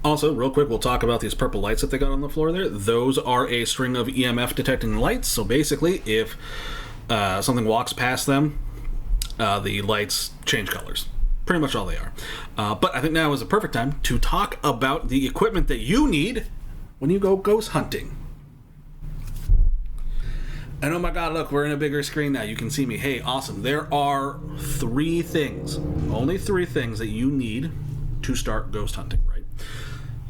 Also, real quick, we'll talk about these purple lights that they got on the floor there. Those are a string of EMF detecting lights. So basically, if something walks past them, the lights change colors. Pretty much all they are. But I think now is a perfect time to talk about the equipment that you need when you go ghost hunting. And oh my god, look, we're in a bigger screen now. You can see me. Hey, awesome. There are 3 things, only 3 things that you need to start ghost hunting, right?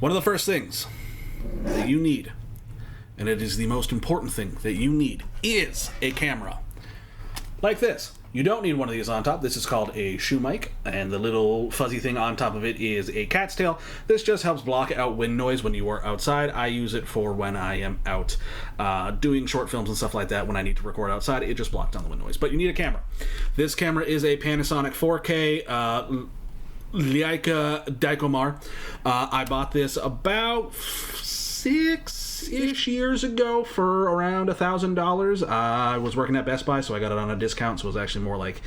One of the first things that you need, and it is the most important thing that you need, is a camera. Like this. You don't need one of these on top. This is called a shoe mic, and the little fuzzy thing on top of it is a cat's tail. This just helps block out wind noise when you are outside. I use it for when I am out doing short films and stuff like that. When I need to record outside, it just blocks down the wind noise. But you need a camera. This camera is a Panasonic 4K Leica Daikomar. I bought this about 6-ish years ago for around $1,000. I was working at Best Buy, so I got it on a discount, so it was actually more like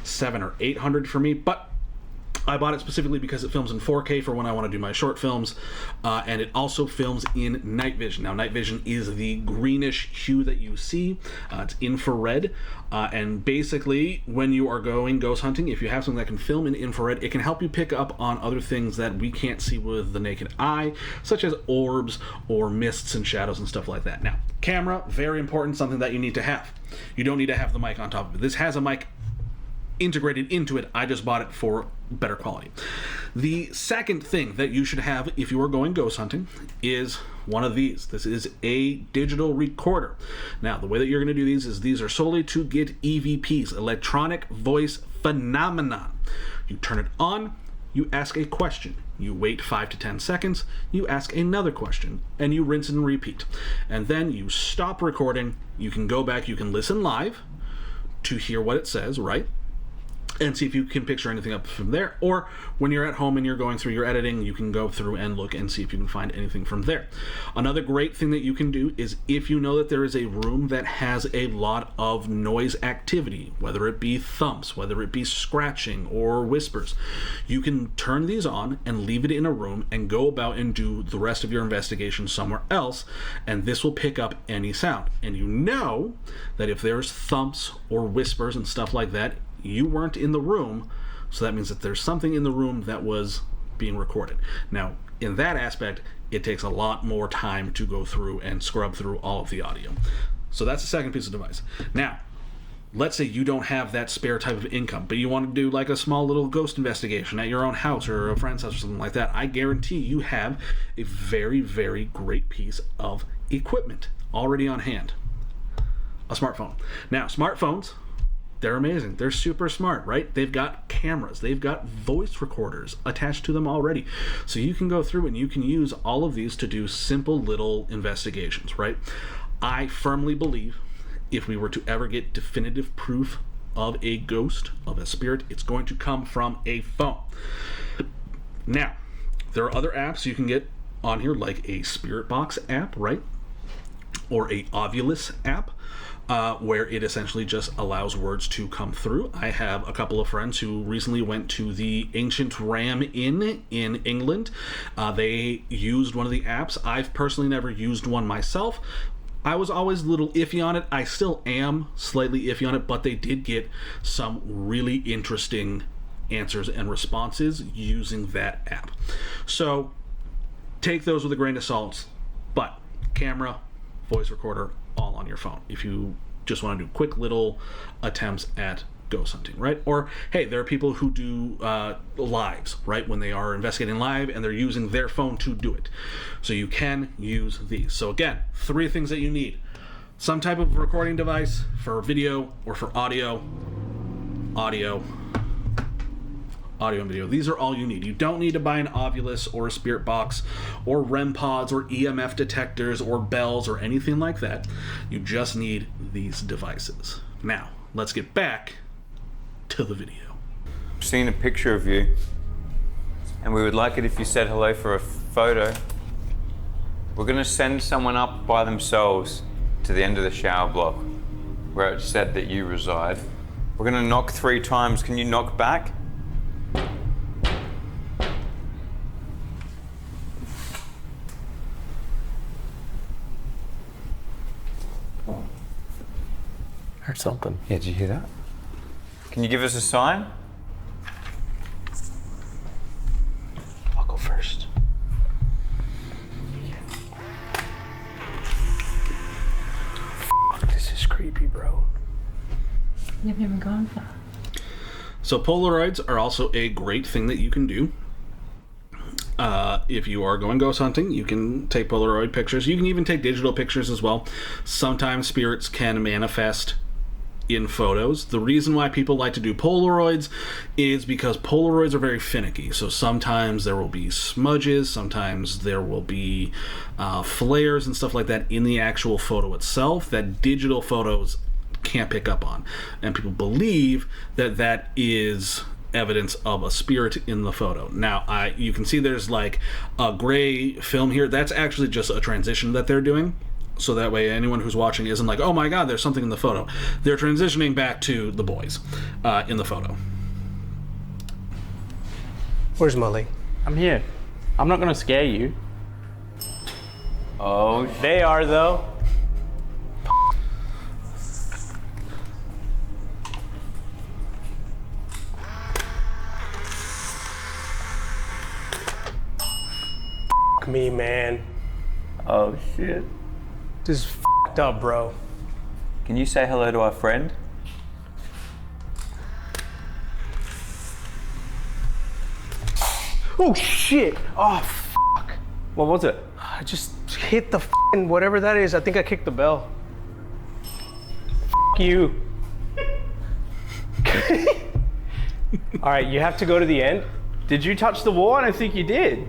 $700 or $800 for me, but I bought it specifically because it films in 4K for when I want to do my short films, and it also films in night vision. Now, night vision is the greenish hue that you see. It's infrared, and basically, when you are going ghost hunting, if you have something that can film in infrared, it can help you pick up on other things that we can't see with the naked eye, such as orbs or mists and shadows and stuff like that. Now, camera, very important, something that you need to have. You don't need to have the mic on top of it. This has a mic integrated into it. I just bought it for better quality. The second thing that you should have if you are going ghost hunting is one of these. This is a digital recorder. Now, the way that you're going to do these are solely to get EVPs, electronic voice phenomenon. You turn it on, you ask a question, you wait 5 to 10 seconds, you ask another question, and you rinse and repeat. And then you stop recording, you can go back, you can listen live to hear what it says, right? And see if you can picture anything up from there. Or when you're at home and you're going through your editing, you can go through and look and see if you can find anything from there. Another great thing that you can do is if you know that there is a room that has a lot of noise activity, whether it be thumps, whether it be scratching or whispers, you can turn these on and leave it in a room and go about and do the rest of your investigation somewhere else, and this will pick up any sound. And you know that if there's thumps or whispers and stuff like that, you weren't in the room, so that means that there's something in the room that was being recorded. Now, in that aspect, it takes a lot more time to go through and scrub through all of the audio. So that's the second piece of device. Now, let's say you don't have that spare type of income, but you want to do like a small little ghost investigation at your own house or a friend's house or something like that. I guarantee you have a very, very great piece of equipment already on hand. A smartphone. Now, smartphones, they're amazing. They're super smart, right? They've got cameras. They've got voice recorders attached to them already. So you can go through and you can use all of these to do simple little investigations, right? I firmly believe if we were to ever get definitive proof of a ghost, of a spirit, it's going to come from a phone. Now, there are other apps you can get on here, like a Spirit Box app, right? Or a Ovulus app. Where it essentially just allows words to come through. I have a couple of friends who recently went to the Ancient Ram Inn in England. They used one of the apps. I've personally never used one myself. I was always a little iffy on it. I still am slightly iffy on it, but they did get some really interesting answers and responses using that app. So take those with a grain of salt, but camera, voice recorder, all on your phone if you just want to do quick little attempts at ghost hunting, right? Or, hey, there are people who do lives, right? When they are investigating live and they're using their phone to do it. So you can use these. So again, 3 things that you need. Some type of recording device for video or for audio, and video. These are all you need. You don't need to buy an Ovilus or a Spirit Box or REM pods or EMF detectors or bells or anything like that. You just need these devices. Now, let's get back to the video. I've seen a picture of you, and we would like it if you said hello for a photo. We're going to send someone up by themselves to the end of the shower block where it said that you reside. We're going to knock 3 times. Can you knock back? Heard something. Yeah, did you hear that? Can you give us a sign? I'll go first. This is creepy, bro. You've never gone far. So Polaroids are also a great thing that you can do. If you are going ghost hunting, you can take Polaroid pictures. You can even take digital pictures as well. Sometimes spirits can manifest in photos. The reason why people like to do Polaroids is because Polaroids are very finicky. So sometimes there will be smudges, sometimes there will be flares and stuff like that in the actual photo itself that digital photos can't pick up on. And people believe that that is evidence of a spirit in the photo. Now, you can see there's like a gray film here. That's actually just a transition that they're doing. So that way anyone who's watching isn't like, oh my god, there's something in the photo. They're transitioning back to the boys in the photo. Where's Molly? I'm here. I'm not gonna scare you. Oh, they are though. Me, man. Oh shit. This is f***ed up, bro. Can you say hello to our friend? Oh shit! Oh fuck! What was it? I just hit the f***ing whatever that is. I think I kicked the bell. F*** you. All right, you have to go to the end. Did you touch the wall? I don't think you did.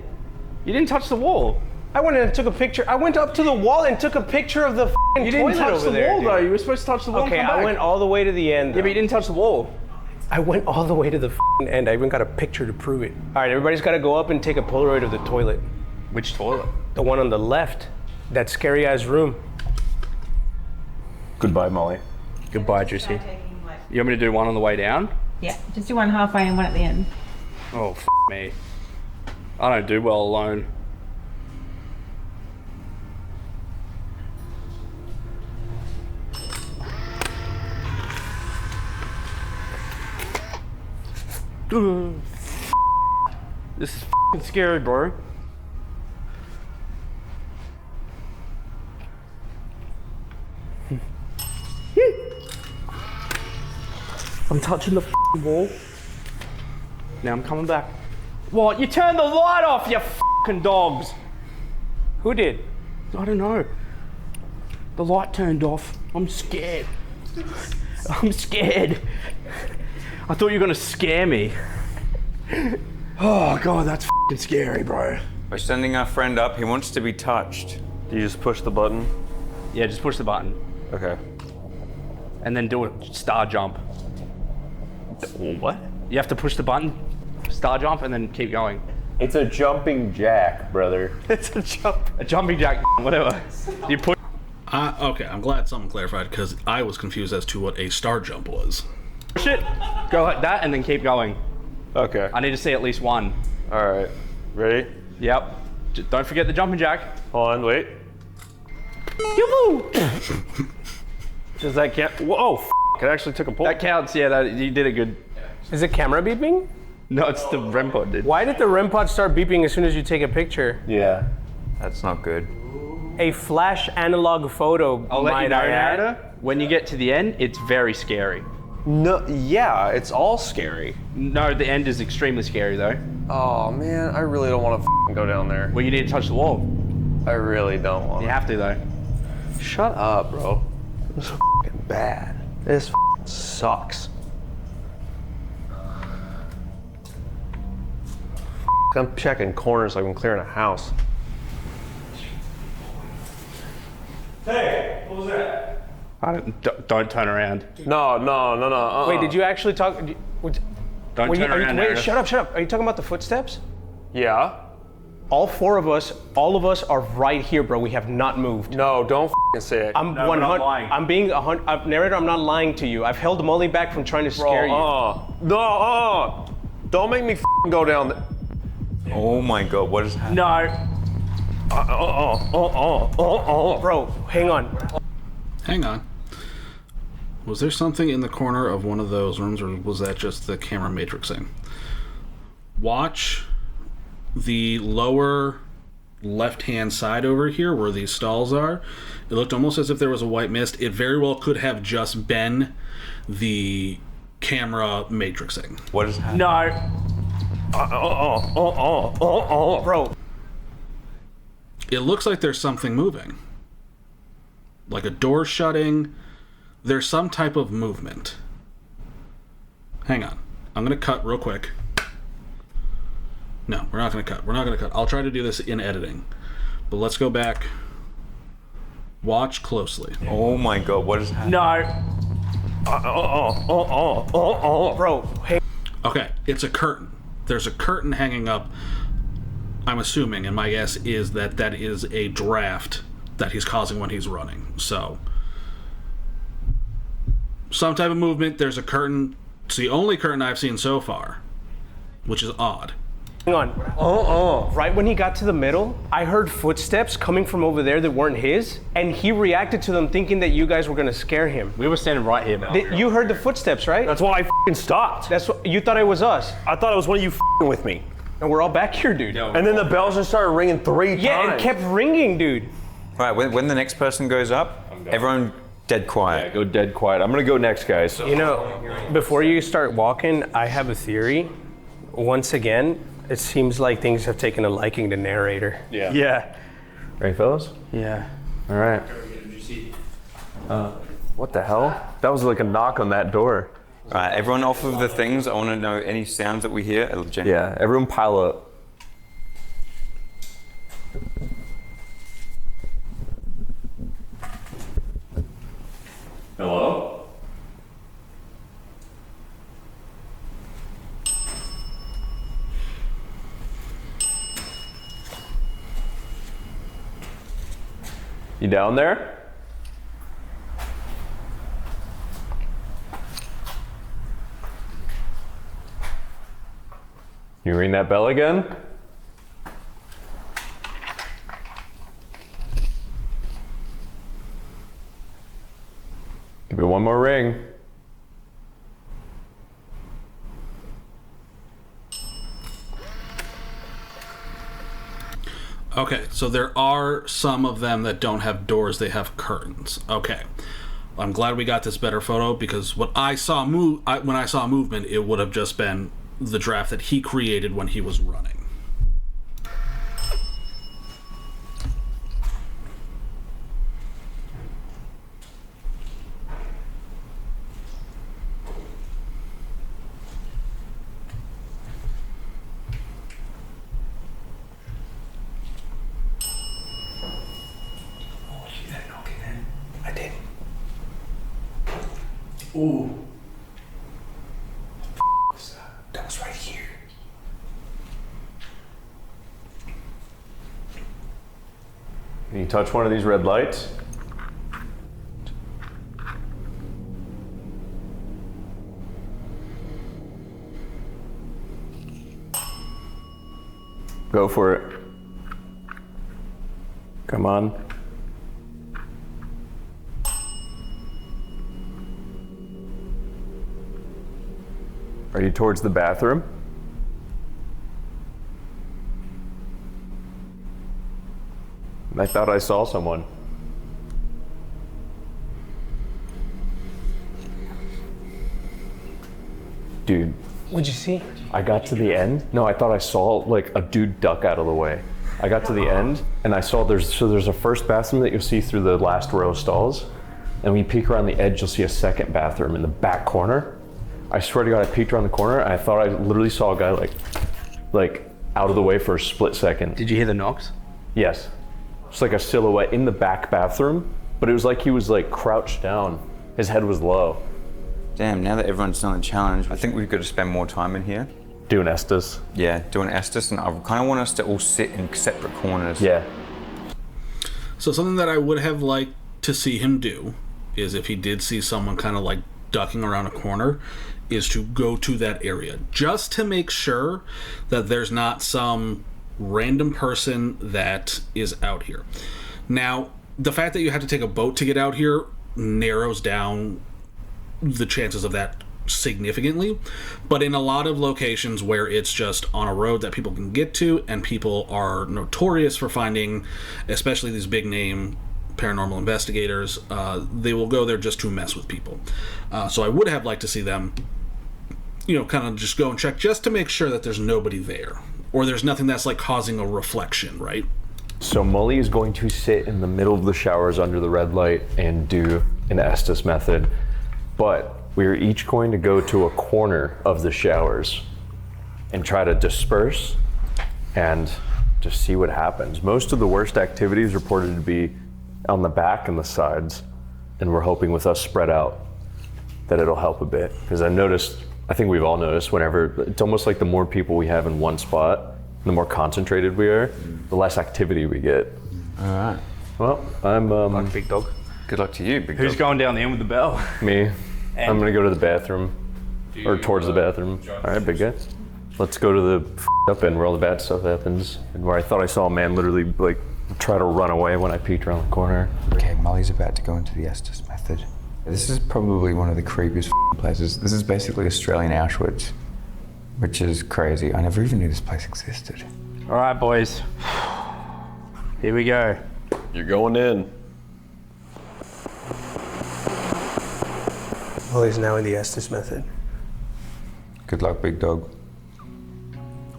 You didn't touch the wall. I went and took a picture. I went up to the wall and took a picture of the f***ing You toilet didn't touch over the there, wall dude. though. You were supposed to touch the wall. Okay, and come I back. went all the way to the end. Yeah, but you didn't touch the wall. I went all the way to the f***ing end. I even got a picture to prove it. All right, everybody's got to go up and take a Polaroid of the toilet. Which toilet? The one on the left. That scary ass room. Goodbye, Molly. Goodbye, Juicy. You want me to do one on the way down? Yeah, just do one halfway and one at the end. Oh, f me. I don't do well alone. This is f***ing scary, bro. I'm touching the f***ing wall. Now I'm coming back. What? You turned the light off, you f***ing dogs. Who did? I don't know. The light turned off. I'm scared. I'm scared. I thought you were gonna scare me. Oh god, that's f***ing scary, bro. We're sending our friend up. He wants to be touched. Do you just push the button? Yeah, just push the button. Okay. And then do a star jump. What? You have to push the button, star jump, and then keep going. It's a jumping jack, brother. It's a jumping jack, whatever. You put. Okay, I'm glad someone clarified because I was confused as to what a star jump was. Push it, go like that, and then keep going. Okay. I need to see at least one. All right. Ready? Yep. Don't forget the jumping jack. Hold on, wait. Does that count? Whoa, it actually took a pull. That counts, yeah, you did it good. Is the camera beeping? No, it's the REM pod, dude. Why did the REM pod start beeping as soon as you take a picture? Yeah. That's not good. A flash analog photo, I'll let you might know, I add. narrator. When you get to the end, it's very scary. No, yeah, it's all scary. No, the end is extremely scary though. Oh man, I really don't want to go down there. Well, you need to touch the wall. I really don't want. You have to though. Shut up, bro. This is fucking bad. This sucks. I'm checking corners like I'm clearing a house. Hey, what was that? Don't turn around. No. Wait, did you actually talk? Don't turn around. Wait, shut up. Are you talking about the footsteps? Yeah. All of us are right here, bro. We have not moved. No, don't say it. I'm No, we're not lying. I'm being narrator. I'm not lying to you. I've held Molly back from trying to scare you. Don't make me go down there. Oh my God, what is happening? No. Bro, hang on. Hang on. Was there something in the corner of one of those rooms, or was that just the camera matrixing? Watch the lower left-hand side over here where these stalls are. It looked almost as if there was a white mist. It very well could have just been the camera matrixing. What is happening? No. Bro. It looks like there's something moving. Like a door shutting. There's some type of movement. Hang on. I'm going to cut real quick. No, we're not going to cut. We're not going to cut. I'll try to do this in editing. But let's go back. Watch closely. Oh my God, what is happening? No. Bro, hey. Okay, it's a curtain. There's a curtain hanging up. I'm assuming, and my guess is that that is a draft that he's causing when he's running. So, some type of movement. There's a curtain. It's the only curtain I've seen so far, which is odd. Hang on. Right when he got to the middle, I heard footsteps coming from over there that weren't his, and he reacted to them thinking that you guys were gonna scare him. We were standing right here, man. You heard the footsteps, right? That's why I stopped. That's what you thought it was us. I thought it was one of you with me. And we're all back here, dude. And then the bells just started ringing 3 times. Yeah, it kept ringing, dude. All right, when the next person goes up, everyone dead quiet. Yeah, go dead quiet. I'm gonna go next, guys. You know, before you start walking, I have a theory. Once again, it seems like things have taken a liking to narrator. Yeah. Ready, fellas? Yeah. All right. What the hell? That was like a knock on that door. All right, everyone off of the things. I want to know any sounds that we hear. Yeah, everyone pile up. Hello? You down there? You ring that bell again? Give it one more ring. Okay, so there are some of them that don't have doors, they have curtains. Okay. I'm glad we got this better photo because what I saw when I saw movement, it would have just been the draft that he created when he was running. Ooh. That was right here. Can you touch one of these red lights? Go for it. Come on. Are you towards the bathroom? I thought I saw someone. Dude. What'd you see? I got to the end. No, I thought I saw like a dude duck out of the way. I got to the end and I saw there's a first bathroom that you'll see through the last row of stalls. And when you peek around the edge, you'll see a second bathroom in the back corner. I swear to God, I peeked around the corner and I thought I literally saw a guy like out of the way for a split second. Did you hear the knocks? Yes. It's like a silhouette in the back bathroom, but it was like he was like crouched down. His head was low. Damn, now that everyone's done the challenge, I think we've got to spend more time in here. Doing Estes. Yeah, doing Estes, and I kind of want us to all sit in separate corners. Yeah. So something that I would have liked to see him do is if he did see someone kind of like ducking around a corner, is to go to that area just to make sure that there's not some random person that is out here. Now, the fact that you have to take a boat to get out here narrows down the chances of that significantly, but in a lot of locations where it's just on a road that people can get to, and people are notorious for finding, especially these big name paranormal investigators, they will go there just to mess with people. So I would have liked to see them, kind of just go and check just to make sure that there's nobody there, or there's nothing that's like causing a reflection, right? So Mully is going to sit in the middle of the showers under the red light and do an Estes method, but we are each going to go to a corner of the showers and try to disperse and just see what happens. Most of the worst activities reported to be on the back and the sides, and we're hoping with us spread out that it'll help a bit. Because I think we've all noticed, whenever, it's almost like the more people we have in one spot, the more concentrated we are, the less activity we get. All right. Well, I'm Luck, big dog. Good luck to you, big dog. Who's going down the end with the bell? Me. I'm gonna go to the bathroom, or towards the bathroom. All right, big guy. Let's go to the up end where all the bad stuff happens, and where I thought I saw a man literally like try to run away when I peeked around the corner. Okay, Molly's about to go into the Estes method. This is probably one of the creepiest places. This is basically Australian Auschwitz, which is crazy. I never even knew this place existed. All right, boys. Here we go. You're going in. Molly's now in the Estes method. Good luck, big dog.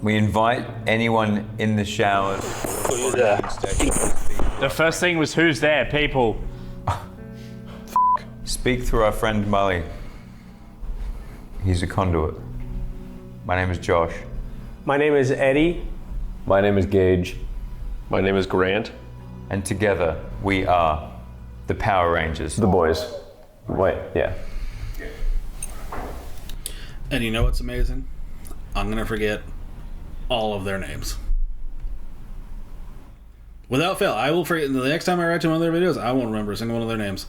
We invite anyone in the showers. The first thing was who's there, people. Speak through our friend Molly. He's a conduit. My name is Josh. My name is Eddie. My name is Gage. My name is Grant. And together we are the Power Rangers. The boys. Wait, yeah. And you know what's amazing? I'm gonna forget all of their names. Without fail, I will forget. The next time I write to one of their videos, I won't remember a single one of their names.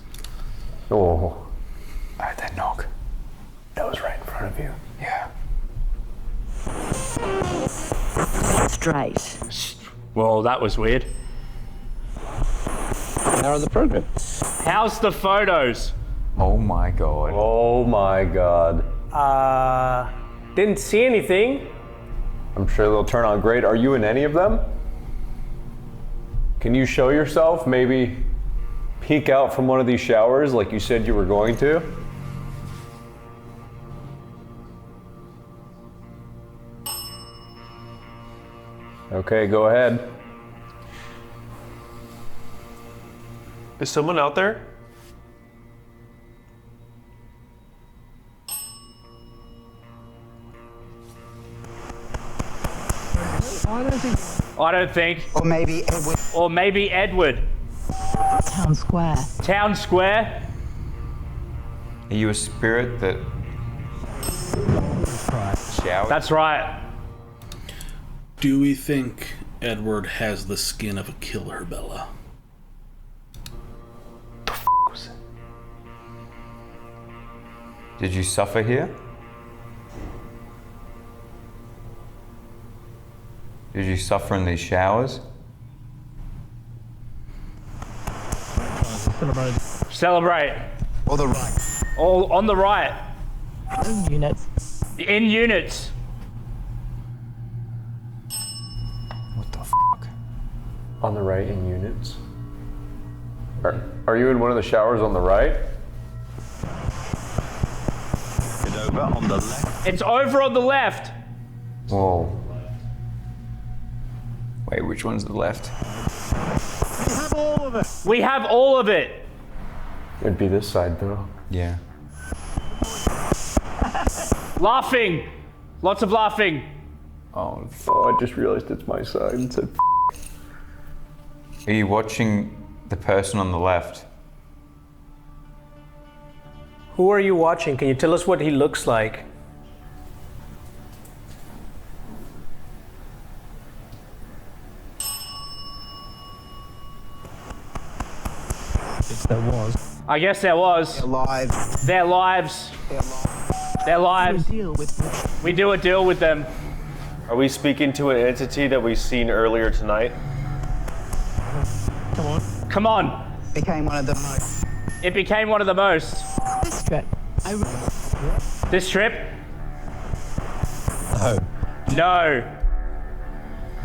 Oh. I heard that knock. That was right in front of you. Yeah. Straight. Well, that was weird. How are the program? How's the photos? Oh my god. Oh my god. Didn't see anything. I'm sure they'll turn out great. Are you in any of them? Can you show yourself? Maybe peek out from one of these showers like you said you were going to? Okay, go ahead. Is someone out there? I don't think. Or maybe Edward. Or maybe Edward. Town Square. Town Square? Are you a spirit that showers? That's right. Do we think Edward has the skin of a killer, Bella? Did you suffer here? Did you suffer in these showers? Celebrate. Or the right. All on the right. Units. In units. What the fuck? On the right in units? Are you in one of the showers on the right? over on the left. It's over on the left. Whoa. Wait, which one's the left? We have all of it. We have all of it. It'd be this side though. Yeah. Laughing. Lots of laughing. Oh, I just realized it's my side and said Are you watching the person on the left? Who are you watching? Can you tell us what he looks like? There was. I guess there was. Their lives. Their lives. Their lives. We do a deal with them. Are we speaking to an entity that we've seen earlier tonight? Come on. Come on. Became one of the most. It became one of the most. This trip. This trip? No. No.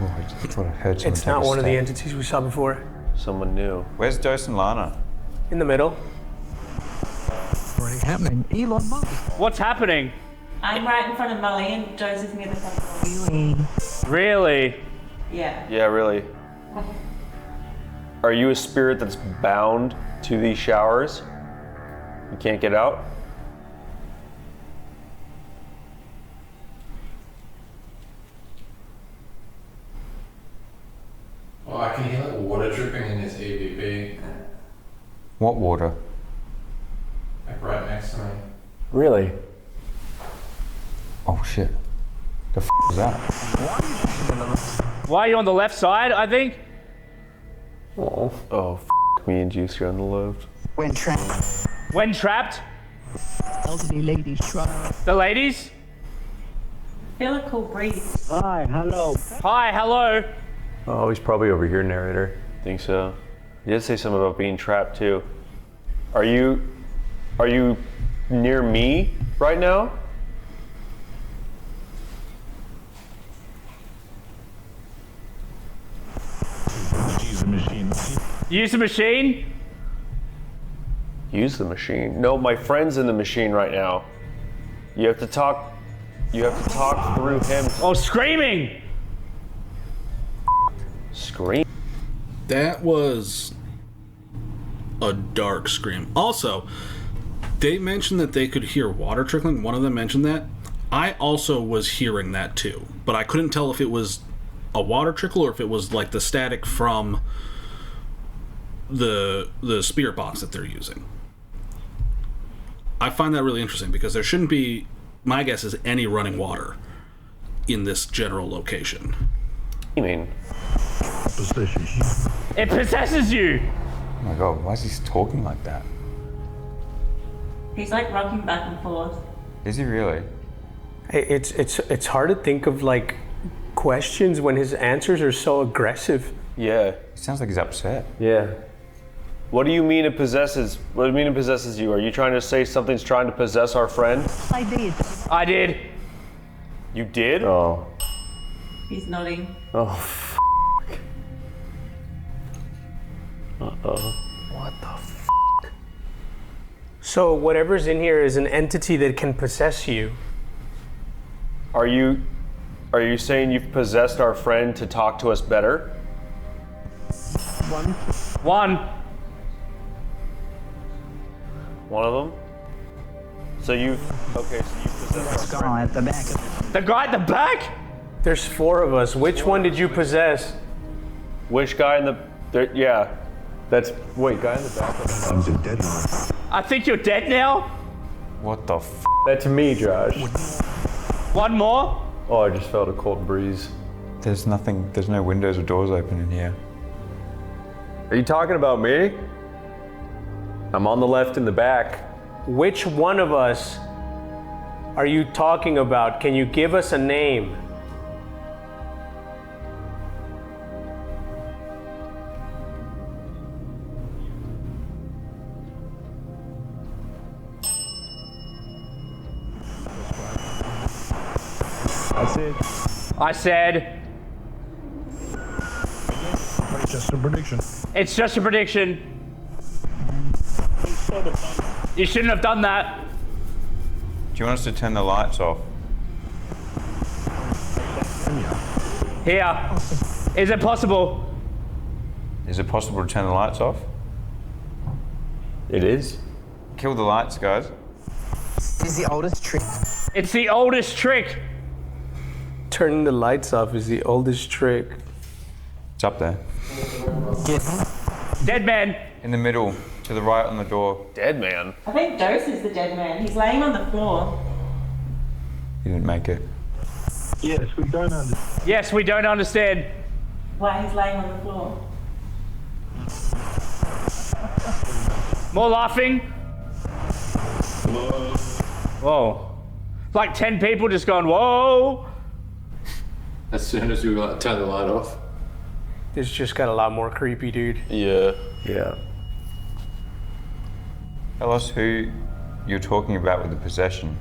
Oh, I just thought I heard someone It's take not a one of the step. entities we saw before. Someone new. Where's Dose and Lana? In the middle. Already happening. Elon Musk. What's happening? I'm right in front of Molly and Joseph's near the front. Really? Really? Yeah. Yeah, really. Are you a spirit that's bound to these showers? You can't get out? Well, I can hear like water dripping in his ABB, What water? like right next to me. Really? Oh shit. The f is that? Why are you on the left side, I think? Oh, me and Juicy on the left. When trapped. When trapped? Elderly ladies try. The ladies? Feel a cool breeze. Hi, hello. Hi, hello. Oh, he's probably over here, narrator. Think so. He did say something about being trapped too. Are you near me right now? Use the machine. Use the machine? Use the machine. No, my friend's in the machine right now. You have to talk through him. Oh, screaming! Scream. That was a dark scream. Also, they mentioned that they could hear water trickling. One of them mentioned that. I also was hearing that too, but I couldn't tell if it was a water trickle or if it was like the static from the spirit box that they're using. I find that really interesting because there shouldn't be, my guess is, any running water in this general location. You mean? It possesses you! Oh my god, why is he talking like that? He's like rocking back and forth. Is he really? Hey, it's hard to think of like questions when his answers are so aggressive. Yeah. It sounds like he's upset. Yeah. What do you mean it possesses? What do you mean it possesses you? Are you trying to say something's trying to possess our friend? I did. I did. You did? Oh. He's nodding. Oh. Uh-oh. What the f? So whatever's in here is an entity that can possess you. Are you saying you've possessed our friend to talk to us better? One. One of them? So you possessed our Guy at the back. The guy at the back? There's 4 of us. Which one did you possess? Which guy in the yeah. That's wait, guy in the back. I'm dead now. I think you're dead now. What the f? That's me, Josh. One more? Oh, I just felt a cold breeze. There's no windows or doors open in here. Are you talking about me? I'm on the left in the back. Which one of us are you talking about? Can you give us a name? I said. It's just a prediction. It's just a prediction. You shouldn't have done that. you want us to turn the lights off? Here. Is it possible? Is it possible to turn the lights off? It is. Kill the lights, guys. It's the oldest trick. It's the oldest trick. Turning the lights off is the oldest trick. It's up there. Dead man. In the middle, to the right on the door. Dead man. I think Dose is the dead man. He's laying on the floor. You didn't make it. Yes, we don't understand. Yes, we don't understand. Why he's laying on the floor. More laughing. Whoa. Like 10 people just going, whoa. As soon as we turn the light off. This just got a lot more creepy, dude. Yeah. Yeah. Tell us who you're talking about with the possession.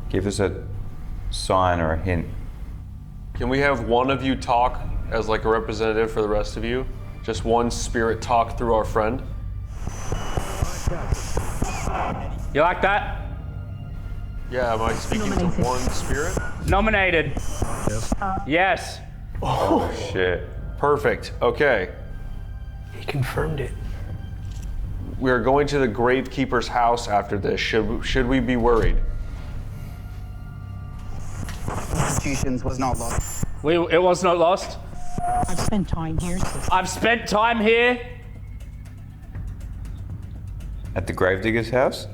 Give us a sign or a hint. Can we have one of you talk as like a representative for the rest of you? Just one spirit talk through our friend? You like that? Yeah, am I speaking to one spirit? Nominated. Yes. Yes. Oh, shit. Perfect. Okay. He confirmed it. We are going to the gravekeeper's house after this. Should we be worried? Institutions was not lost. It was not lost. I've spent time here. I've spent time here. At the gravedigger's house?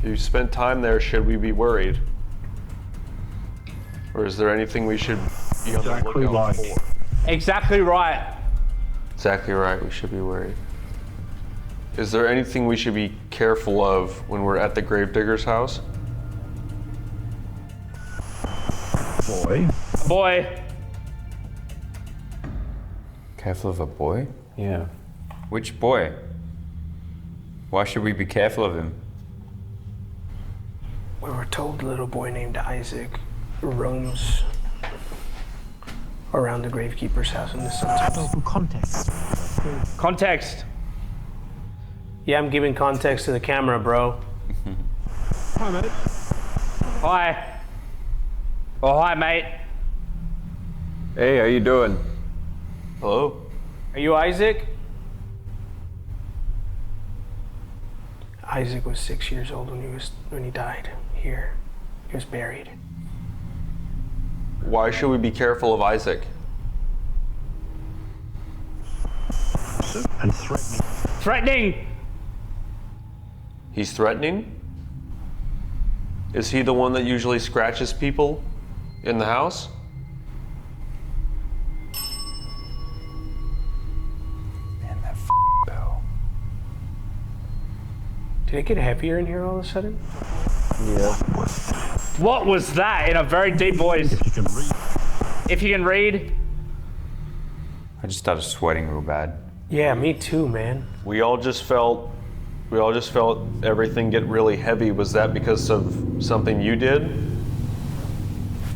You spent time there. Should we be worried? Or is there anything we should be on the lookout for? Exactly right. Exactly right. We should be worried. Is there anything we should be careful of when we're at the gravedigger's house? Boy. Boy. Careful of a boy? Yeah. Which boy? Why should we be careful of him? We were told a little boy named Isaac roams around the gravekeeper's house in the sometimes. Context. Context. Yeah, I'm giving context to the camera, bro. Hi, mate. Hi. Oh, hi, mate. Hey, how you doing? Hello? Are you Isaac? Isaac was 6 years old when he died here. He was buried. Why should we be careful of Isaac? And threatening. Threatening. He's threatening? Is he the one that usually scratches people in the house? Man, that bell. Did it get heavier in here all of a sudden? Yeah. What was that in a very deep voice? If you can read. If you can read. I just started sweating real bad. Yeah, me too, man. We all just felt everything get really heavy. Was that because of something you did?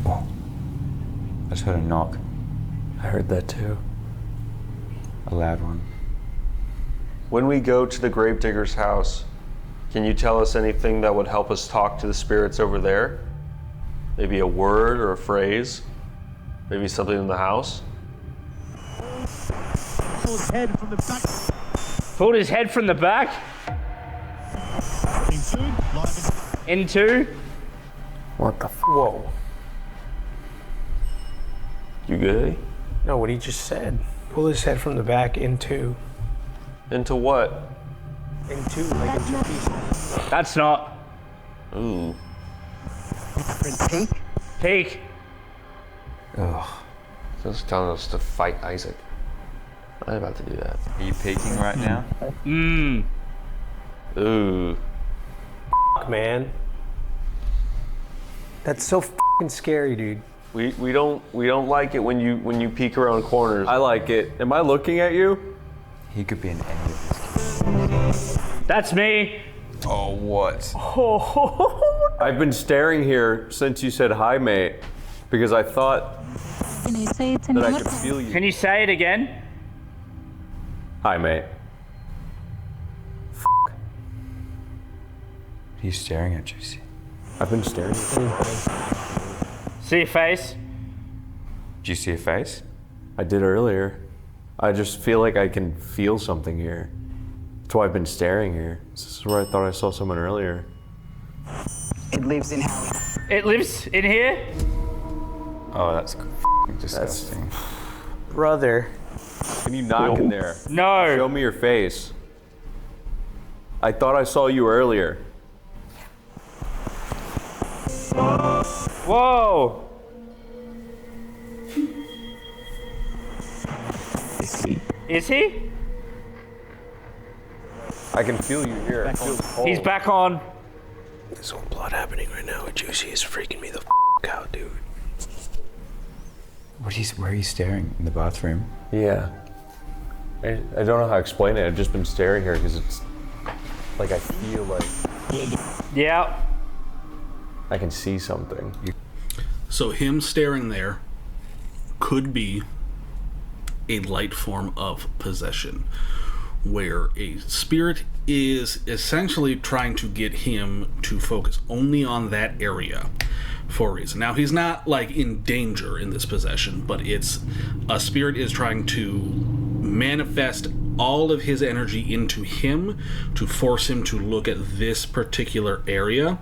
Oh. I just heard a knock. I heard that too. A loud one. When we go to the gravedigger's house, can you tell us anything that would help us talk to the spirits over there? Maybe a word or a phrase? Maybe something in the house? Pull his head from the back. Pulled his head from the back. Into. What the Whoa. You good? No, what he just said. Pull his head from the back into. Into what? Into pieces. That's not. Ooh. Peek. Peek. Ugh. Just telling us to fight Isaac. I'm about to do that. Are you peeking right now? Mmm. Ooh. Man. That's so fucking scary, dude. We don't like it when you peek around corners. I like it. Am I looking at you? He could be in any of his. That's me. Oh, what? I've been staring here since you said hi, mate, because I thought Can you say it in that I English? could feel you. Can you say it again? Hi, mate. He's staring at Juicy. I've been staring at you. See a face? Do you see a face? I did earlier. I just feel like I can feel something here. That's why I've been staring here. This is where I thought I saw someone earlier. It lives in Howie. It lives in here? Oh, that's f***ing disgusting. Brother. Can you knock in there? No. Show me your face. I thought I saw you earlier. Whoa. Is he? I can feel you here. It feels cold. He's back on. There's some blood happening right now. Juicy is freaking me the out, dude. Where are you staring? In the bathroom? Yeah. I don't know how to explain it. I've just been staring here because it's like I feel like Yeah. I can see something. So him staring there could be a light form of possession, where a spirit is essentially trying to get him to focus only on that area for a reason. Now, he's not like in danger in this possession, but it's a spirit is trying to manifest all of his energy into him to force him to look at this particular area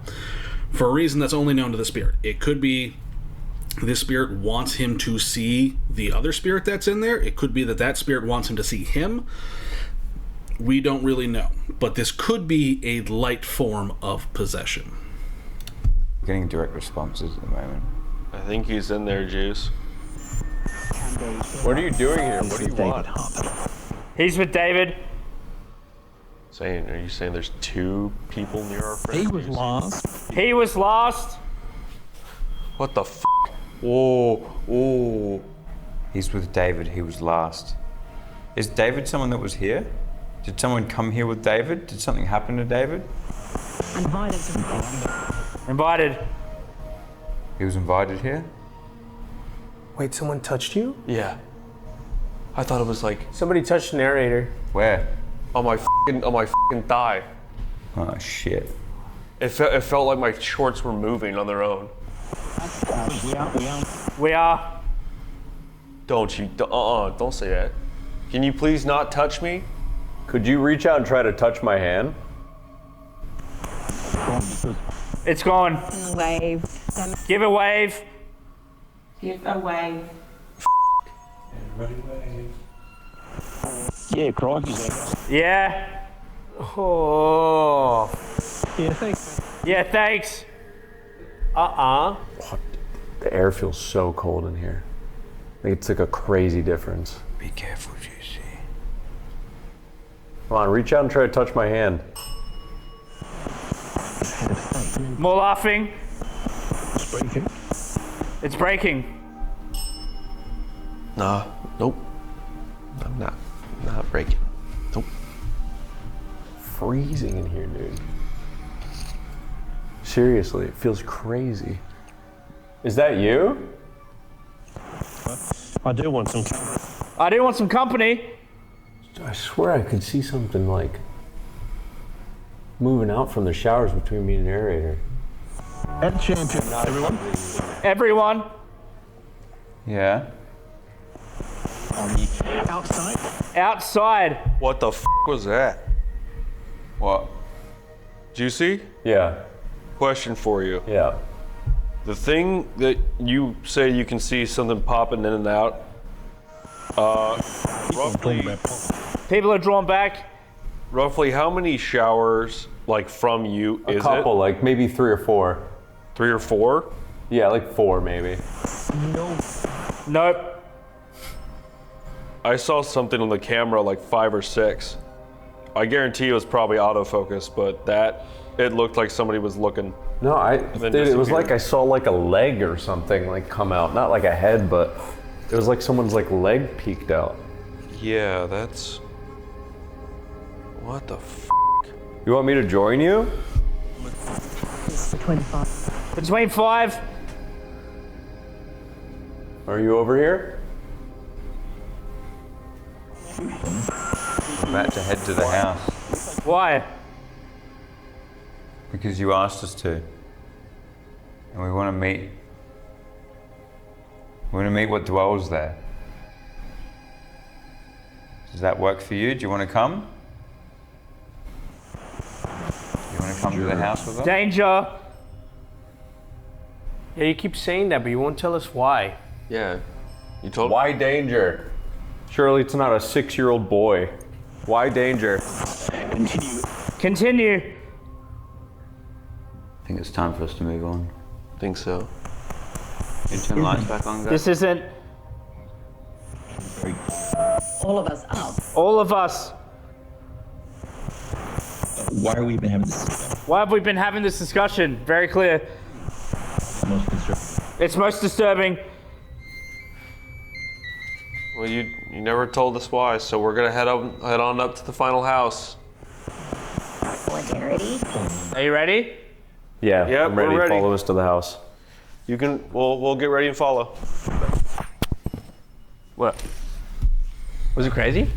for a reason that's only known to the spirit. It could be this spirit wants him to see the other spirit that's in there. It could be that that spirit wants him to see him. We don't really know. But this could be a light form of possession. Getting direct responses at the moment. I think he's in there, Juice. What are you doing here? What do you want? He's with David. Are you saying there's two people near our friend? He was lost. He was lost. What the f? Whoa, whoa. He's with David. He was last. Is David someone that was here? Did someone come here with David? Did something happen to David? Invited. He was invited here? Wait, someone touched you? Yeah. I thought it was like Somebody touched the narrator. Where? on my f***ing thigh. Oh, shit. It felt like my shorts were moving on their own. We are. Don't say that. Can you please not touch me? Could you reach out and try to touch my hand? It's gone. Wave. Give a wave. Give a wave. Yeah, crikey. Yeah. Oh. Yeah, thanks. Yeah, thanks. The air feels so cold in here. It's like a crazy difference. Be careful, Juicy. Come on, reach out and try to touch my hand. More laughing. It's breaking. It's breaking. Nah, nope. I'm not breaking. Nope. Freezing in here, dude. Seriously, it feels crazy. Is that you? I do want some. I do want some company. I swear I could see something like moving out from the showers between me and the narrator. At champion, everyone. Everyone. Yeah? On the outside. Outside. What the f was that? What? Juicy? Yeah. Question for you. Yeah. The thing that you say you can see something popping in and out, People are drawn back. roughly how many showers, like, from you is A couple, it? like maybe 3 or 4. 3 or 4? Yeah, like 4 maybe. Nope. I saw something on the camera like 5 or 6. I guarantee it was probably autofocus, but it looked like somebody was looking. No, then dude, it was disappeared. like I saw like a leg or something like come out. Not like a head, but it was like someone's like leg peeked out. Yeah, that's. What the f? You want me to join you? Between 5. Are you over here? We're about to head to the house. Why? Because you asked us to. And we want to meet. We want to meet what dwells there. Does that work for you? Do you want to come? You want to come to the house with us? Danger! Yeah, you keep saying that, but you won't tell us why. Yeah. You told Why danger? Surely it's not a 6-year-old boy. Why danger? Continue. I think it's time for us to move on. I think so. Can you turn the lights back on, guys? This isn't... All of us up. All of us. Why are we even having this? Why have we been having this discussion? Very clear. It's most disturbing. Well, you never told us why, so we're gonna head on up to the final house. Solidarity. Are you ready? Yeah, Yep, I'm ready. we're ready. Follow us to the house. You can. We'll get ready and follow. What? Was it crazy?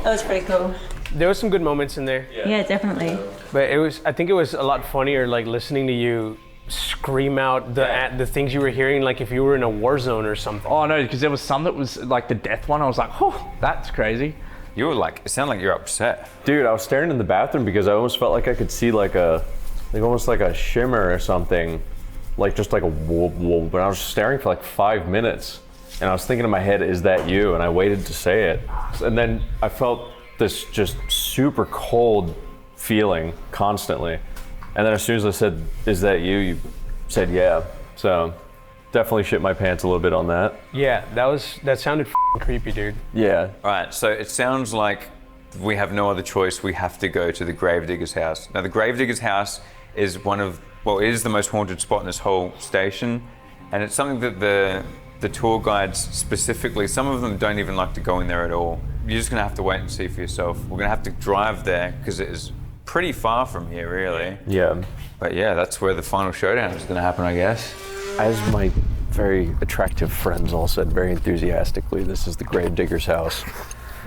That was pretty cool. There was some good moments in there. Yeah, definitely. But I think it was a lot funnier, like listening to you scream out the things you were hearing, like if you were in a war zone or something. Oh no, because there was some that was like the death one. I was like, oh, that's crazy. You were like, it sounded like you're upset. Dude, I was staring in the bathroom because I almost felt like I could see almost like a shimmer or something. Like just like a whoop whoop. But I was staring for like 5 minutes. And I was thinking in my head, is that you? And I waited to say it. And then I felt this just super cold feeling constantly. And then as soon as I said, is that you? You said, yeah. So definitely shit my pants a little bit on that. Yeah, that sounded creepy, dude. Yeah. All right, so it sounds like we have no other choice. We have to go to the Gravedigger's house. Now, the Gravedigger's house is it is the most haunted spot in this whole station. And it's something that the tour guides specifically, some of them don't even like to go in there at all. You're just gonna have to wait and see for yourself. We're gonna have to drive there because it is pretty far from here, really. Yeah. But yeah, that's where the final showdown is gonna happen, I guess. As my very attractive friends all said very enthusiastically, this is the Gravedigger's house.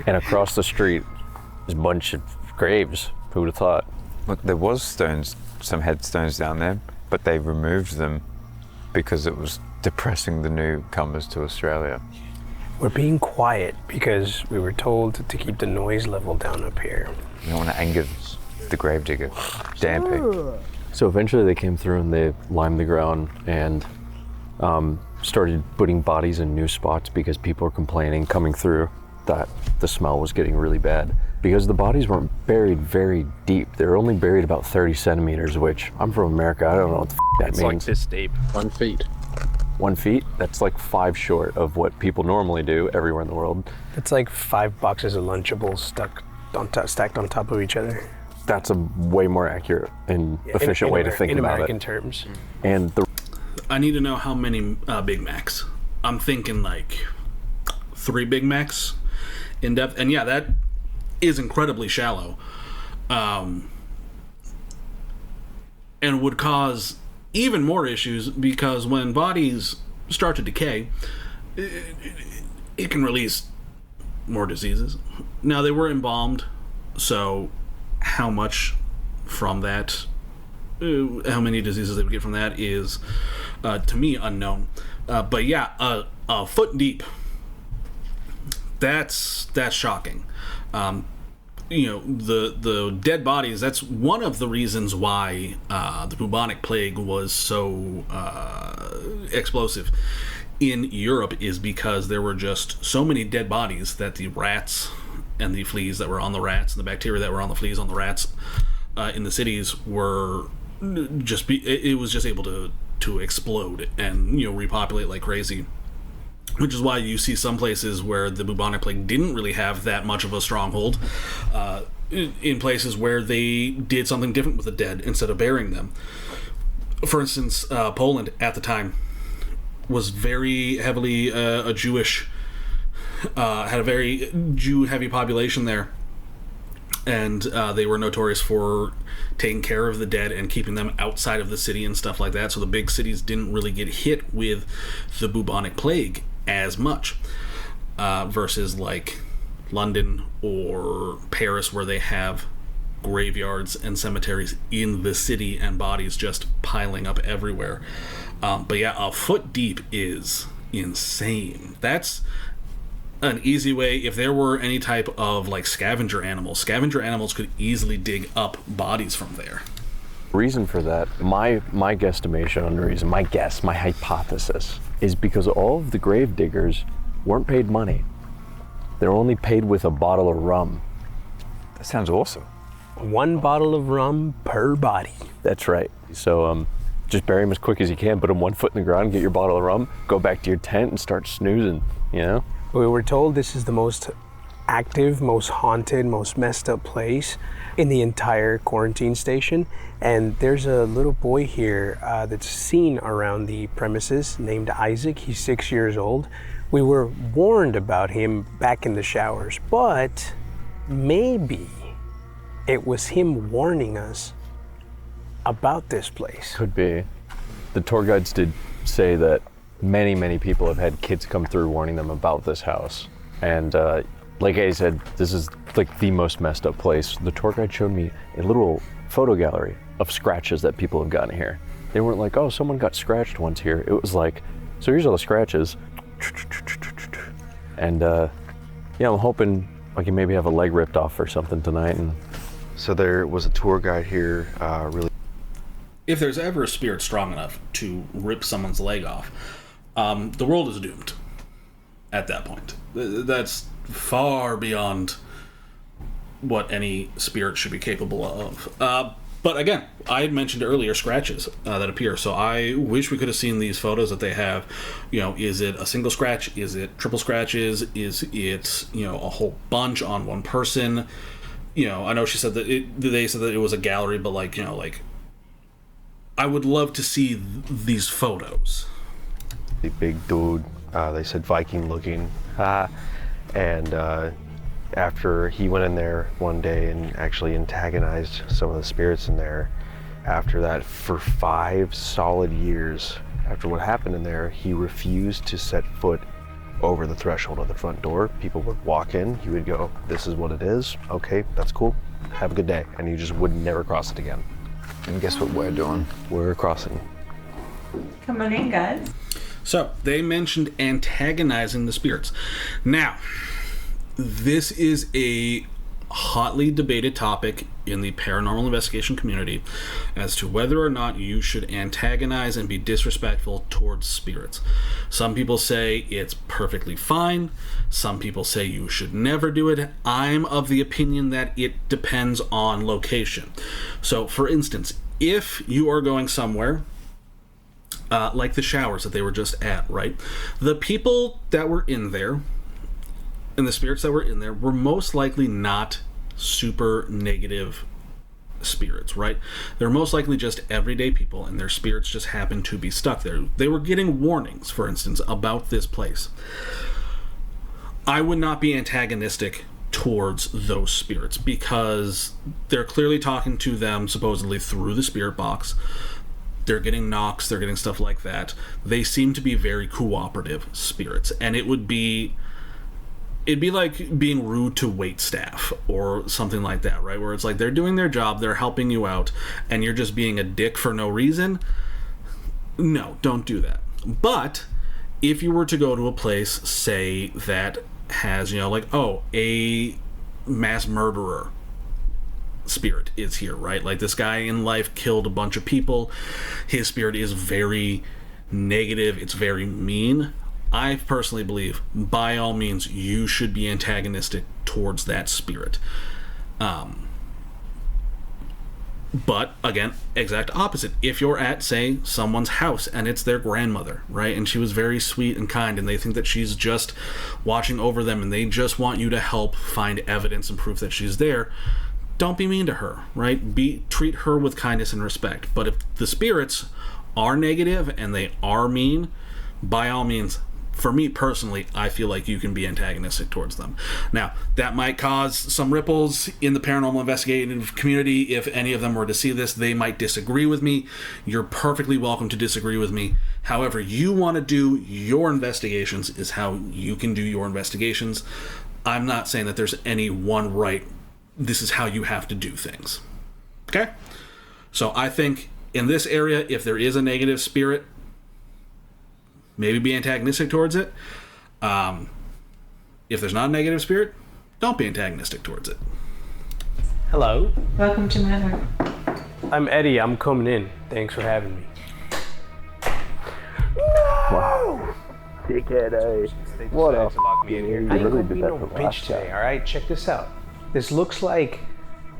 And across the street is a bunch of graves. Who would have thought? Look, there was some headstones down there, but they removed them because it was depressing the newcomers to Australia. We're being quiet because we were told to keep the noise level down up here. We don't want to anger the Gravedigger. Damn pig. So eventually they came through and they limed the ground and started putting bodies in new spots because people were complaining coming through that the smell was getting really bad. Because the bodies weren't buried very deep. They were only buried about 30 centimeters, which I'm from America, I don't know what the that it's means. It's like this deep. 1 feet. 1 feet? That's like 5 short of what people normally do everywhere in the world. It's like 5 boxes of Lunchables stacked on top of each other. That's a way more accurate and efficient way to think in about American it. terms. And I need to know how many Big Macs. I'm thinking like 3 Big Macs in depth. And yeah, that is incredibly shallow. And would cause even more issues because when bodies start to decay, it can release more diseases. Now, they were embalmed, so how much from that, how many diseases they would get from that is, to me, unknown. But yeah, a foot deep, that's shocking. The dead bodies, that's one of the reasons why the bubonic plague was so explosive in Europe, is because there were just so many dead bodies that the rats and the fleas that were on the rats and the bacteria that were on the fleas on the rats in the cities were it was just able to explode and repopulate like crazy. Which is why you see some places where the bubonic plague didn't really have that much of a stronghold, in places where they did something different with the dead instead of burying them. For instance, Poland at the time was very heavily a Jewish, had a very Jew-heavy population there, and they were notorious for taking care of the dead and keeping them outside of the city and stuff like that. So the big cities didn't really get hit with the bubonic plague as much, versus like London or Paris, where they have graveyards and cemeteries in the city and bodies just piling up everywhere. But yeah, a foot deep is insane. That's an easy way. If there were any type of like scavenger animals could easily dig up bodies from there. Reason for that, my guesstimation on the reason, my hypothesis, is because all of the grave diggers weren't paid money. They're only paid with a bottle of rum. That sounds awesome. 1 bottle of rum per body. That's right. So just bury them as quick as you can, put them 1 foot in the ground, get your bottle of rum, go back to your tent and start snoozing, you know? We were told this is the most active, most haunted, most messed up place in the entire quarantine station. And there's a little boy here that's seen around the premises named Isaac. He's 6 years old. We were warned about him back in the showers, but maybe it was him warning us about this place. Could be. The tour guides did say that many people have had kids come through warning them about this house. And like I said, this is like the most messed up place. The tour guide showed me a little photo gallery of scratches that people have gotten here. They weren't like, oh, someone got scratched once here. It was like, so here's all the scratches. And yeah, I'm hoping I can maybe have a leg ripped off or something tonight. And so there was a tour guide here, really. If there's ever a spirit strong enough to rip someone's leg off, the world is doomed at that point. That's far beyond what any spirit should be capable of. But again, I had mentioned earlier scratches that appear, so I wish we could have seen these photos that they have. You know, is it a single scratch? Is it triple scratches? Is it, you know, a whole bunch on one person? You know, I know she said that they said that it was a gallery, but like, you know, like, I would love to see these photos. The big dude, they said Viking looking, and after he went in there one day and actually antagonized some of the spirits in there, after that, for 5 solid years, after what happened in there, he refused to set foot over the threshold of the front door. People would walk in, he would go, this is what it is, okay, that's cool, have a good day, and he just would never cross it again. And guess what we're doing? We're crossing. Come on in, guys. So, they mentioned antagonizing the spirits. Now, this is a hotly debated topic in the paranormal investigation community as to whether or not you should antagonize and be disrespectful towards spirits. Some people say it's perfectly fine. Some people say you should never do it. I'm of the opinion that it depends on location. So, for instance, if you are going somewhere like the showers that they were just at, right? The people that were in there and the spirits that were in there were most likely not super negative spirits, right? They're most likely just everyday people, and their spirits just happened to be stuck there. They were getting warnings, for instance, about this place. I would not be antagonistic towards those spirits because they're clearly talking to them supposedly through the spirit box. They're getting knocks, they're getting stuff like that. They seem to be very cooperative spirits, and it'd be like being rude to wait staff or something like that, right? Where it's like they're doing their job, they're helping you out, and you're just being a dick for no reason. No, don't do that. But if you were to go to a place, say, that has, you know, like, oh, a mass murderer spirit is here, right? Like, this guy in life killed a bunch of people. His spirit is very negative. It's very mean. I personally believe, by all means, you should be antagonistic towards that spirit. But, again, exact opposite. If you're at, say, someone's house and it's their grandmother, right, and she was very sweet and kind, and they think that she's just watching over them and they just want you to help find evidence and proof that she's there, don't be mean to her, right? Treat her with kindness and respect. But if the spirits are negative and they are mean, by all means, for me personally, I feel like you can be antagonistic towards them. Now, that might cause some ripples in the paranormal investigative community. If any of them were to see this, they might disagree with me. You're perfectly welcome to disagree with me. However you want to do your investigations is how you can do your investigations. I'm not saying that there's any one right this is how you have to do things. Okay? So I think in this area, if there is a negative spirit, maybe be antagonistic towards it. If there's not a negative spirit, don't be antagonistic towards it. Hello. Welcome to my home. I'm Eddie. I'm coming in. Thanks for having me. Wow. Dickhead, They what decided a to lock me in here. you I ain't really gonna did be that no for the bitch last today, time. all right? Check this out. This looks like,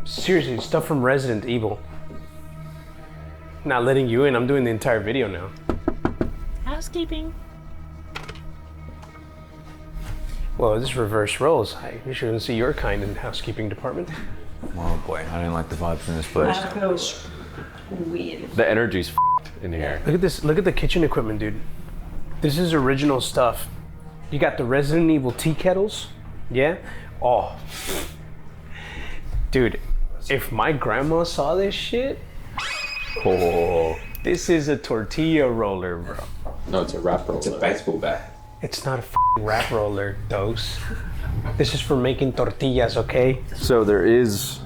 seriously, stuff from Resident Evil. Not letting you in. I'm doing the entire video now. Housekeeping. Well, this reverse roles. You shouldn't see your kind in the housekeeping department. Oh boy, I don't like the vibes in this place. That feels weird. The energy's in here. Look at this. Look at the kitchen equipment, dude. This is original stuff. You got the Resident Evil tea kettles. Yeah? Oh. Dude, if my grandma saw this shit, oh, this is a tortilla roller, bro. No, it's a wrap roller. It's a baseball bat. It's not a wrap roller, Dose. This is for making tortillas, okay? So there is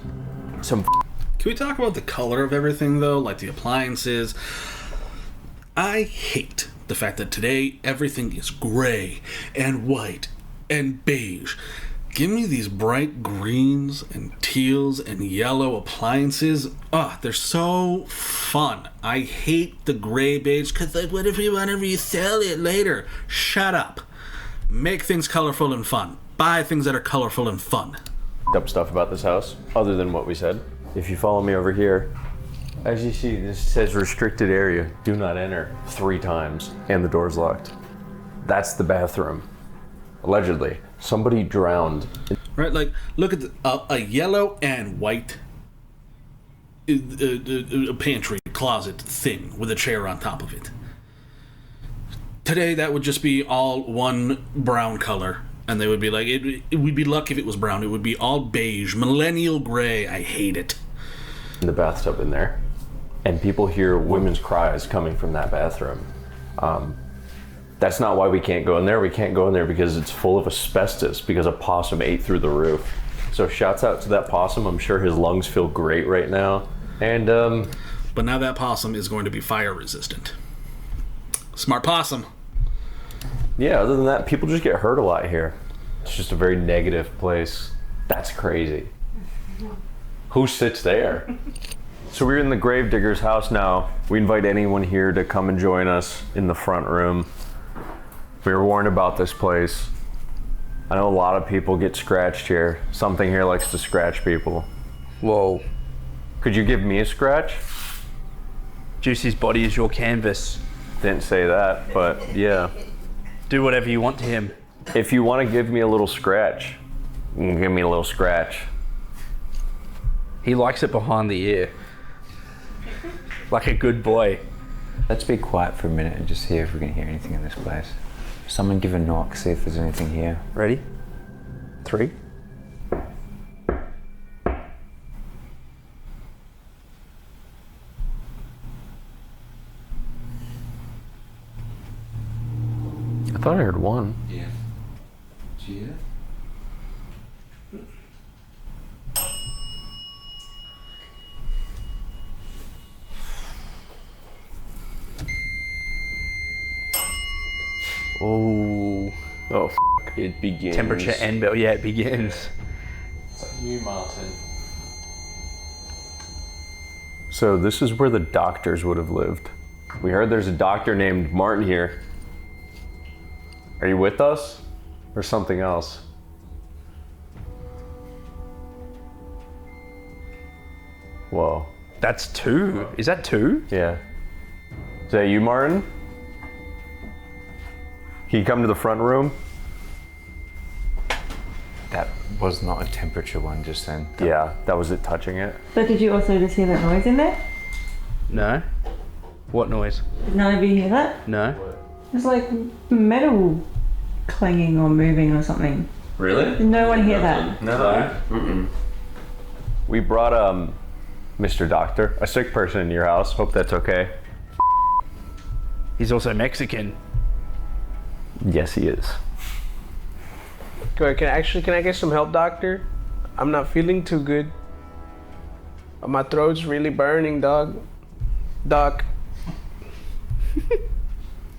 some. Can we talk about the color of everything, though? Like the appliances? I hate the fact that today everything is gray and white and beige. Give me these bright greens and teals and yellow appliances. They're so fun. I hate the gray beige because, like, what if we want to resell it later? Shut up. Make things colorful and fun. Buy things that are colorful and fun. Up stuff about this house, other than what we said. If you follow me over here, as you see, this says restricted area. Do not enter 3 times, and the door's locked. That's the bathroom. Allegedly, somebody drowned. Right, like, look at a yellow and white pantry closet thing with a chair on top of it. Today, that would just be all one brown color, and they would be like, we'd be lucky if it was brown. It would be all beige, millennial gray. I hate it. In the bathtub in there, and people hear women's cries coming from that bathroom. That's not why we can't go in there. We can't go in there because it's full of asbestos because a possum ate through the roof. So shouts out to that possum. I'm sure his lungs feel great right now. And but now that possum is going to be fire resistant. Smart possum. Yeah, other than that, people just get hurt a lot here. It's just a very negative place. That's crazy. Who sits there? So we're in the gravedigger's house now. We invite anyone here to come and join us in the front room. We were warned about this place. I know a lot of people get scratched here. Something here likes to scratch people. Whoa. Could you give me a scratch? Juicy's body is your canvas. Didn't say that, but yeah. Do whatever you want to him. If you want to give me a little scratch, you can give me a little scratch. He likes it behind the ear. Like a good boy. Let's be quiet for a minute and just see if we can hear anything in this place. Someone give a knock, see if there's anything here. Ready? 3. I thought I heard 1. Yeah. Did you hear that? Oh, it begins. Temperature and bell. Yeah, it begins. It's like you, Martin. So this is where the doctors would have lived. We heard there's a doctor named Martin here. Are you with us? Or something else? Whoa. That's 2. Is that 2? Yeah. Is that you, Martin? Can you come to the front room? That was not a temperature one just then. Yeah, that was it touching it. But did you also just hear that noise in there? No. What noise? Did none of you hear that? No. It's like metal clanging or moving or something. Really? Did no one hear that? No. Mm-mm. We brought Mr. Doctor, a sick person in your house. Hope that's okay. He's also Mexican. Yes, he is. Can I get some help, doctor? I'm not feeling too good. My throat's really burning, dog. Doc.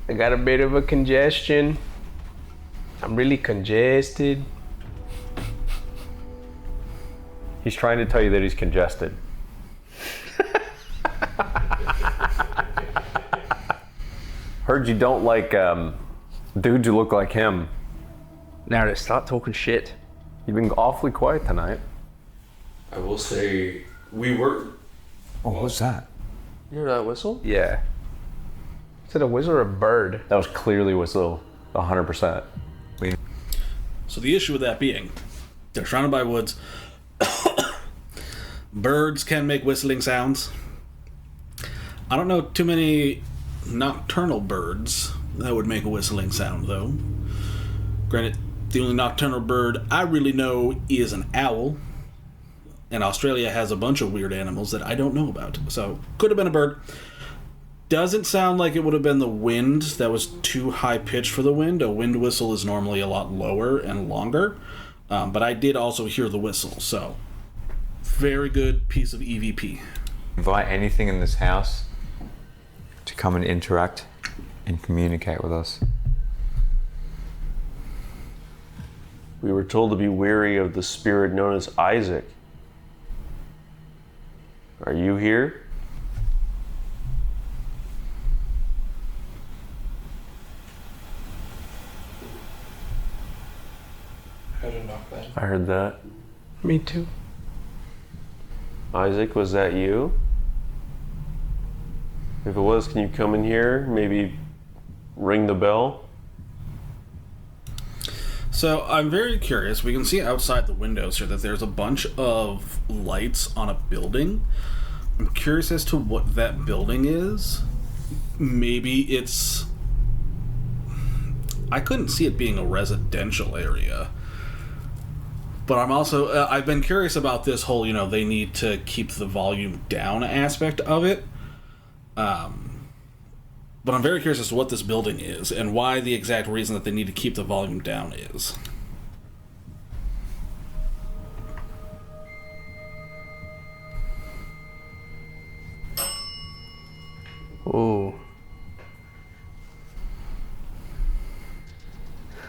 I got a bit of a congestion. I'm really congested. He's trying to tell you that he's congested. Heard you don't like dudes who look like him. Now to start talking shit. You've been awfully quiet tonight. I will say, we were. Oh, what was that? You hear that whistle? Yeah. Is it a whistle or a bird? That was clearly whistle, 100%. So the issue with that being, they're surrounded by woods. Birds can make whistling sounds. I don't know too many nocturnal birds that would make a whistling sound, though. Granted, the only nocturnal bird I really know is an owl. And Australia has a bunch of weird animals that I don't know about. So, could have been a bird. Doesn't sound like it would have been the wind that was too high pitched for the wind. A wind whistle is normally a lot lower and longer. But I did also hear the whistle, so very good piece of EVP. Invite anything in this house to come and interact and communicate with us. We were told to be wary of the spirit known as Isaac. Are you here? I heard that. Me too. Isaac, was that you? If it was, can you come in here? Maybe ring the bell? So I'm very curious. We can see outside the windows here that there's a bunch of lights on a building. I'm curious as to what that building is. Maybe it's... I couldn't see it being a residential area. But I'm also... I've been curious about this whole, they need to keep the volume down aspect of it. But I'm very curious as to what this building is and why the exact reason that they need to keep the volume down is. Ooh.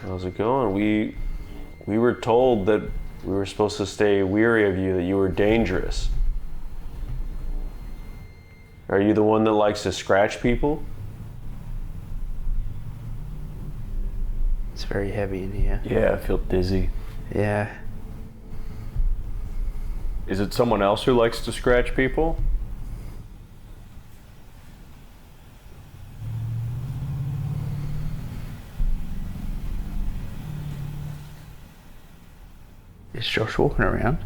How's it going? We were told that we were supposed to stay weary of you, that you were dangerous. Are you the one that likes to scratch people? It's very heavy in here. Yeah, I feel dizzy. Yeah. Is it someone else who likes to scratch people? Is Josh walking around?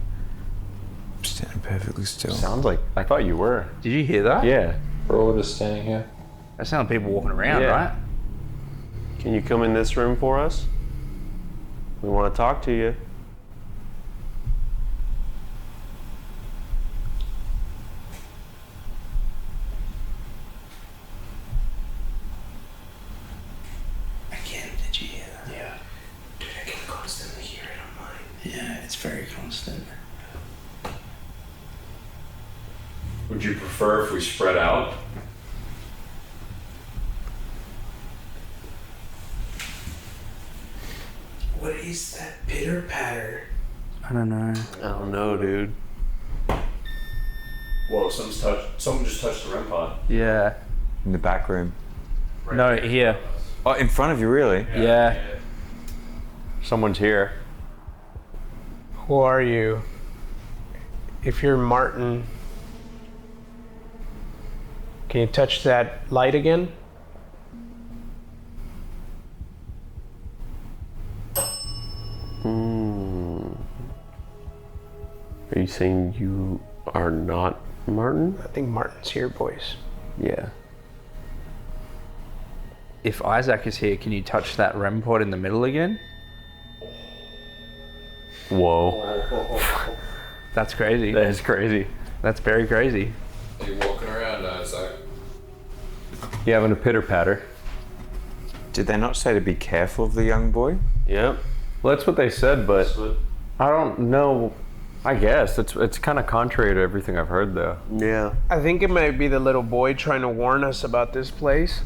I'm standing perfectly still. Sounds like, I thought you were. Did you hear that? Yeah. We're all just standing here. That sounds like people walking around, Yeah. right? Can you come in this room for us? We want to talk to you. Again, did you hear that? Yeah. Dude, I can constantly hear it on mine. Yeah, it's very constant. Would you prefer if we spread out? What is that pitter patter? I don't know. I don't know, dude. Whoa, someone just touched the REM pod. Yeah. In the back room. No, here. Oh, in front of you, really? Yeah. Someone's here. Who are you? If you're Martin, can you touch that light again? Are you saying you are not Martin? I think Martin's here, boys. Yeah. If Isaac is here, can you touch that REM pod in the middle again? Whoa. That's crazy. That is crazy. That's very crazy. Are you walking around, Isaac? You having a pitter patter? Did they not say to be careful of the young boy? Yep. Well, that's what they said, but I don't know I guess it's kind of contrary to everything I've heard, though. Yeah, I think it might be the little boy trying to warn us about this place.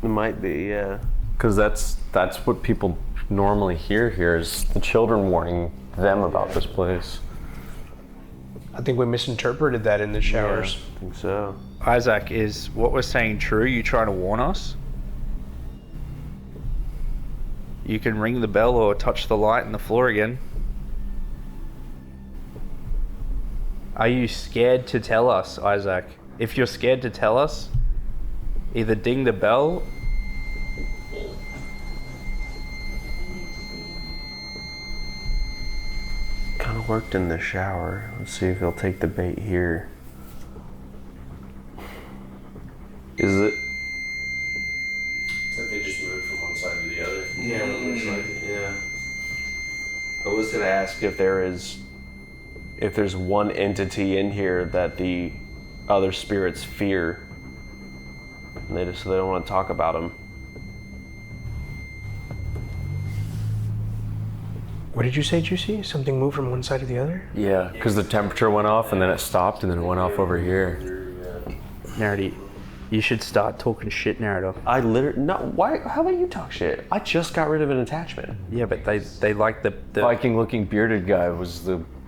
it might be. Yeah, Because that's what people normally hear here is the children warning them about this place. I think we misinterpreted that in the showers. I think so. Isaac, is what we're saying true? You trying to warn us? You can ring the bell or touch the light in the floor again. Are you scared to tell us, Isaac? If you're scared to tell us, either ding the bell. Kind of worked in the shower. Let's see if he'll take the bait here. Is it? It's like they just moved from one side to the other. Yeah, it looks like it. Yeah. I was gonna ask if there's one entity in here that the other spirits fear, and they don't want to talk about him. What did you say, Juicy? Something moved from one side to the other? Yeah, because the temperature went off and then it stopped and then it went off over here. Narrative. You should start talking shit, Narrative. I literally no. Why? How about you talk shit? I just got rid of an attachment. Yeah, but they like the Viking-looking bearded guy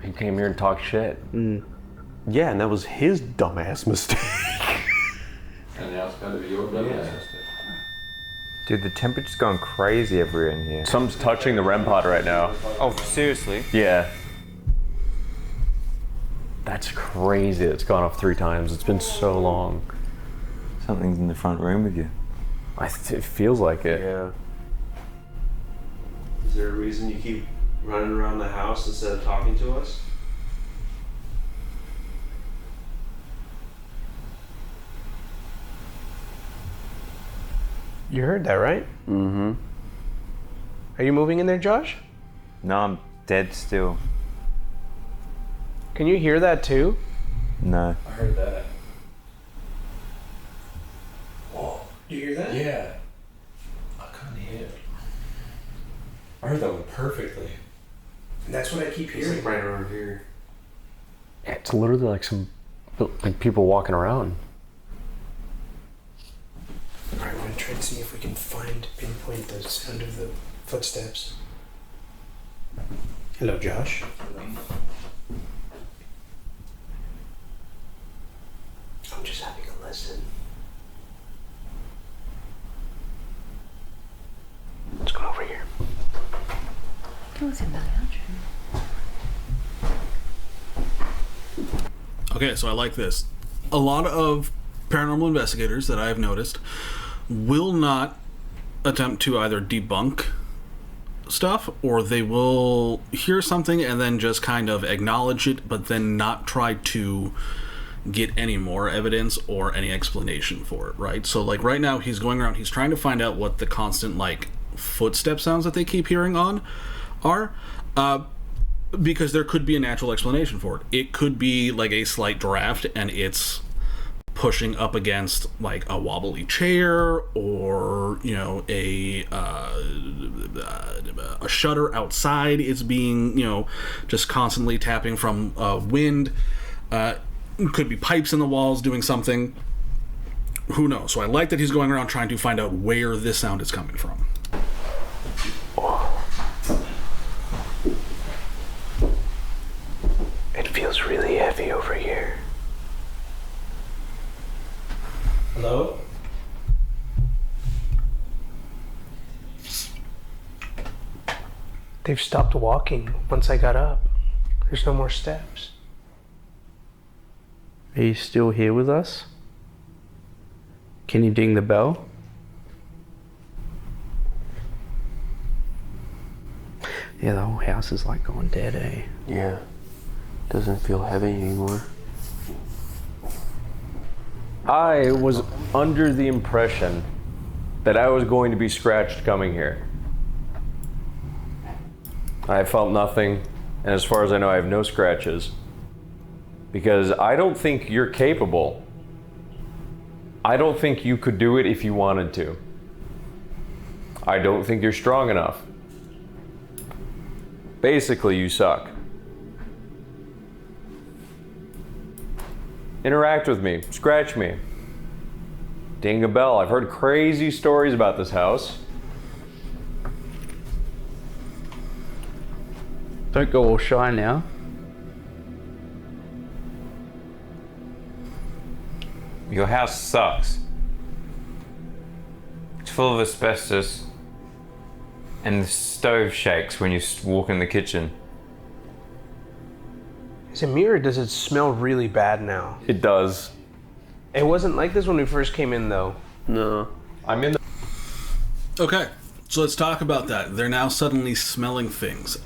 he came here and talked shit. Yeah, and that was his dumbass mistake. And now it's got to be your dumbass. Dude, the temperature's gone crazy everywhere in here. Someone's touching the REM pod right now. Oh, seriously? Yeah. That's crazy. It's gone off 3 times. It's been so long. Something's in the front room with you. It feels like it. Yeah. Is there a reason you keep running around the house instead of talking to us? You heard that, right? Mm-hmm. Are you moving in there, Josh? No, I'm dead still. Can you hear that too? No. I heard that. Whoa. You hear that? Yeah. I couldn't hear it. I heard that one perfectly. And that's what I keep hearing. It's like right around here. Yeah, it's literally like people walking around. Alright, we're gonna try to see if we can pinpoint the sound of the footsteps. Hello, Josh. I'm just having a listen. Let's go over here. Okay, so I like this. A lot of paranormal investigators that I have noticed will not attempt to either debunk stuff, or they will hear something and then just kind of acknowledge it, but then not try to get any more evidence or any explanation for it, right? So like right now he's going around, he's trying to find out what the constant like footstep sounds that they keep hearing are, because there could be a natural explanation for it. It could be like a slight draft and it's pushing up against like a wobbly chair, or you know a shutter outside is being just constantly tapping from wind. Could be pipes in the walls doing something. Who knows? So I like that he's going around trying to find out where this sound is coming from. It feels really heavy over here. Hello? They've stopped walking once I got up. There's no more steps. Are you still here with us? Can you ding the bell? Yeah, the whole house is like gone dead, eh? Yeah. Doesn't feel heavy anymore. I was under the impression that I was going to be scratched coming here. I felt nothing, and as far as I know, I have no scratches. Because I don't think you're capable. I don't think you could do it if you wanted to. I don't think you're strong enough. Basically, you suck. Interact with me. Scratch me. Ding a bell. I've heard crazy stories about this house. Don't go all shy now. Your house sucks. It's full of asbestos. And the stove shakes when you walk in the kitchen. Is it me or does it smell really bad now? It does. It wasn't like this when we first came in, though. No. I'm in the... Okay, so let's talk about that. They're now suddenly smelling things.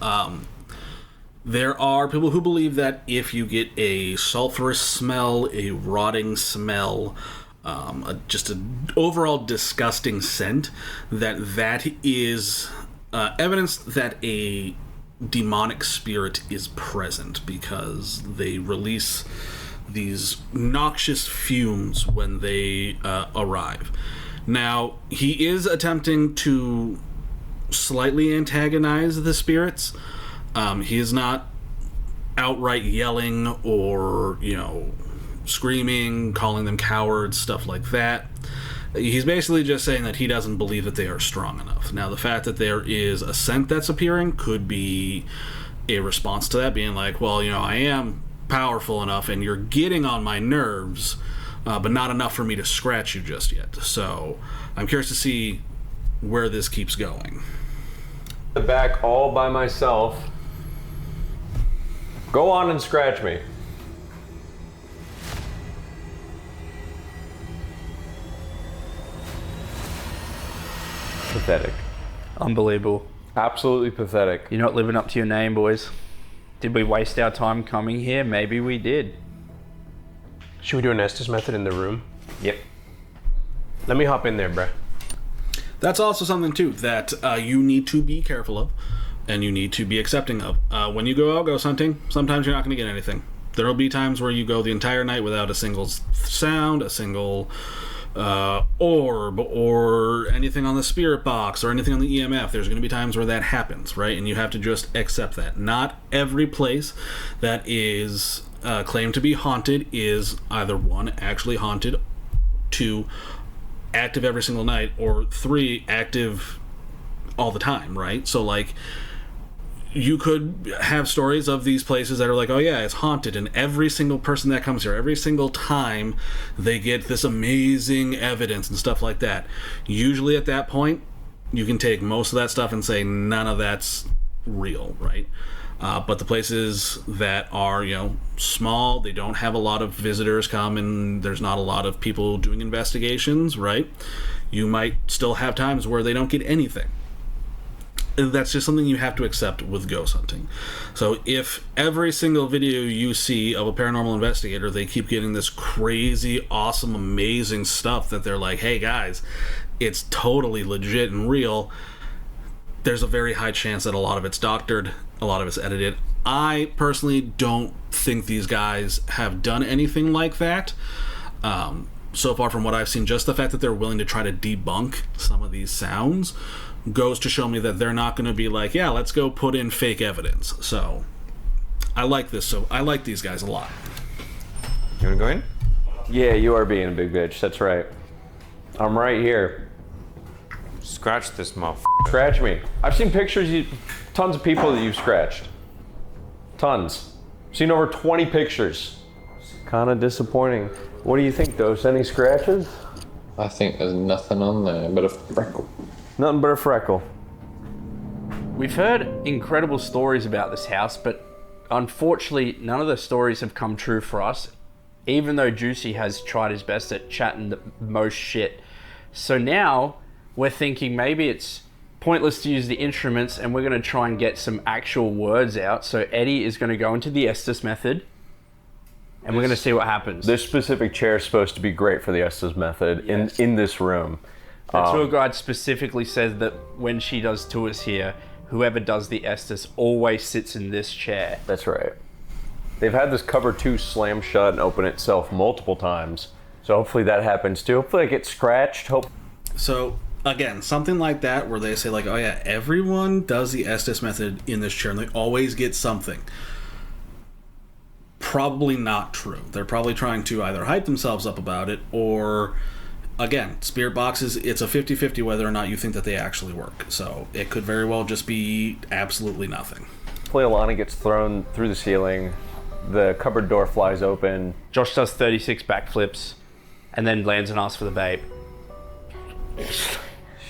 There are people who believe that if you get a sulfurous smell, a rotting smell, just an overall disgusting scent, that is evidence that a demonic spirit is present, because they release these noxious fumes when they arrive. Now, he is attempting to slightly antagonize the spirits. He is not outright yelling or, screaming, calling them cowards, stuff like that. He's basically just saying that he doesn't believe that they are strong enough. Now, the fact that there is a scent that's appearing could be a response to that, being like, well, I am powerful enough and you're getting on my nerves, but not enough for me to scratch you just yet. So I'm curious to see where this keeps going. The back all by myself. Go on and scratch me. Pathetic. Unbelievable. Absolutely pathetic. You're not living up to your name, boys. Did we waste our time coming here? Maybe we did. Should we do an Estes method in the room? Yep. Let me hop in there, bruh. That's also something, too, that you need to be careful of, and you need to be accepting of. When you go out ghost hunting, sometimes you're not going to get anything. There will be times where you go the entire night without a single sound, a single orb, or anything on the spirit box, or anything on the EMF. There's going to be times where that happens, right? And you have to just accept that. Not every place that is claimed to be haunted is either 1, actually haunted, 2, active every single night, or 3, active all the time, right? So, like, you could have stories of these places that are like, oh yeah, it's haunted, and every single person that comes here, every single time, they get this amazing evidence and stuff like that. Usually at that point, you can take most of that stuff and say none of that's real, right? But the places that are, small, they don't have a lot of visitors come, and there's not a lot of people doing investigations, right? You might still have times where they don't get anything. That's just something you have to accept with ghost hunting. So if every single video you see of a paranormal investigator, they keep getting this crazy, awesome, amazing stuff that they're like, hey guys, it's totally legit and real, there's a very high chance that a lot of it's doctored, a lot of it's edited. I personally don't think these guys have done anything like that. So far from what I've seen, just the fact that they're willing to try to debunk some of these sounds goes to show me that they're not going to be like, yeah, let's go put in fake evidence. So I like this. So I like these guys a lot. You want to go in? Yeah, you are being a big bitch. That's right. I'm right here. Scratch this motherfucker. Scratch me. I've seen pictures, tons of people that you've scratched. Tons. Seen over 20 pictures. It's kind of disappointing. What do you think, Dose? Any scratches? I think there's nothing on there but a freckle. Nothing but a freckle. We've heard incredible stories about this house, but unfortunately, none of the stories have come true for us, even though Juicy has tried his best at chatting the most shit. So now, we're thinking maybe it's pointless to use the instruments, and we're going to try and get some actual words out. So Eddie is going to go into the Estes method, and we're going to see what happens. This specific chair is supposed to be great for the Estes method in this room. The tour guide specifically says that when she does tours here, whoever does the Estes always sits in this chair. That's right. They've had this cover 2 slam shut and open itself multiple times. So hopefully that happens too. Hopefully I get scratched. So again, something like that where they say like, oh yeah, everyone does the Estes method in this chair and they always get something. probably not true. They're probably trying to either hype themselves up about it or, again, spirit boxes, it's a 50-50 whether or not you think that they actually work. So it could very well just be absolutely nothing. Leilani gets thrown through the ceiling. The cupboard door flies open. Josh does 36 backflips and then lands and asks for the babe. Shit,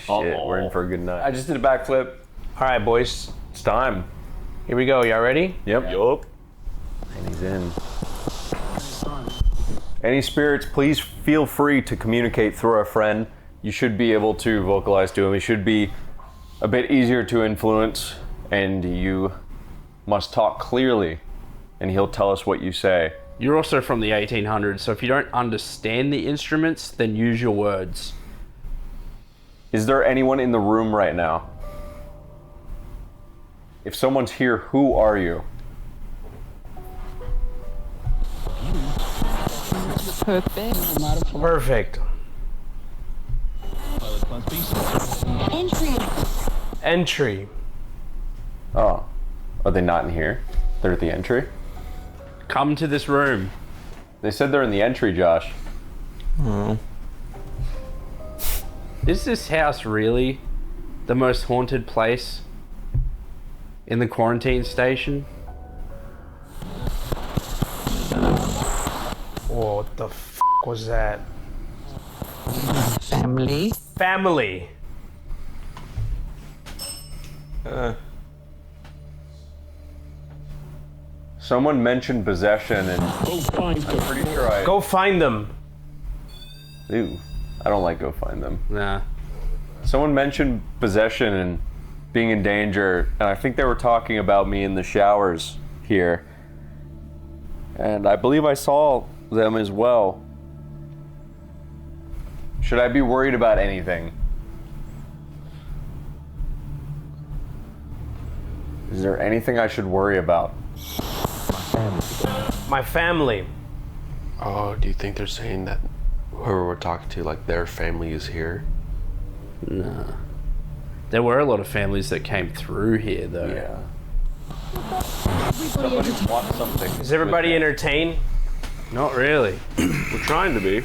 we're in for a good night. I just did a backflip. All right, boys, it's time. Here we go. Y'all ready? Yep. And he's in. Any spirits, please feel free to communicate through our friend. You should be able to vocalize to him. He should be a bit easier to influence, and you must talk clearly, and he'll tell us what you say. You're also from the 1800s, so if you don't understand the instruments, then use your words. Is there anyone in the room right now? If someone's here, who are you? Perfect. Entry. Oh, are they not in here? They're at the entry? Come to this room. They said they're in the entry, Josh. Oh. Is this house really the most haunted place in the quarantine station? Whoa, what the f was that? Family. Family. Someone mentioned possession, and I'm pretty sure I... Go find them. Ew, I don't like go find them. Nah. Someone mentioned possession and being in danger, and I think they were talking about me in the showers here. And I believe I saw them as well. Should I be worried about anything? Is there anything I should worry about? My family. Oh, do you think they're saying that whoever we're talking to, like their family is here? Nah. There were a lot of families that came through here, though. Yeah. Somebody wants something. Is everybody entertained? Not really. We're trying to be.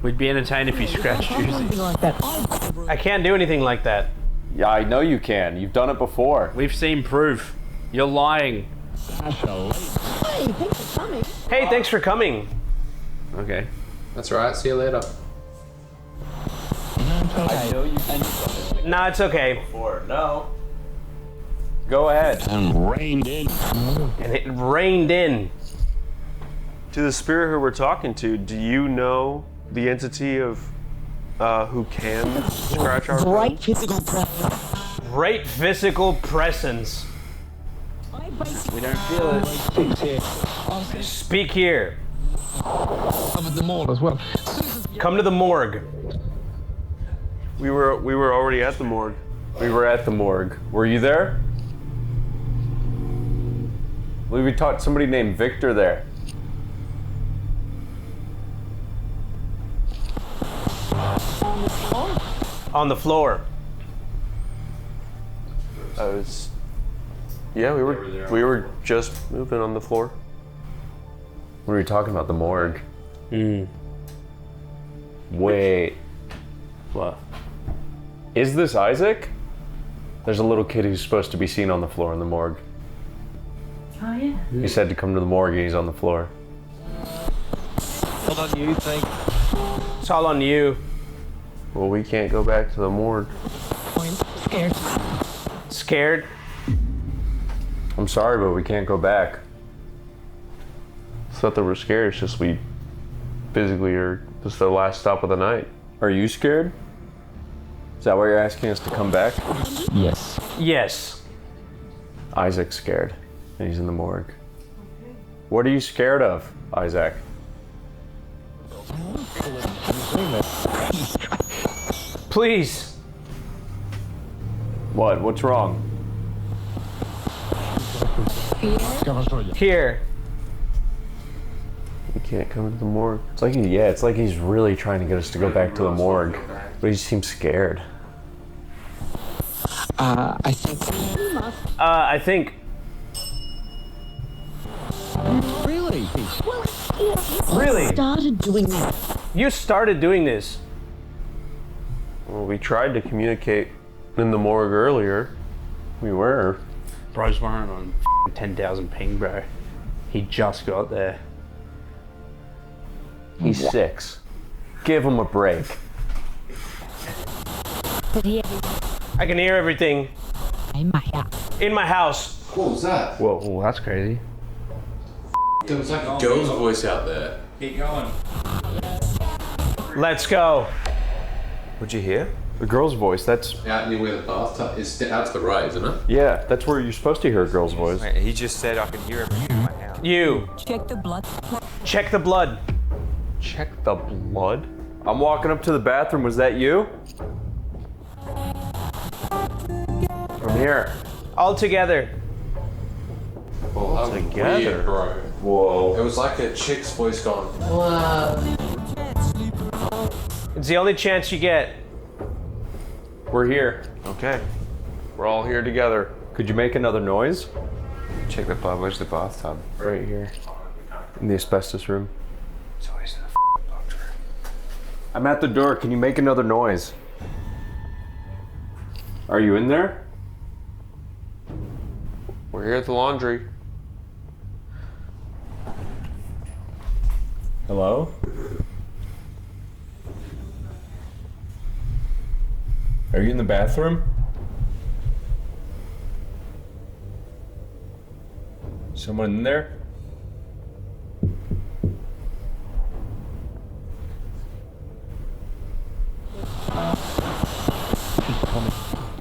We'd be entertained if you scratched Juicy. I can't do anything like that. Yeah, I know you can. You've done it before. We've seen proof. You're lying. Hey, thanks for coming. Okay. That's right. See you later. I know you can do something. Nah, it's okay. Before. No. Go ahead. And rained in. And it rained in. To the spirit who we're talking to, do you know the entity of who can scratch our Right physical presence. Great physical presence. We don't feel it. Speak here. Come to the morgue as well. Come to the morgue. We were already at the morgue. We were at the morgue. Were you there? I believe we taught somebody named Victor there. On the floor. Yeah, we were just moving on the floor. What were you talking about? The morgue. Wait. What? Is this Isaac? There's a little kid who's supposed to be seen on the floor in the morgue. Oh, yeah. He said to come to the morgue and he's on the floor. Hold on, you think? It's all on you. Well, we can't go back to the morgue. Scared. Scared? I'm sorry, but we can't go back. It's not that we're scared, it's just we physically are, this is the last stop of the night. Are you scared? Is that why you're asking us to come back? Yes. Yes. Isaac's scared, and he's in the morgue. What are you scared of, Isaac? Please. What? What's wrong? Here. We can't come to the morgue. It's like it's like he's really trying to get us to go back to the morgue, but he seems scared. I think. I think. Really? Really? Started doing this. You started doing this. Well, we tried to communicate in the morgue earlier. We were. Bro's running on 10,000 ping, bro. He just got there. He's 6. Give him a break. I can hear everything. In my house. In my house. What was that? Whoa, that's crazy. There was like a girl's voice out there. Keep going. Let's go. What'd you hear? The girl's voice, that's... Out near where the bathtub is. Out to the right, isn't it? Yeah, that's where you're supposed to hear a girl's voice. Wait, he just said I can hear everything in my house. You. Check the blood. Check the blood. Check the blood? I'm walking up to the bathroom, was that you? From here. All together. Well, that was Together. weird, bro. Whoa. It was like a chick's voice going. It's the only chance you get. We're here. Okay. We're all here together. Could you make another noise? Check the blood. Where's the bathtub? Right here. In the asbestos room. It's always in the box room. I'm at the door. Can you make another noise? Are you in there? We're here at the laundry. Hello? Are you in the bathroom? Someone in there?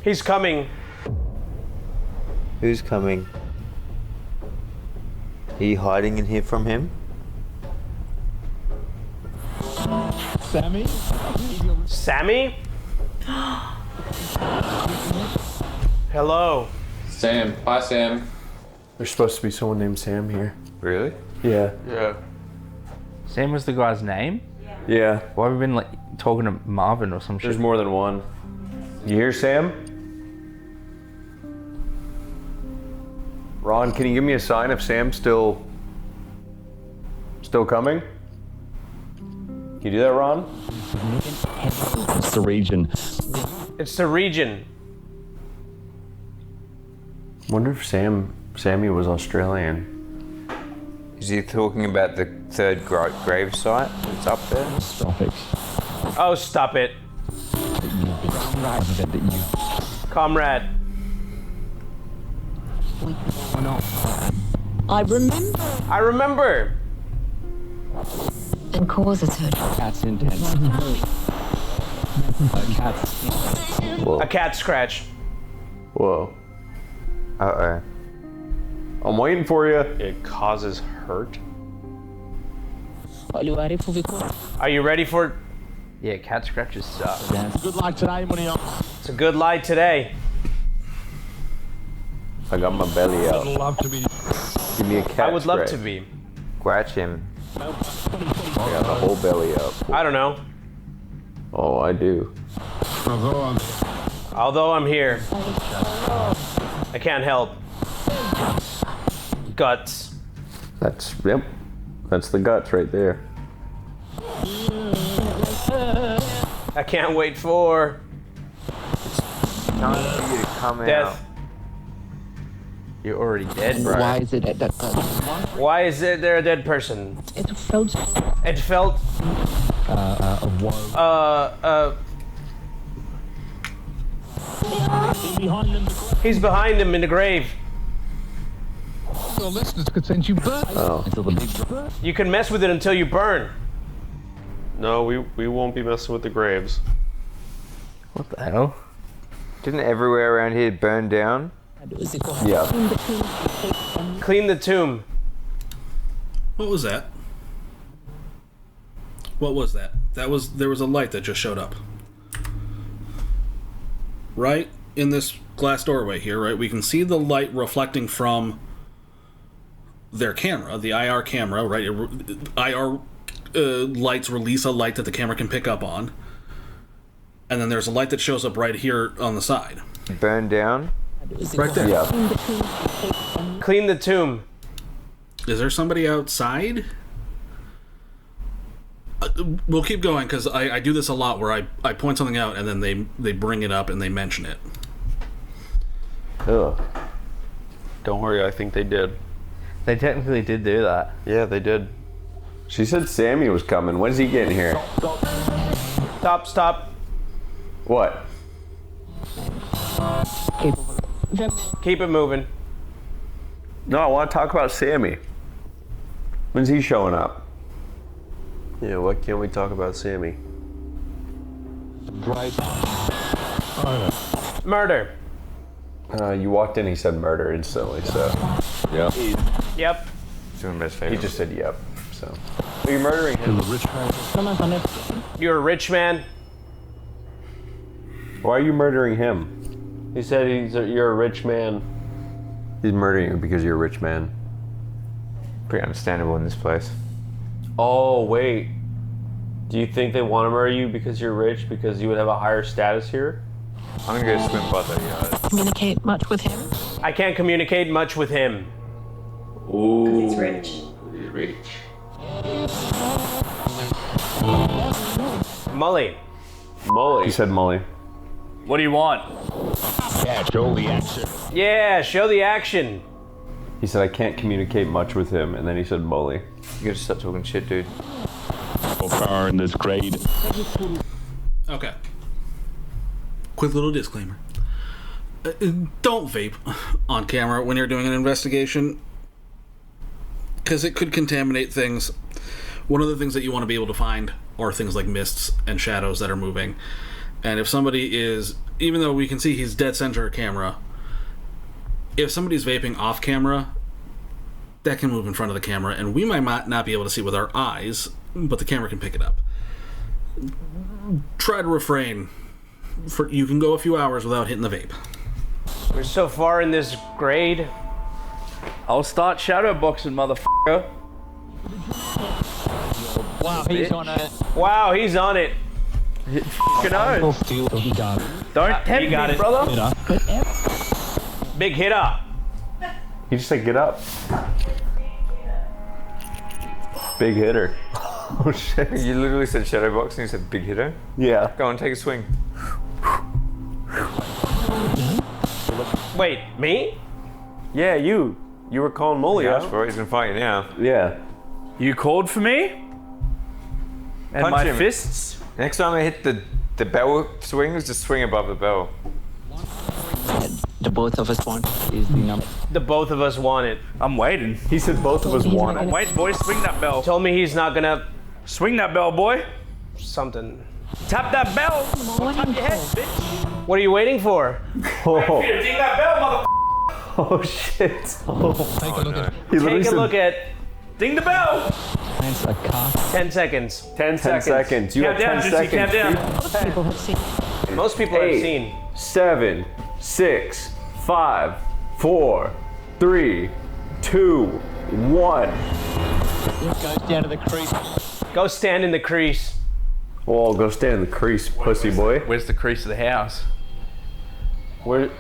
He's coming. Who's coming? Are you hiding in here from him? Sammy? Sammy? Hello. Sam. Hi, Sam. There's supposed to be someone named Sam here. Really? Yeah. Yeah. Sam was the guy's name? Yeah. Why have we been like talking to Marvin or some shit? There's more than one. You hear Sam? Ron, can you give me a sign if Sam's still coming? Can you do that, Ron? It's the region. It's the region. Wonder if Sammy was Australian. Is he talking about the third grave site that's up there? Stop it. Oh, stop it. Comrade. I remember. I remember. And causes her. Cat's intense. A cat scratch. Whoa. Uh-oh. I'm waiting for you. It causes hurt. Are you ready for the Are you ready for it? Yeah, cat scratches suck. Good luck today, money up. It's a good lie today. I got my belly out. I'd love to be. Give me a cat I would love to scratch. be. Scratch him. I got the whole belly up. I don't know. Oh, I do. Although I'm here. I can't help. Guts. Yep. That's the guts right there. I can't wait for Time for you to come death. out. You're already dead, bro. Why is it at that time? Why is there a dead person? It felt. It felt. Behind them. He's behind him in the grave. Your listeners could send you burn. Oh. Until the big burn. You can mess with it until you burn. No, we won't be messing with the graves. What the hell? Didn't everywhere around here burn down? Yeah. Clean the tomb. What was that? What was that? There was a light that just showed up. Right in this glass doorway here, right? We can see the light reflecting from their camera, the IR camera, right? IR lights release a light that the camera can pick up on. And then there's a light that shows up right here on the side. Burn down? Right there. Yeah. Clean the tomb. Is there somebody outside? We'll keep going, because I do this a lot where I point something out and then they bring it up and they mention it. Ugh. Don't worry, I think they did. They technically did do that. Yeah, they did. She said Sammy was coming. When's he getting here? Stop. What? Keep it moving. No, I want to talk about Sammy. When's he showing up? Yeah, why can't we talk about Sammy? Murder. You walked in, he said murder instantly, so. Yeah. Yep. Doing best favor. He just said yep, so. Are you murdering him? You're a rich man. Why are you murdering him? He said you're a rich man. He's murdering you because you're a rich man. Pretty understandable in this place. Oh, wait. Do you think they want to murder you because you're rich, because you would have a higher status here? I'm gonna go swim by the yard. Communicate much with him? I can't communicate much with him. Because he's rich. He's rich. Mully. He said Mully. What do you want? Yeah, show the action. Yeah, show the action. He said I can't communicate much with him, and then he said Mully. You gotta stop talking shit, dude. So far in this grade. Okay. Quick little disclaimer. Don't vape on camera when you're doing an investigation, because it could contaminate things. One of the things that you want to be able to find are things like mists and shadows that are moving. And if somebody is, even though we can see he's dead center camera, if somebody's vaping off camera, that can move in front of the camera, and we might not be able to see with our eyes, but the camera can pick it up. Try to refrain. You can go a few hours without hitting the vape. We're so far in this grade. I'll start shadowboxing, motherfucker. Wow, he's on it. Wow, he's on it. Fucking oath. Don't tempt You got me, it. brother. Big hitter. He just said get up. Big hitter. Oh shit. You literally said shadowbox and you said big hitter? Yeah. Go on, take a swing. Wait, me? Yeah, you. You were calling Mully You out. asked for it, he's gonna fight you now. Yeah. You called for me? And Punch my him. fists? Next time I hit the bell swings, just swing above the bell. The both of us want is the number. The both of us want it. I'm waiting. He said both of us want it. Wait, boy, swing that bell. Told me he's not gonna Swing that bell, boy. something. Tap that bell. Tap your head, bitch. What are you waiting for? Oh, Ding that bell, mother. oh shit. Oh. Take a look at He literally Take a said look at Ding the bell. It's a car. 10 seconds. 10 seconds. You Count have down, 10 Jesse, seconds. count down. People have seen. Most people have 8, seen. 7, 6, 5, 4, 3, 2, 1. goes down to the crease. Go stand in the crease. Oh, go stand in the crease, pussy boy. Where's the crease of the house? Where?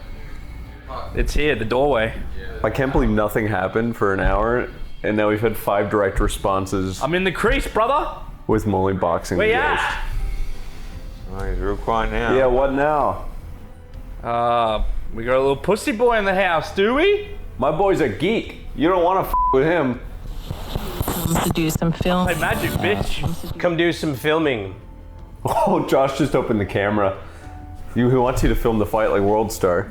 It's here, the doorway. I can't believe nothing happened for an hour, and now we've had 5 direct responses I'm in the crease, brother. with Mully boxing Where the you ghost. at? Oh, he's real quiet now. Yeah, what now? We got a little pussy boy in the house, do we? My boy's a geek. You don't want to with him. Comes to do some film. Play magic, bitch. Come do some filming. Oh, Josh just opened the camera. He wants you to film the fight like World Star.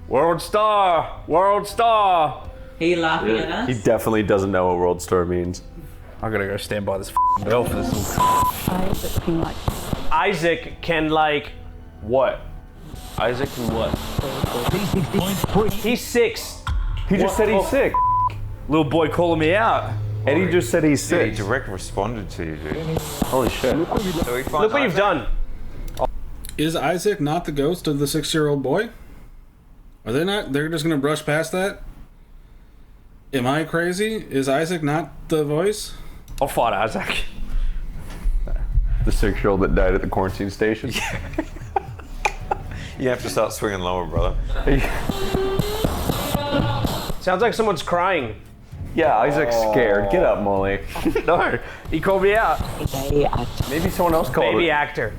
World star, world star. Are you laughing at us? He definitely doesn't know what World Star means. I gotta go stand by this bell for this little. Isaac can like What? Isaac and what? he's 6. He just said he's sick. Little boy calling me out. Eddie just said he's Yeah, he sick. direct responded to you, dude. Holy shit. So we find Look what you've Isaac. done. Is Isaac not the ghost of the 6-year-old boy? Are they not? They're just gonna brush past that? Am I crazy? Is Isaac not the voice? I'll fight Isaac. The 6-year-old that died at the quarantine station. You have to start swinging lower, brother. Sounds like someone's crying. Yeah, Isaac's scared. Get up, Molly. No, he called me out. Maybe someone else called Baby it. actor.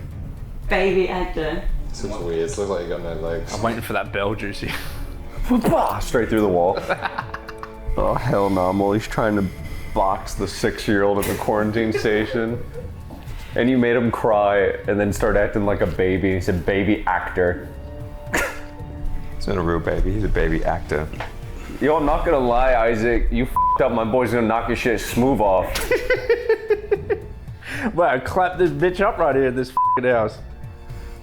Baby actor. This is weird. It looks like you got no legs. I'm waiting for that bell, Juicy. Straight through the wall. Oh, hell no. Molly's trying to box the 6-year-old at the quarantine station. And you made him cry and then start acting like a baby. He said, baby actor. He's not a real baby, he's a baby actor. Yo, I'm not gonna lie, Isaac. You f***ed up. My boy's gonna knock your shit smooth off. Wow, clap this bitch up right here in this f***ing house.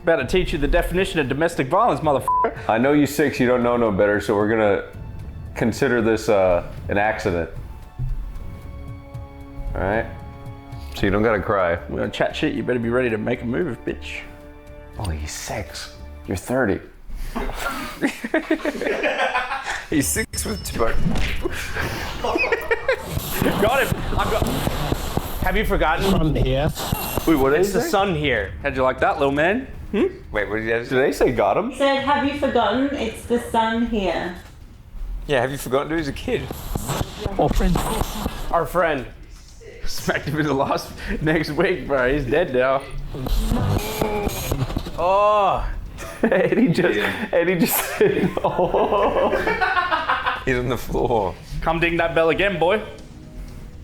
About to teach you the definition of domestic violence, motherfucker. I know you 6, you don't know no better, so we're gonna consider this an accident. All right? So you don't gotta cry. We're gonna chat shit, you better be ready to make a move, bitch. Oh, he's 6. You're 30. He's 6 with tobacco. Got him. I've got. Have you forgotten? From here. Wait, what It's is the it? sun here. How'd you like that, little man? Wait, what did you Did they say got him? He said, have you forgotten? It's the sun here. Yeah, have you forgotten to? He's a kid. Or friend. Our friend. Smacked him in the next week, bro. He's dead now. Oh. Eddie just said, oh. He's on the floor. Come ding that bell again, boy.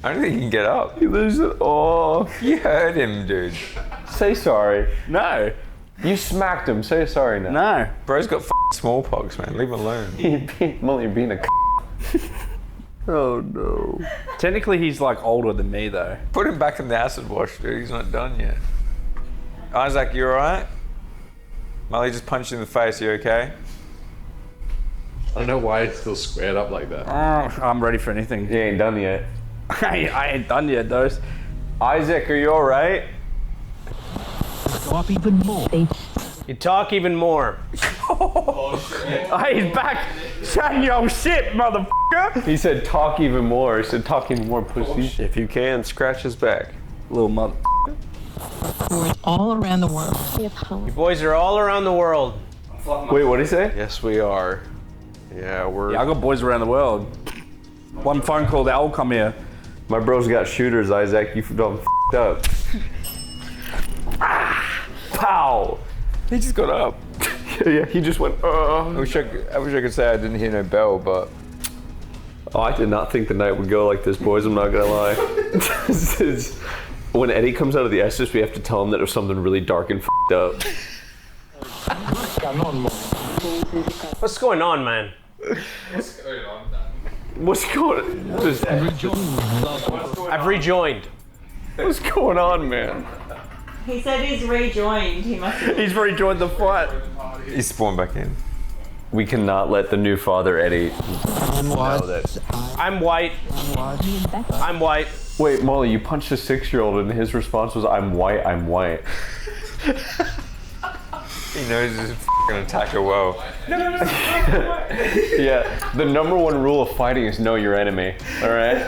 I don't think he can get up. He loses. Oh. You heard him, dude. Say sorry. No. You smacked him. Say sorry now. No. Bro's got smallpox, man. Leave him alone. Molly, you're being a Oh no. Technically, he's like older than me, though. Put him back in the acid wash, dude. He's not done yet. Isaac, you alright? Molly just punched you in the face. You okay? I don't know why it's still squared up like that. I'm ready for anything. He ain't done yet. I ain't done yet, though. Isaac, are you alright? Go up even more. You talk even more. Hey, he's back. Chatting your shit, motherfucker. He said talk even more. He said talk even more, pussy. If you can, scratch his back. Little mother. All around the world. You boys are all around the world. Wait, what did he say? Yes, we are. Yeah, we're. Yeah, I got boys around the world. One phone call, they'll all come here. My bro's got shooters, Isaac. You done f***ed up. Pow! He just got up. Yeah, he just went, I wish I could say I didn't hear no bell, but... Oh, I did not think the night would go like this, boys. I'm not gonna lie. When Eddie comes out of the Estes, we have to tell him that there's something really dark and f***ed up. What's going on, man? What's going on, Dan? What's going on? I've rejoined. What's going on, man? He said he's rejoined. He must have. He's rejoined the fight. He spawned back in. We cannot let the new father, Eddie, know that. I'm white. I'm white. Wait, Molly, you punched a 6-year-old and his response was, I'm white, I'm white. He knows he's gonna attack her well. Yeah, the #1 rule of fighting is know your enemy, alright?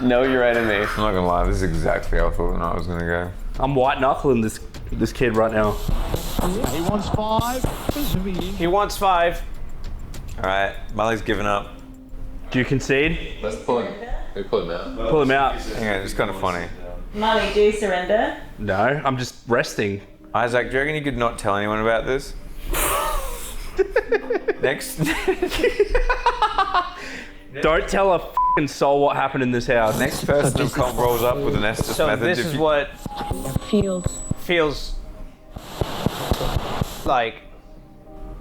Know your enemy. I'm not gonna lie, this is exactly how I thought the night was gonna go. I'm white knuckling this kid right now. He wants 5. He wants 5. Alright, Molly's given up. Do you concede? Let's pull him. We pull him out. Pull him out. Hang on, it's kind of funny. Molly, do you surrender? No, I'm just resting. Isaac, do you reckon you could not tell anyone about this? Next. Don't tell a f***ing soul what happened in this house. Next person who rolls up with an Estes So method. this is what feels like.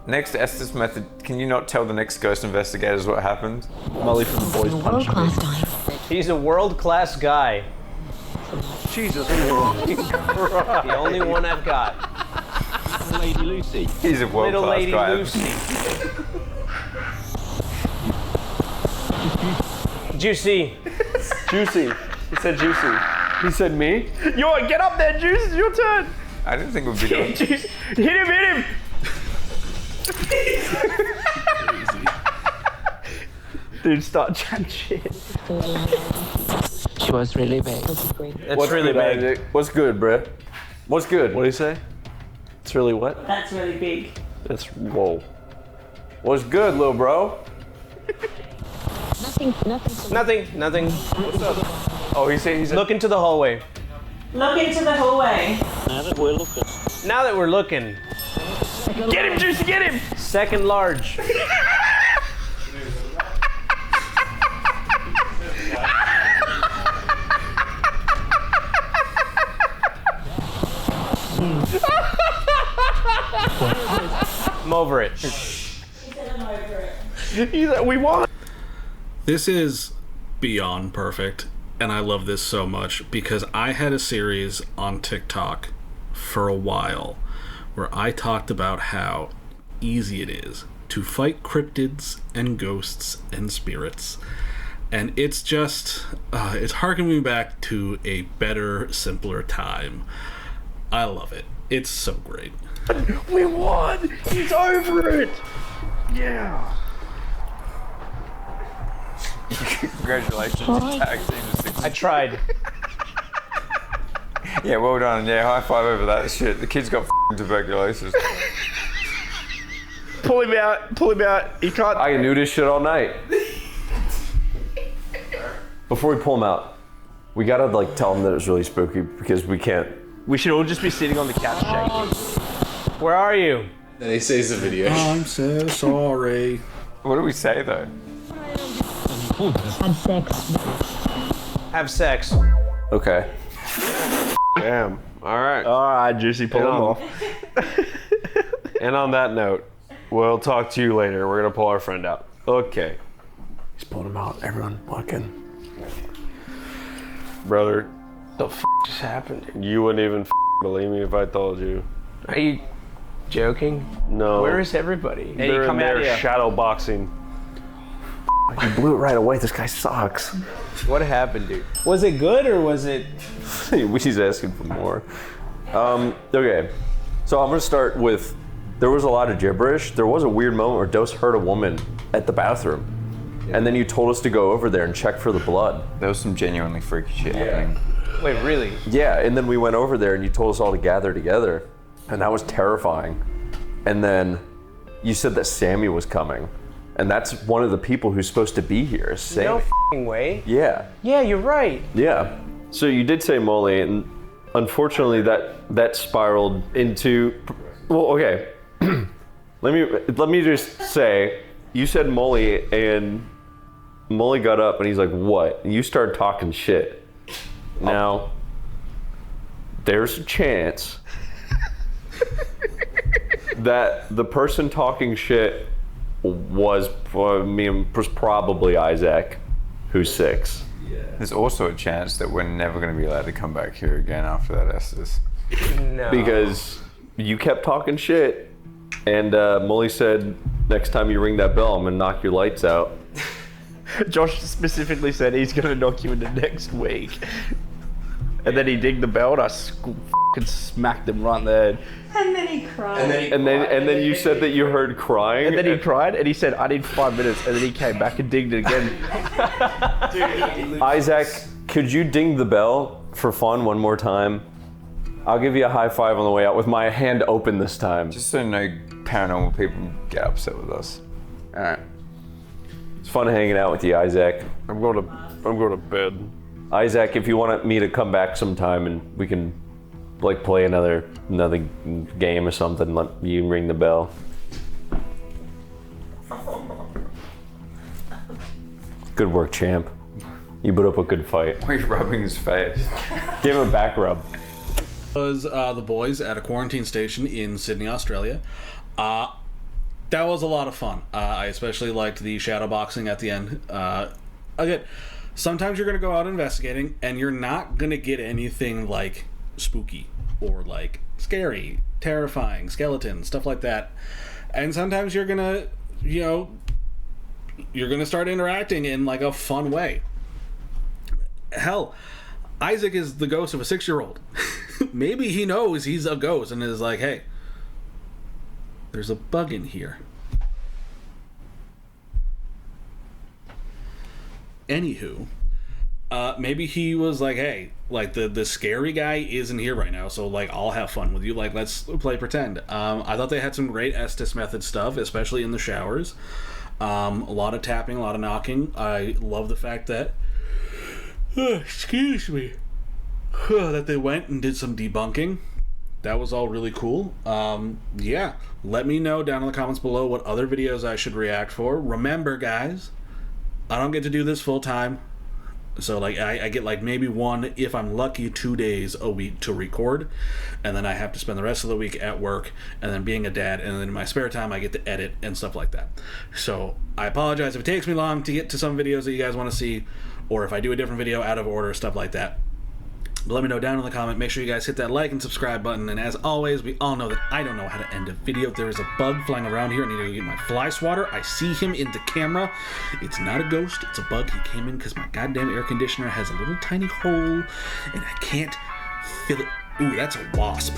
Next Estes method, can you not tell the next ghost investigators what happened? Molly from the boys punched me. He's a world-class guy. Jesus. The only one I've got. Lady Lucy. He's a Little world-class Lady guy. Lucy. Juicy. Juicy. He said juicy. He said me? Yo, get up there, Juice. It's your turn. I didn't think we'd be doing Juice. Hit him, hit him. Dude, start chatting shit. She was really big. That's really big. Isaac? What's good, bruh? What's good? What do you say? It's really what? That's really big. It's whoa. What's good, little bro? Nothing. What's up? Oh, he's Look into the hallway. Look into the hallway. Now that we're looking. Now that we're looking. Get him, Juicy, get him! Second large. I'm over it. We won. This is beyond perfect, and I love this so much because I had a series on TikTok for a while where I talked about how easy it is to fight cryptids and ghosts and spirits. And it's just, it's harkening me back to a better, simpler time. I love it. It's so great. We won! He's over it! Yeah. Congratulations, tag team to 6. I tried. Yeah, well done. Yeah, high five over that shit. The kid's got f***ing tuberculosis. Pull him out. He can't. I can do this shit all night. Before we pull him out, we gotta like tell him that it's really spooky because we can't. We should all just be sitting on the couch shaking. Where are you? Then he saves the video. I'm so sorry. What do we say though? Have sex. Have sex. Okay. Damn. All right, Juicy, pull him off. And on that note, we'll talk to you later. We're gonna pull our friend out. Okay. He's pulling him out. Everyone walking. Brother, The f just happened? you wouldn't even believe me if I told you. Are you joking? No. Where is everybody? Hey, They're in come out there here. shadow boxing. You blew it right away. This guy sucks. What happened, dude? Was it good or was it? He's asking for more. Okay, so I'm gonna start with. There was a lot of gibberish. There was a weird moment where Dose heard a woman at the bathroom, and then you told us to go over there and check for the blood. There was some genuinely freaky shit happening. Wait, really? Yeah, and then we went over there and you told us all to gather together, and that was terrifying. And then you said that Sammy was coming, and that's one of the people who's supposed to be here. Is Sammy. No f***ing way. Yeah. Yeah, you're right. Yeah. So you did say Molly, and unfortunately that spiraled into. Well, okay. let me just say, you said Molly, and Molly got up, and he's like, "What?" And you started talking shit. Now, there's a chance that the person talking shit was probably Isaac, who's 6. There's also a chance that we're never going to be allowed to come back here again after that Estes. No. Because you kept talking shit, and Molly said, next time you ring that bell, I'm gonna knock your lights out. Josh specifically said he's gonna knock you into next week. And then he dinged the bell and I fucking smacked him right in the head. And then he cried. And then you said that you heard crying. And then he cried and he said, I need 5 minutes. And then he came back and dinged it again. Isaac, could you ding the bell for fun one more time? I'll give you a high five on the way out with my hand open this time. Just so no paranormal people get upset with us. All right. It's fun hanging out with you, Isaac. I'm going to bed. Isaac, if you want me to come back sometime and we can like play another game or something, let you ring the bell. Good work, champ. You put up a good fight. Why are you rubbing his face? Give him a back rub. Was the boys at a quarantine station in Sydney, Australia. That was a lot of fun. I especially liked the shadow boxing at the end. Again, sometimes you're going to go out investigating and you're not going to get anything like spooky or like scary, terrifying, skeletons, stuff like that. And sometimes you're going to, you're going to start interacting in like a fun way. Hell, Isaac is the ghost of a 6-year-old. Maybe he knows he's a ghost and is like, hey, there's a bug in here. Anywho, maybe he was like, hey, like the scary guy isn't here right now, so like I'll have fun with you. Like, let's play pretend. I thought they had some great Estes method stuff, especially in the showers. A lot of tapping, a lot of knocking. I love the fact that, excuse me, that they went and did some debunking. That was all really cool. Yeah, let me know down in the comments below what other videos I should react for. Remember, guys, I don't get to do this full time. So like I get like maybe 1, if I'm lucky, 2 days a week to record, and then I have to spend the rest of the week at work, and then being a dad, and then in my spare time I get to edit and stuff like that. So I apologize if it takes me long to get to some videos that you guys want to see, or if I do a different video out of order, stuff like that. But let me know down in the comment. Make sure you guys hit that like and subscribe button. And as always, we all know that I don't know how to end a video. There is a bug flying around here. I need to go get my fly swatter. I see him in the camera. It's not a ghost. It's a bug. He came in because my goddamn air conditioner has a little tiny hole and I can't fill it. Ooh, that's a wasp.